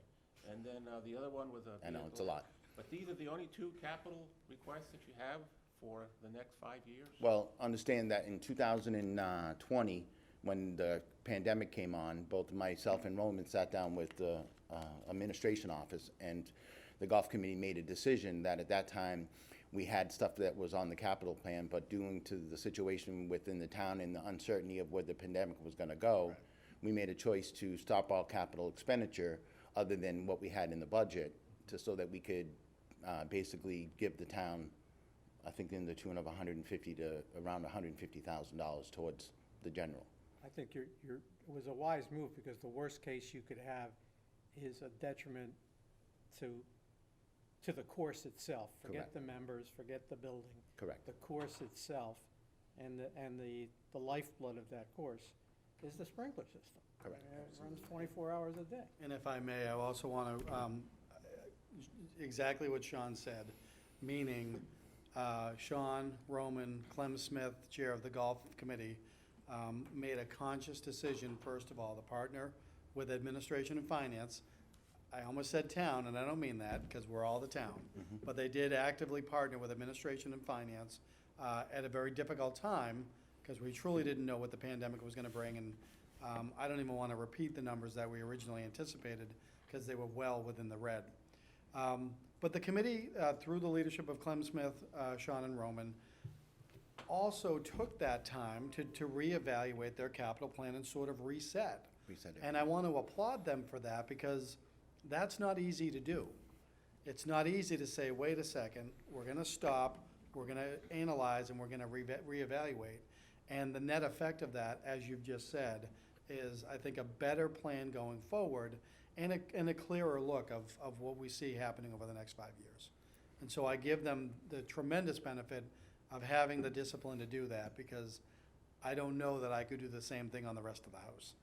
and then the other one was a. I know, it's a vehicle. lot. But these are the only two capital requests that you have for the next 5 years? Well, understand that in 2020, when the pandemic came on, both myself and Roman sat down with the administration office, and the golf committee made a decision that at that time, we had stuff that was on the capital plan, but due to the situation within the town and the uncertainty of where the pandemic was gonna go, we made a choice to stop all capital expenditure other than what we had in the budget, so that we could basically give the town, I think, in the tune of $150,000 to around $150,000 towards the general. I think it was a wise move, because the worst case you could have is a detriment to the course itself. Forget Correct. the members, forget the building. Correct. The course itself and the lifeblood of that course is the sprinkler system. Correct. It runs 24 hours a day. And if I may, I also want to, exactly what Sean said, meaning Sean, Roman, Clem Smith, Chair of the Golf Committee, made a conscious decision, first of all, to partner with administration and finance. I almost said town, and I don't mean that, because we're all the town. But they did actively partner with administration and finance at a very difficult time, because we truly didn't know what the pandemic was going to bring. And I don't even want to repeat the numbers that we originally anticipated, because they were well within the red. But the committee, through the leadership of Clem Smith, Sean, and Roman, also took that time to reevaluate their capital plan and sort of reset. Reset it. And I want to applaud them for that, because that's not easy to do. It's not easy to say, wait a second, we're going to stop, we're going to analyze, and we're going to reevaluate. And the net effect of that, as you've just said, is, I think, a better plan going forward and a clearer look of what we see happening over the next 5 years. And so I give them the tremendous benefit of having the discipline to do that, because I don't know that I could do the same thing on the rest of the house.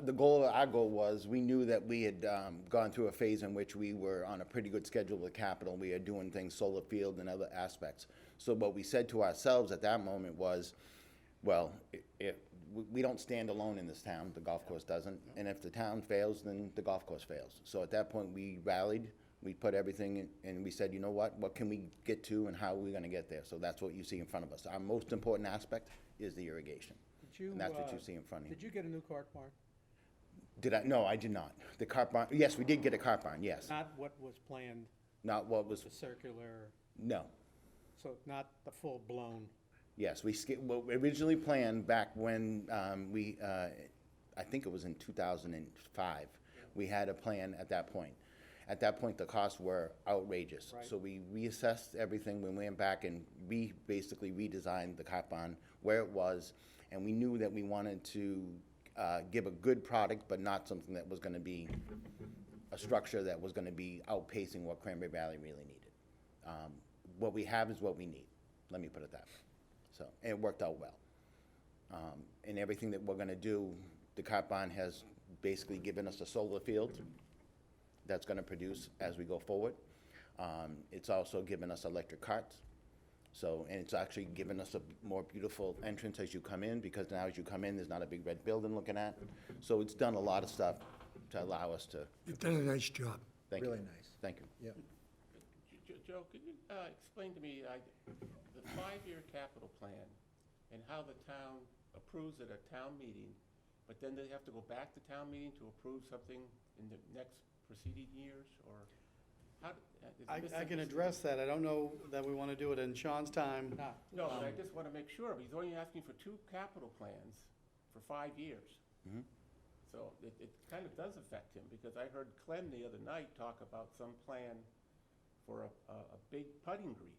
The goal, our goal was, we knew that we had gone through a phase in which we were on a pretty good schedule with capital. We are doing things solar field and other aspects. So what we said to ourselves at that moment was, well, we don't stand alone in this town, the golf course doesn't, and if the town fails, then the golf course fails. So at that point, we rallied, we put everything in, and we said, you know what can we get to and how are we gonna get there? So that's what you see in front of us. Our most important aspect is the irrigation. And that's what you see in front of you. Did you get a new cart barn? Did I? No, I did not. The cart barn, yes, we did get a cart barn, yes. Not what was planned, Not what was, the circular, no. so not the full-blown. Yes, what we originally planned back when I think it was in 2005, we had a plan at that point. At that point, the costs were outrageous. Right. So we reassessed everything, we went back and basically redesigned the cart barn where it was, and we knew that we wanted to give a good product, but not something that was gonna be a structure that was gonna be outpacing what Cranberry Valley really needed. What we have is what we need, let me put it that way. So, and it worked out well. And everything that we're gonna do, the cart barn has basically given us a solar field that's gonna produce as we go forward. It's also given us electric carts. So, and it's actually given us a more beautiful entrance as you come in, because now as you come in, there's not a big red building looking at. So it's done a lot of stuff to allow us to. You've done a nice job. Thank you. Really nice. Thank you. Yeah. Joe, could you explain to me the 5-year capital plan and how the town approves at a town meeting, but then they have to go back to town meeting to approve something in the next preceding years, or how? I can address that. I don't know that we want to do it in Sean's time. No, but I just want to make sure, he's only asking for 2 capital plans for 5 years. Mhm. So it kind of does affect him, because I heard Clem the other night talk about some plan for a big putting green.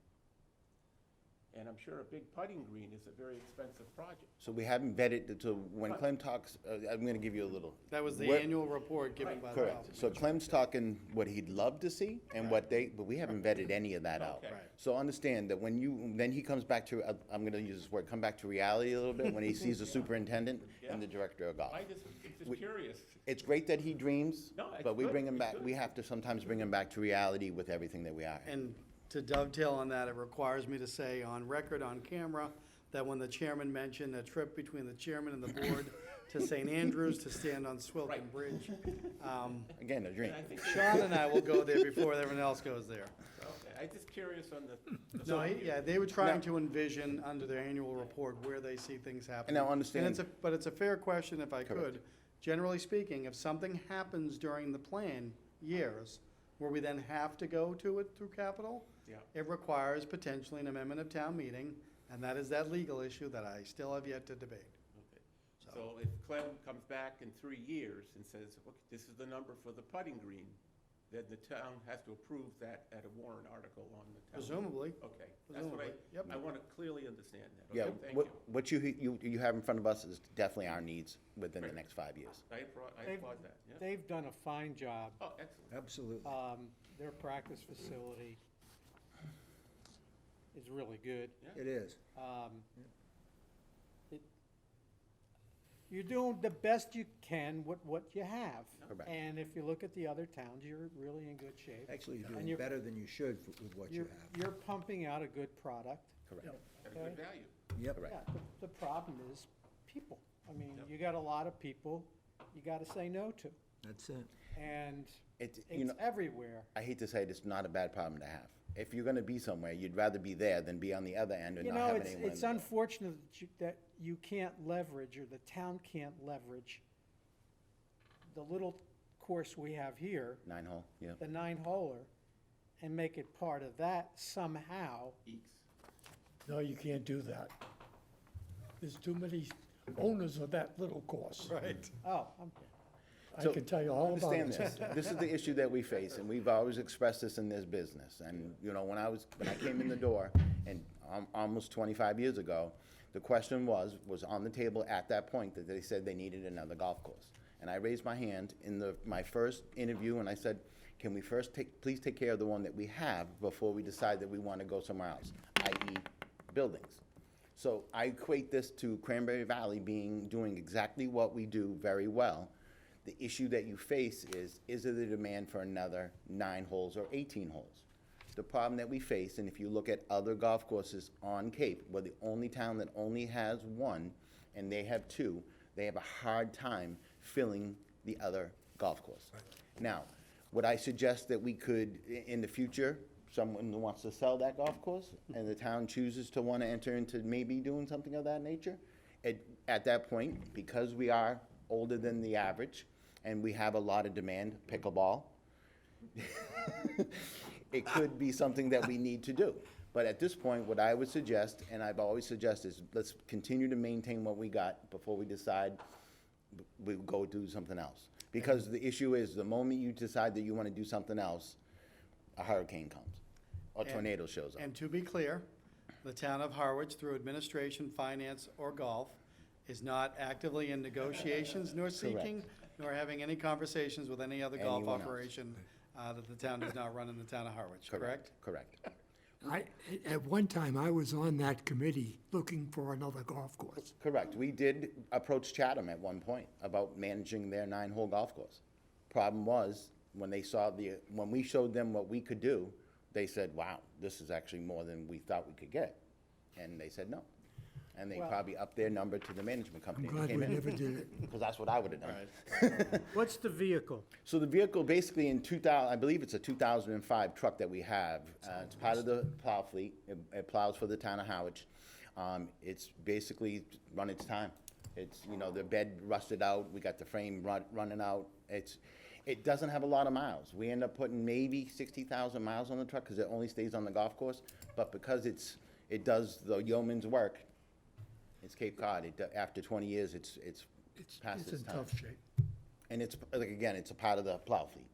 And I'm sure a big putting green is a very expensive project. So we haven't vetted, so when Right. Clem talks, I'm gonna give you a little. That was the What- annual report given by the Correct. golf. So Clem's talking what he'd love to see and what but we haven't vetted any of that out. Okay. Right. So understand that then he comes back to, I'm gonna use this word, come back to reality a little bit when he sees the superintendent and the director of golf. I'm just curious. It's great that he dreams, No, it's but we good, bring him it's back, good. we have to sometimes bring him back to reality with everything that we are. And to dovetail on that, it requires me to say on record, on camera, that when the chairman mentioned a trip between the chairman and the board to St. Andrews to stand on Swilton Right. Bridge, Again, a dream. And I think Sean and I will go there before everyone else goes there. Okay, I'm just curious on the. No, yeah, they were trying to envision under their annual report where they see things happening. And I understand- But it's a fair question, if I could. Correct. Generally speaking, if something happens during the plan years, where we then have to go to it through capital, Yeah. it requires potentially an amendment of town meeting, and that is that legal issue that I still have yet to debate. Okay. So if Clem comes back in 3 years and says, look, this is the number for the putting green, then the town has to approve that at a warrant article on the town. Presumably. Okay, that's what Presumably, yep. I want to clearly understand that. Yeah, Okay, thank you. what you have in front of us is definitely our needs within the next 5 years. I They've- applaud that, yeah. They've done a fine job. Oh, excellent. Absolutely. Their practice facility is really good. It is. It- you're doing the best you can with what you have. Correct. And if you look at the other towns, you're really in good shape. Actually, you're And doing you're- better than you should with what you You're, have. you're pumping out a good product. Correct. At a good value. Yep. Correct. Yeah, the problem is people. I mean, you got a lot of people you gotta say no to. That's it. And It's, you it's know, everywhere. I hate to say it, it's not a bad problem to have. If you're gonna be somewhere, you'd rather be there than be on the other end and You not know, have it's, anyone in it's the middle. unfortunate that you can't leverage, or the town can't leverage, the little course we have here, 9-hole, yeah. the 9-holer, and make it part of that somehow. Eeks. No, you can't do that. There's too many owners of that little course. Right. Oh, I So, can tell you all about Understand it. this, this is the issue that we face, and we've always expressed this in this business. And, you know, when I came in the door, and almost 25 years ago, the question was on the table at that point that they said they needed another golf course. And I raised my hand in my first interview, and I said, can we first please take care of the one that we have before we decide that we want to go somewhere else, i.e. buildings. So I equate this to Cranberry Valley doing exactly what we do very well. The issue that you face is there the demand for another 9 holes or 18 holes? The problem that we face, and if you look at other golf courses on Cape, we're the only town that only has one, and they have 2, they have a hard time filling the other golf course. Now, would I suggest that we could, in the future, someone who wants to sell that golf course, and the town chooses to want to enter into maybe doing something of that nature? At that point, because we are older than the average, and we have a lot of demand, pickleball, it could be something that we need to do. But at this point, what I would suggest, and I've always suggested, is let's continue to maintain what we got before we decide we go do something else. Because the issue is, the moment you decide that you want to do something else, a hurricane comes, or a tornado shows up. And to be clear, the town of Harwich, through administration, finance, or golf, is not actively in negotiations nor seeking, nor having any conversations with any other golf Anyone else. operation that the town does not run in the town of Harwich, correct? Correct. At one time, I was on that committee looking for another golf course. Correct. We did approach Chatham at one point about managing their 9-hole golf course. Problem was, when we showed them what we could do, they said, wow, this is actually more than we thought we could get. And they said no. And they Well- probably upped their number to the management I'm company. glad we never did it. Because that's what I would have done. What's the vehicle? So the vehicle, basically in 2000, I believe it's a 2005 truck that we have. It's part of the plow fleet. It plows for the town of Harwich. It's basically run its time. It's, you know, the bed rusted out, we got the frame running out. It doesn't have a lot of miles. We end up putting maybe 60,000 miles on the truck because it only stays on the golf course. But because it does the yeoman's work, it's Cape Cod. After 20 years, it's past It's its in time. tough shape. And it's, like, again, it's a part of the plow fleet.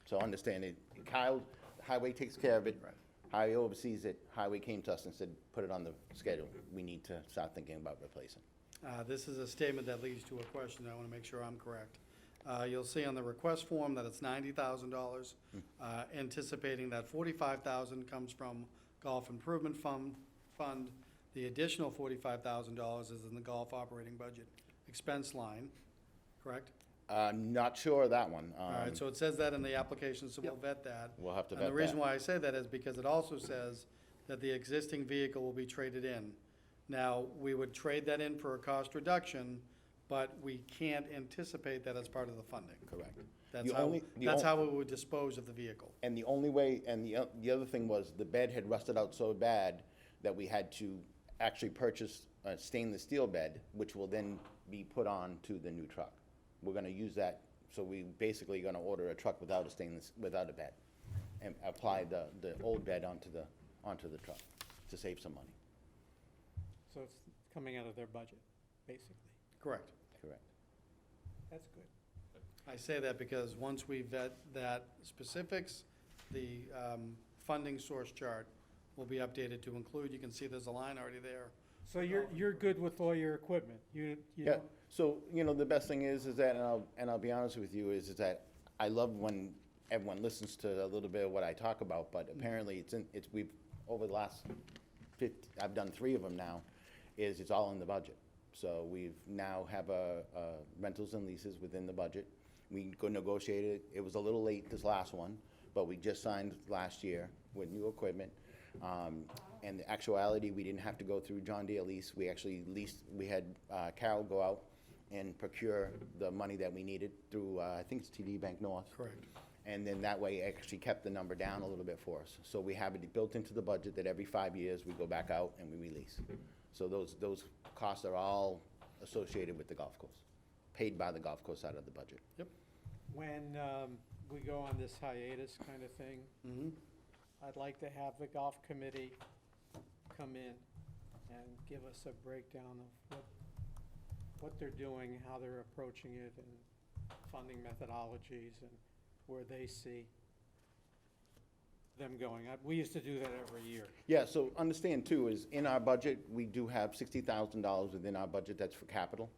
So understand it, Kyle, Highway takes care of it. Highway oversees it. Highway came to us and said, put it on the schedule. We need to start thinking about replacing. This is a statement that leads to a question. I want to make sure I'm correct. You'll see on the request form that it's $90,000, anticipating that $45,000 comes from Golf Improvement Fund. The additional $45,000 is in the golf operating budget expense line, correct? Not sure of that one. All right, so it says that in the application, so we'll vet that. We'll have to And vet the reason that. why I say that is because it also says that the existing vehicle will be traded in. Now, we would trade that in for a cost reduction, but we can't anticipate that as part of the funding. Correct. That's The how, only- the that's on- how we would dispose of the vehicle. And the only way, and the other thing was, the bed had rusted out so bad that we had to actually purchase a stainless steel bed, which will then be put on to the new truck. We're gonna use that, so we basically gonna order a truck without a bed, and apply the old bed onto the truck to save some money. So it's coming out of their budget, basically. Correct. Correct. That's good. I say that because once we vet that specifics, the funding source chart will be updated to include, you can see there's a line already there. So you're good with all your equipment? You Yeah, don't- so, you know, the best thing is that, and I'll be honest with you, is that I love when everyone listens to a little bit of what I talk about, but apparently we've, over the last 50, I've done 3 of them now, it's all in the budget. So we've now have a rentals and leases within the budget. We go negotiate it. It was a little late, this last one, but we just signed last year with new equipment. And the actuality, we didn't have to go through John Deere lease. We actually leased, we had Carol go out and procure the money that we needed through, I think it's TD Bank North. Correct. And then that way, it actually kept the number down a little bit for us. So we have it built into the budget that every 5 years, we go back out and we release. So those costs are all associated with the golf course, paid by the golf course out of the budget. When we go on this hiatus kind of thing, Mm-hmm. I'd like to have the golf committee come in and give us a breakdown of what they're doing, how they're approaching it, and funding methodologies, and where they see them going. We used to do that every year. Yeah, so understand too, is in our budget, we do have $60,000 within our budget that's for capital.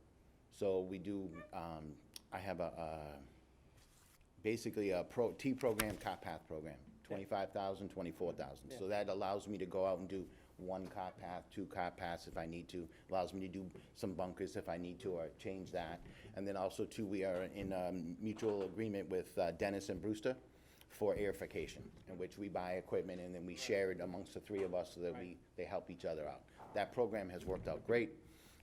So we do, I have basically a T program, cart path program, 25,000, 24,000. So that allows me to go out and do 1 cart path, 2 cart paths if I need to. Allows me to do some bunkers if I need to, or change that. And then also too, we are in mutual agreement with Dennis and Brewster for airification, in which we buy equipment and then we share it amongst the 3 of us so that they help each other out. That program has worked out great.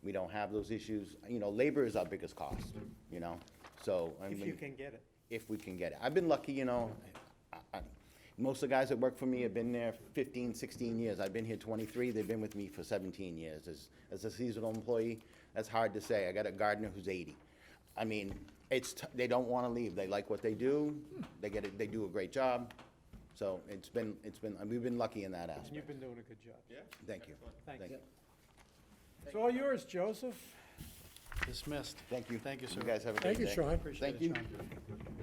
We don't have those issues. You know, labor is our biggest cost, you know? So. If you can get it. If we can get it. I've been lucky, you know. Most of the guys that work for me have been there 15, 16 years. I've been here 23. They've been with me for 17 years. As a seasonal employee, that's hard to say. I got a gardener who's 80. I mean, they don't want to leave. They like what they do. They do a great job. So we've been lucky in that And aspect. you've been doing a good job. Yeah? Thank you. Thank Thank you. you. It's all yours, Joseph. Dismissed. Thank you. Thank you, sir. You guys have a great Thank day. you, Sean. Appreciate Thank it, you. Sean.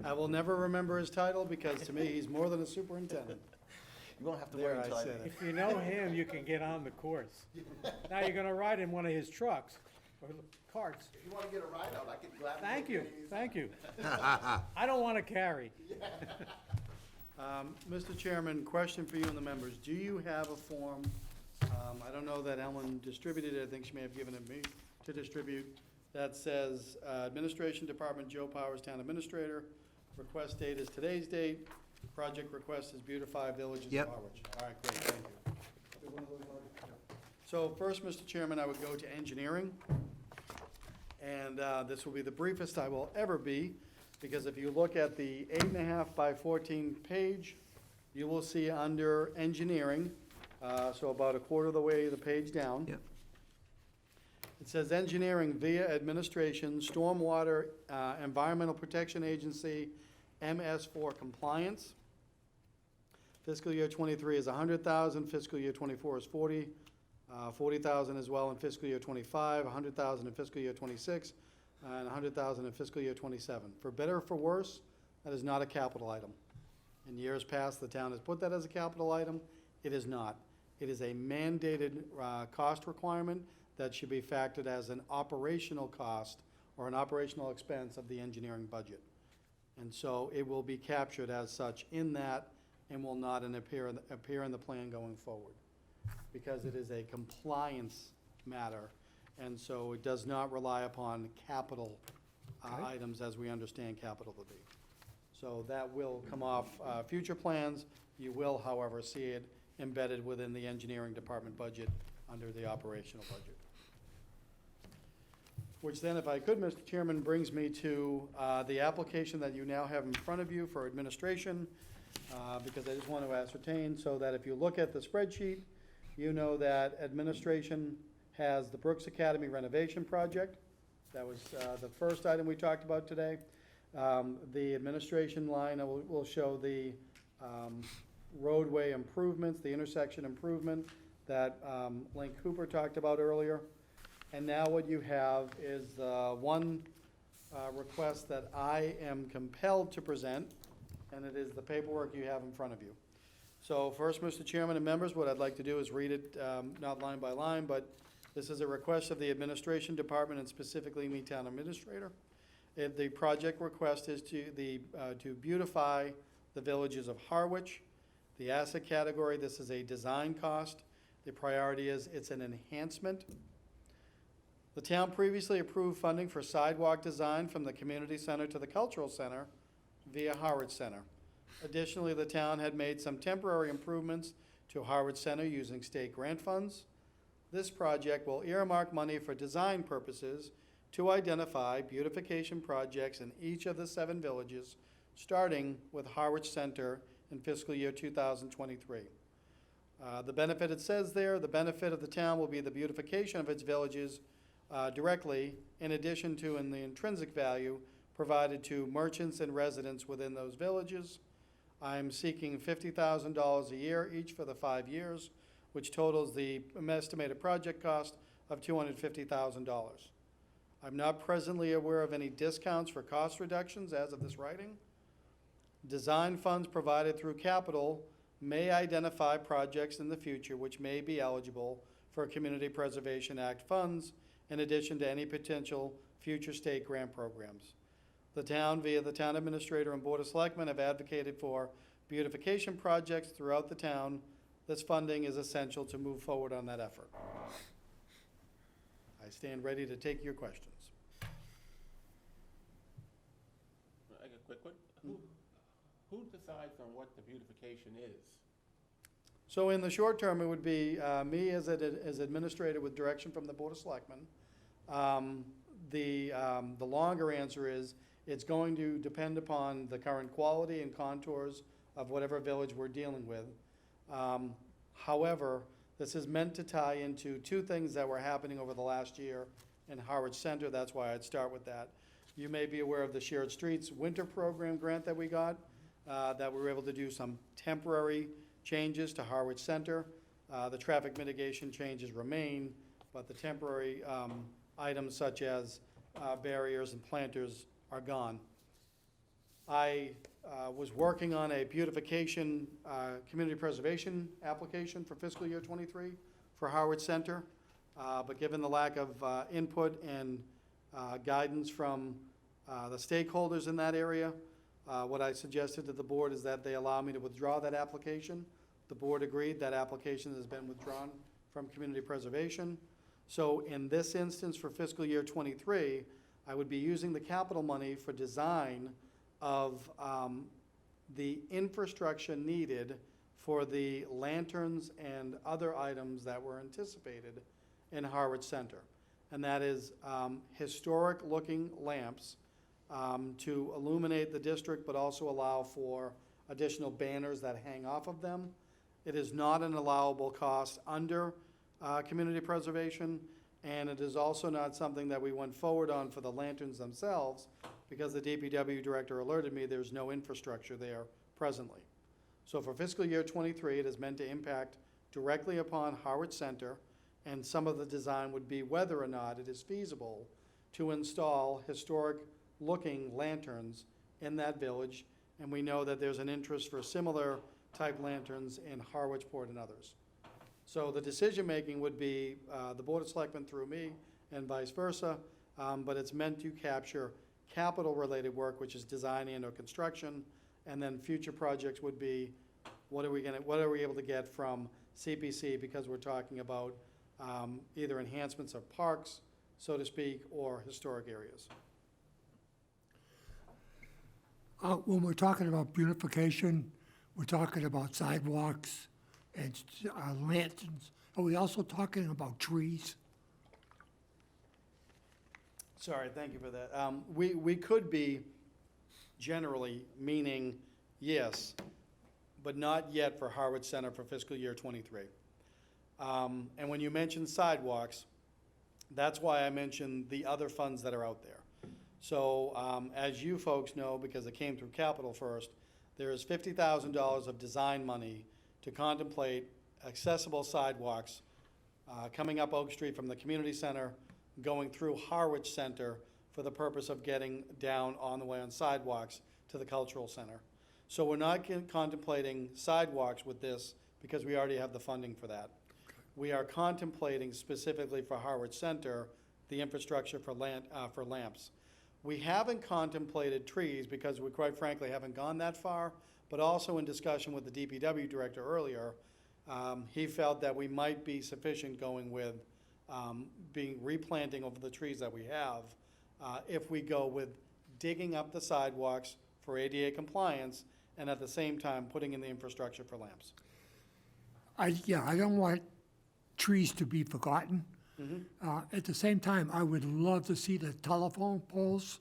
I will never remember his title because to me, he's more than a superintendent. You won't have to There, worry I until I said it. If you know him, you can get on the course. Now you're gonna ride in one of his trucks or carts. If you want to get a ride out, I could gladly. Thank you, thank you. I don't want to carry. Mr. Chairman, question for you and the members. Do you have a form? I don't know that Ellen distributed it. I think she may have given it me to distribute. That says, Administration Department, Joe Powers, Town Administrator. Request date is today's date. Project request is Beautify Villages of Yep. Harwich. All right, great, thank you. So first, Mr. Chairman, I would go to engineering. And this will be the briefest I will ever be, because if you look at the 8.5 by 14 page, you will see under engineering, so about a quarter of the way the page down. Yep. It says engineering via administration, stormwater, environmental protection agency, MS4 compliance. Fiscal year '23 is 100,000, fiscal year '24 is 40,000 as well in fiscal year '25, 100,000 in fiscal year '26, and 100,000 in fiscal year '27. For better or for worse, that is not a capital item. In years past, the town has put that as a capital item. It is not. It is a mandated cost requirement that should be factored as an operational cost or an operational expense of the engineering budget. And so it will be captured as such in that and will not appear in the plan going forward, because it is a compliance matter, and so it does not rely upon capital items as we understand capital to be. So that will come off future plans. You will, however, see it embedded within the engineering department budget under the operational budget. Which then, if I could, Mr. Chairman, brings me to the application that you now have in front of you for administration, because I just want to ascertain, so that if you look at the spreadsheet, you know that administration has the Brooks Academy renovation project. That was the first item we talked about today. The administration line will show the roadway improvements, the intersection improvement that Link Cooper talked about earlier. And now what you have is one request that I am compelled to present, and it is the paperwork you have in front of you. So first, Mr. Chairman and members, what I'd like to do is read it, not line by line, but this is a request of the administration department and specifically me, town administrator. The project request is to beautify the villages of Harwich. The asset category, this is a design cost. The priority is it's an enhancement. The town previously approved funding for sidewalk design from the community center to the cultural center via Harwich Center. Additionally, the town had made some temporary improvements to Harwich Center using state grant funds. This project will earmark money for design purposes to identify beautification projects in each of the 7 villages, starting with Harwich Center in fiscal year 2023. The benefit, it says there, the benefit of the town will be the beautification of its villages directly, in addition to in the intrinsic value provided to merchants and residents within those villages. I'm seeking $50,000 a year each for the 5 years, which totals the estimated project cost of $250,000. I'm not presently aware of any discounts for cost reductions as of this writing. Design funds provided through capital may identify projects in the future which may be eligible for Community Preservation Act funds, in addition to any potential future state grant programs. The town, via the town administrator and board of selectmen, have advocated for beautification projects throughout the town. This funding is essential to move forward on that effort. I stand ready to take your questions. I got a quick one. Who decides on what the beautification is? So in the short term, it would be me as administrator with direction from the board of selectmen. The longer answer is, it's going to depend upon the current quality and contours of whatever village we're dealing with. However, this is meant to tie into 2 things that were happening over the last year in Harwich Center. That's why I'd start with that. You may be aware of the Shared Streets Winter Program grant that we got, that we were able to do some temporary changes to Harwich Center. The traffic mitigation changes remain, but the temporary items such as barriers and planters are gone. I was working on a beautification, community preservation application for fiscal year '23 for Harwich Center, but given the lack of input and guidance from the stakeholders in that area, what I suggested to the board is that they allow me to withdraw that application. The board agreed. That application has been withdrawn from community preservation. So in this instance, for fiscal year '23, I would be using the capital money for design of the infrastructure needed for the lanterns and other items that were anticipated in Harwich Center. And that is historic-looking lamps to illuminate the district, but also allow for additional banners that hang off of them. It is not an allowable cost under community preservation, and it is also not something that we went forward on for the lanterns themselves, because the DPW director alerted me there's no infrastructure there presently. So for fiscal year '23, it is meant to impact directly upon Harwich Center, and some of the design would be whether or not it is feasible to install historic-looking lanterns in that village, and we know that there's an interest for similar type lanterns in Harwich Port and others. So the decision-making would be the Board of Selectmen through me and vice versa, but it's meant to capture capital-related work, which is design and/or construction, and then future projects would be what are we able to get from CPC, because we're talking about either enhancements of parks, so to speak, or historic areas. When we're talking about beautification, we're talking about sidewalks and lanterns. Are we also talking about trees? Sorry, thank you for that. We could be generally meaning yes, but not yet for Harwich Center for fiscal year '23. And when you mention sidewalks, that's why I mentioned the other funds that are out there. So as you folks know, because it came through capital first, there is $50,000 of design money to contemplate accessible sidewalks coming up Oak Street from the community center, going through Harwich Center for the purpose of getting down on the way on sidewalks to the cultural center. So we're not contemplating sidewalks with this because we already have the funding for that. We are contemplating specifically for Harwich Center the infrastructure for lamps. We haven't contemplated trees because we quite frankly haven't gone that far, but also in discussion with the DPW director earlier, he felt that we might be sufficient going with replanting over the trees that we have, if we go with digging up the sidewalks for ADA compliance and at the same time putting in the infrastructure for lamps. I don't want trees to be forgotten. At the same time, I would love to see the telephone poles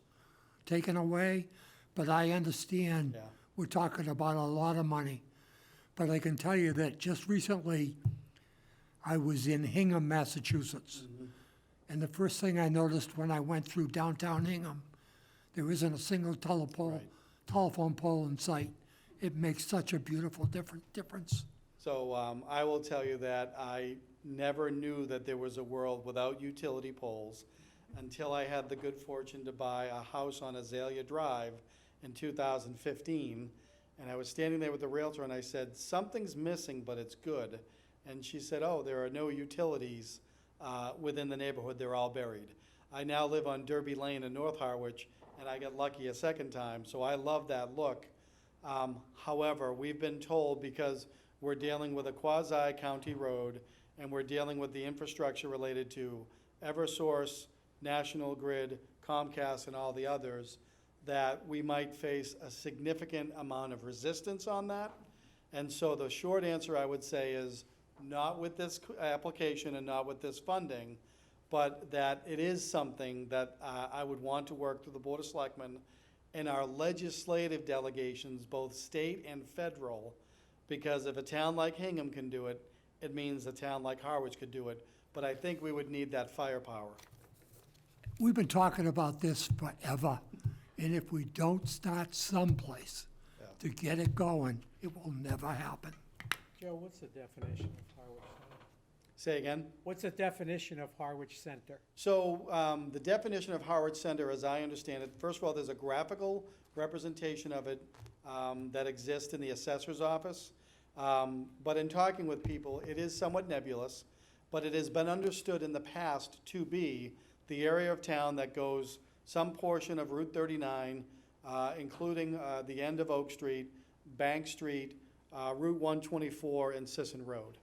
taken away, but I understand Yeah. we're talking about a lot of money. But I can tell you that just recently, I was in Hingham, Massachusetts. And the first thing I noticed when I went through downtown Hingham, there isn't a single telephone pole in sight. It makes such a beautiful difference. So I will tell you that I never knew that there was a world without utility poles until I had the good fortune to buy a house on Azalea Drive in 2015. And I was standing there with the Realtor and I said, something's missing, but it's good. And she said, oh, there are no utilities within the neighborhood. They're all buried. I now live on Derby Lane in North Harwich, and I got lucky a second time, so I love that look. However, we've been told, because we're dealing with a quasi-county road, and we're dealing with the infrastructure related to Eversource, National Grid, Comcast, and all the others, that we might face a significant amount of resistance on that. And so the short answer, I would say, is not with this application and not with this funding, but that it is something that I would want to work through the Board of Selectmen and our legislative delegations, both state and federal, because if a town like Hingham can do it, it means a town like Harwich could do it. But I think we would need that firepower. We've been talking about this forever, and if we don't start someplace to get it going, it will never happen. Joe, what's the definition of Harwich Center? Say again? What's the definition of Harwich Center? So the definition of Harwich Center, as I understand it, first of all, there's a graphical representation of it that exists in the assessor's office. But in talking with people, it is somewhat nebulous, but it has been understood in the past to be the area of town that goes some portion of Route 39, including the end of Oak Street, Bank Street, Route 124, and Sisson Road.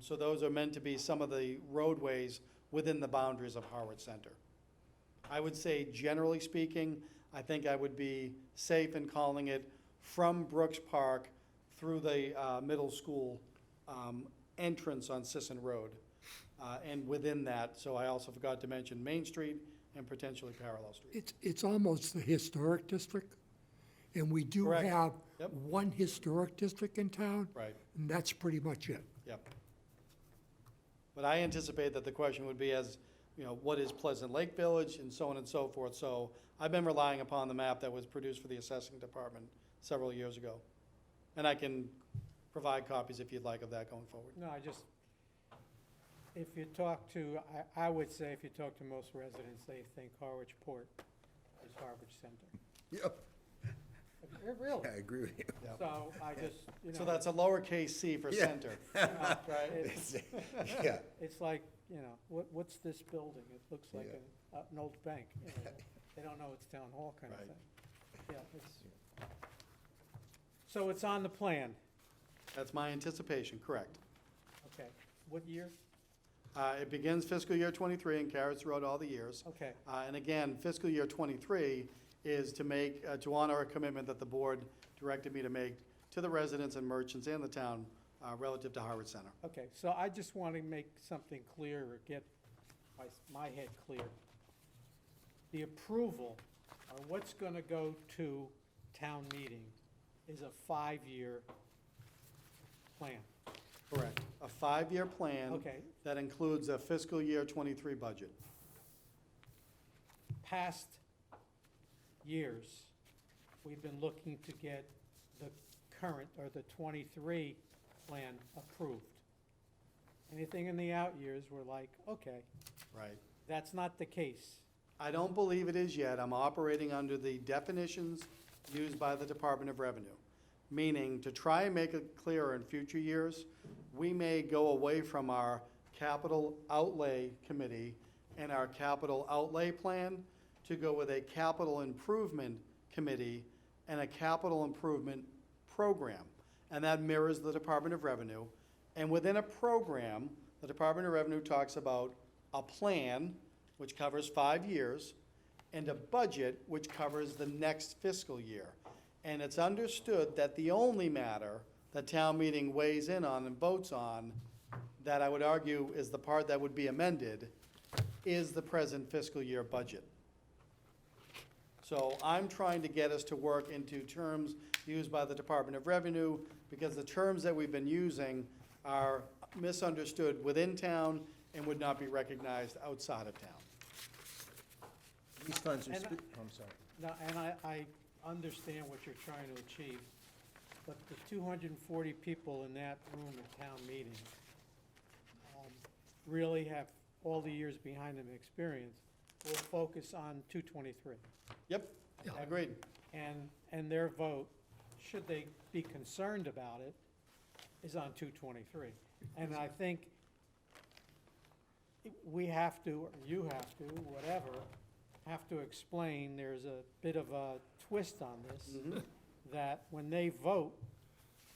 So those are meant to be some of the roadways within the boundaries of Harwich Center. I would say, generally speaking, I think I would be safe in calling it from Brooks Park through the middle school entrance on Sisson Road. And within that, so I also forgot to mention Main Street and potentially Parallel Street. It's almost the historic district, and we do Correct. have Yep. one historic district in town, Right, and that's pretty much it. yep. But I anticipate that the question would be as, you know, what is Pleasant Lake Village and so on and so forth. So I've been relying upon the map that was produced for the assessing department several years ago. And I can provide copies if you'd like of that going forward. No, if you talk to, I would say if you talk to most residents, they think Harwich Port is Harwich Center. Yep, Really? I agree with you. So I just, So that's a lowercase c for Yeah. center, right? Yeah, It's like, you know, what's this building? It looks like an old bank. You know, they don't know it's town hall kind of Right. thing. Yeah, so it's on the plan, That's my anticipation, correct. okay. What year? It begins fiscal year '23 and carries throughout all the years. Okay, And again, fiscal year '23 is to make, to honor a commitment that the board directed me to make to the residents and merchants and the town relative to Harwich Center. okay, so I just want to make something clear or get my head clear. The approval, or what's going to go to town meeting, is a 5-year plan. Correct. A 5-year plan Okay, that includes a fiscal year '23 budget. past years, we've been looking to get the current, or the '23 plan approved. Anything in the out years, we're like, okay, Right. that's not the case. I don't believe it is yet. I'm operating under the definitions used by the Department of Revenue. Meaning, to try and make it clearer in future years, we may go away from our capital outlay committee and our capital outlay plan to go with a capital improvement committee and a capital improvement program. And that mirrors the Department of Revenue. And within a program, the Department of Revenue talks about a plan, which covers 5 years, and a budget, which covers the next fiscal year. And it's understood that the only matter that town meeting weighs in on and votes on, that I would argue is the part that would be amended, is the present fiscal year budget. So I'm trying to get us to work into terms used by the Department of Revenue, because the terms that we've been using are misunderstood within town and would not be recognized outside of town. These funds are, And I'm sorry. No, and I understand what you're trying to achieve, but the 240 people in that room at town meeting really have all the years behind them experience, will focus on 223. Yep, agreed. And their vote, should they be concerned about it, is on 223. And I think we have to, or you have to, whatever, have to explain, there's a bit of a twist on this, that when they vote,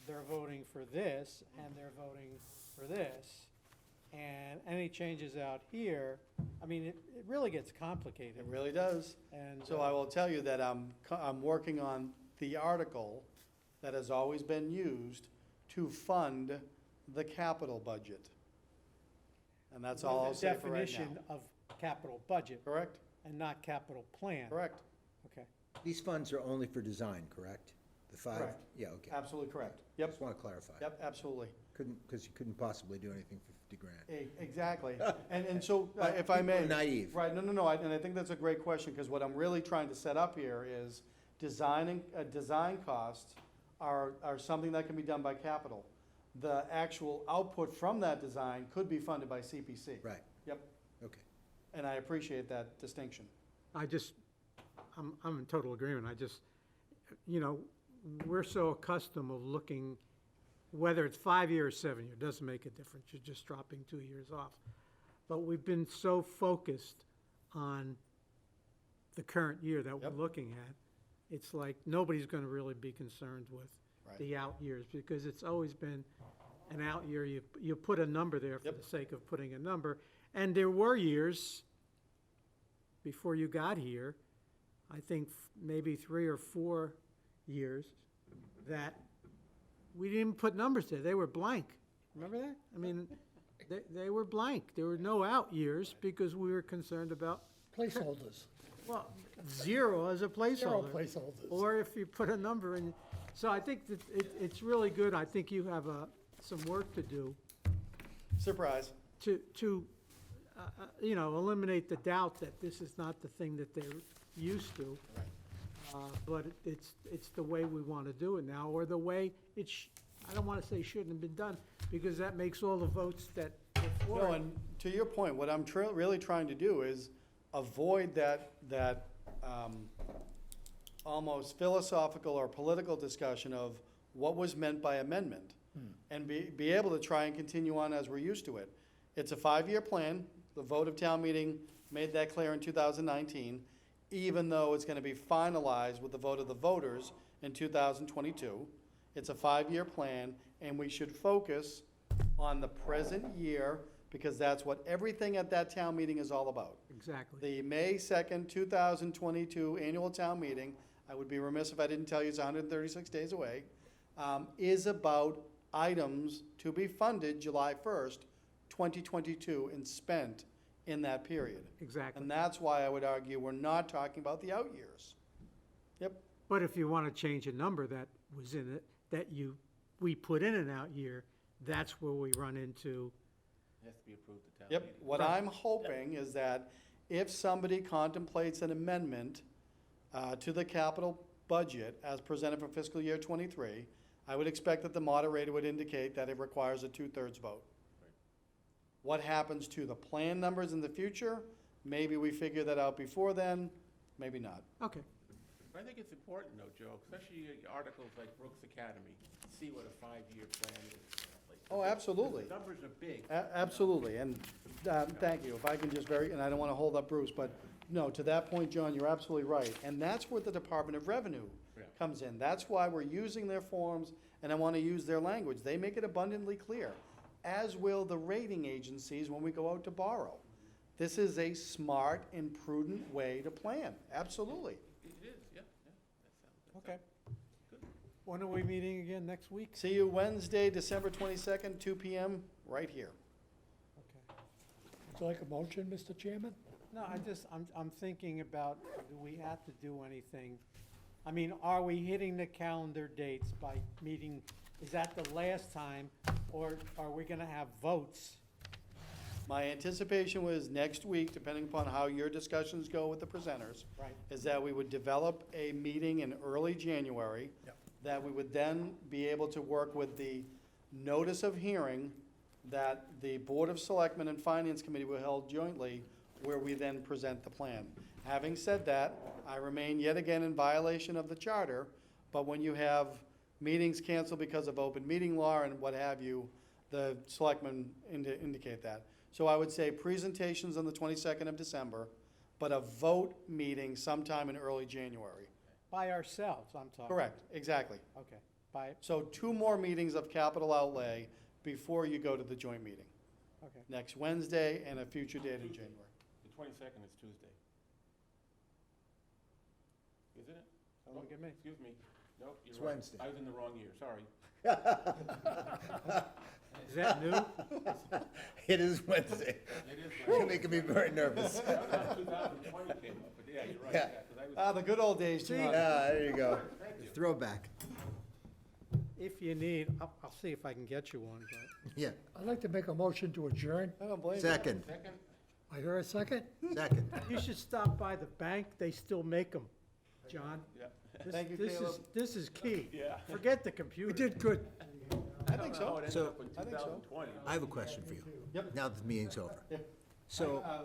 they're voting for this, and they're voting for this. And any changes out here, I mean, it really gets complicated. It really does. And So I will tell you that I'm working on the article that has always been used to fund the capital budget. And that's all I'll say for right Definition now. of capital budget Correct? and not capital plan. Correct. Okay. These funds are only for design, correct? The 5? Correct. Yeah, okay. Absolutely correct. Yep, Just want to clarify. yep, absolutely. Because you couldn't possibly do anything for 50 grand. Exactly. And so, if I may. People are naive. Right, no, and I think that's a great question, because what I'm really trying to set up here is design costs are something that can be done by capital. The actual output from that design could be funded by CPC. Right, Yep, okay. and I appreciate that distinction. I'm in total agreement. We're so accustomed of looking, whether it's 5 years, 7 years, doesn't make a difference. You're just dropping 2 years off. But we've been so focused on the current year that we're Yep. looking at, it's like nobody's gonna really be concerned with Right. the out years, because it's always been an out year. You put a number there for Yep. the sake of putting a number. And there were years before you got here, I think maybe 3 or 4 years, that we didn't even put numbers there. They were blank. Remember that? I mean, they were blank. There were no out years because we were concerned about, Placeholders, well, 0 as a zero placeholder. placeholders. Or if you put a number in. So I think that it's really good. I think you have some work to do Surprise. to eliminate the doubt that this is not the thing that they're used to. But it's the way we want to do it now, or the way I don't want to say shouldn't have been done, because that makes all the votes that were for No, it. and to your point, what I'm really trying to do is avoid that almost philosophical or political discussion of what was meant by amendment, and be able to try and continue on as we're used to it. It's a 5-year plan. The vote of town meeting made that clear in 2019, even though it's going to be finalized with the vote of the voters in 2022. It's a 5-year plan, and we should focus on the present year, because that's what everything at that town meeting is all about. Exactly. The May 2nd, 2022 annual town meeting, I would be remiss if I didn't tell you it's 136 days away, is about items to be funded July 1st, 2022, and spent in that period. Exactly. And that's why I would argue we're not talking about the out years. Yep, But if you want to change a number that was in it, we put in an out year, that's where we run into, It has to be approved at town meeting. yep. What I'm hoping is that if somebody contemplates an amendment to the capital budget as presented for fiscal year '23, I would expect that the moderator would indicate that it requires a 2/3 vote. What happens to the plan numbers in the future? Maybe we figure that out before then, maybe not. okay. I think it's important though, Joe, especially articles like Brooks Academy, to see what a 5-year plan is. Oh, absolutely. The numbers are big. Absolutely, and thank you. If I can just and I don't want to hold up Bruce, but no, to that point, John, you're absolutely right. And that's where the Department of Revenue Yeah. comes in. That's why we're using their forms, and I want to use their language. They make it abundantly clear. as will the rating agencies when we go out to borrow. This is a smart and prudent way to plan, absolutely. It is, yeah, that sounds. Okay. When are we meeting again, next week? See you Wednesday, December 22nd, 2 PM, right here. Okay. Would you like a motion, Mr. Chairman? No, I'm thinking about, do we have to do anything? I mean, are we hitting the calendar dates by meeting, is that the last time? Or are we gonna have votes? My anticipation was next week, depending upon how your discussions go with the presenters. Right. Is that we would develop a meeting in early January. Yep. That we would then be able to work with the notice of hearing that the Board of Selectmen and Finance Committee will held jointly, where we then present the plan. Having said that, I remain yet again in violation of the charter, but when you have meetings canceled because of open meeting law and what have you, the selectmen indicate that. So I would say presentations on the 22nd of December, but a vote meeting sometime in early January. By ourselves, I'm talking. Correct, exactly. Okay, by, So 2 more meetings of capital outlay before you go to the joint meeting. okay. Next Wednesday and a future date in January. The 22nd is Tuesday. Isn't it? Sound look at me. Excuse me. Nope, you're It's right. Wednesday. I was in the wrong year, sorry. Is that new? It is Wednesday. It is You're right. making me very nervous. 2020 came up, but yeah, you're right, yeah, 'cause I was. Ah, the good old days, John. There you go. Throwback. If you need, I'll see if I can get you one, but. Yeah. I'd like to make a motion to adjourn. I don't blame you. Second, Second? I hear a second? second. You should stop by the bank, they still make them, John. Yeah. This- Thank you, this is- Caleb. This is key. Yeah. Forget the We computer. did good. I think so. It ended So- up in I think so. 2020. I have a question for you. Yep. Now that the meeting's over. Yeah. So, Uh,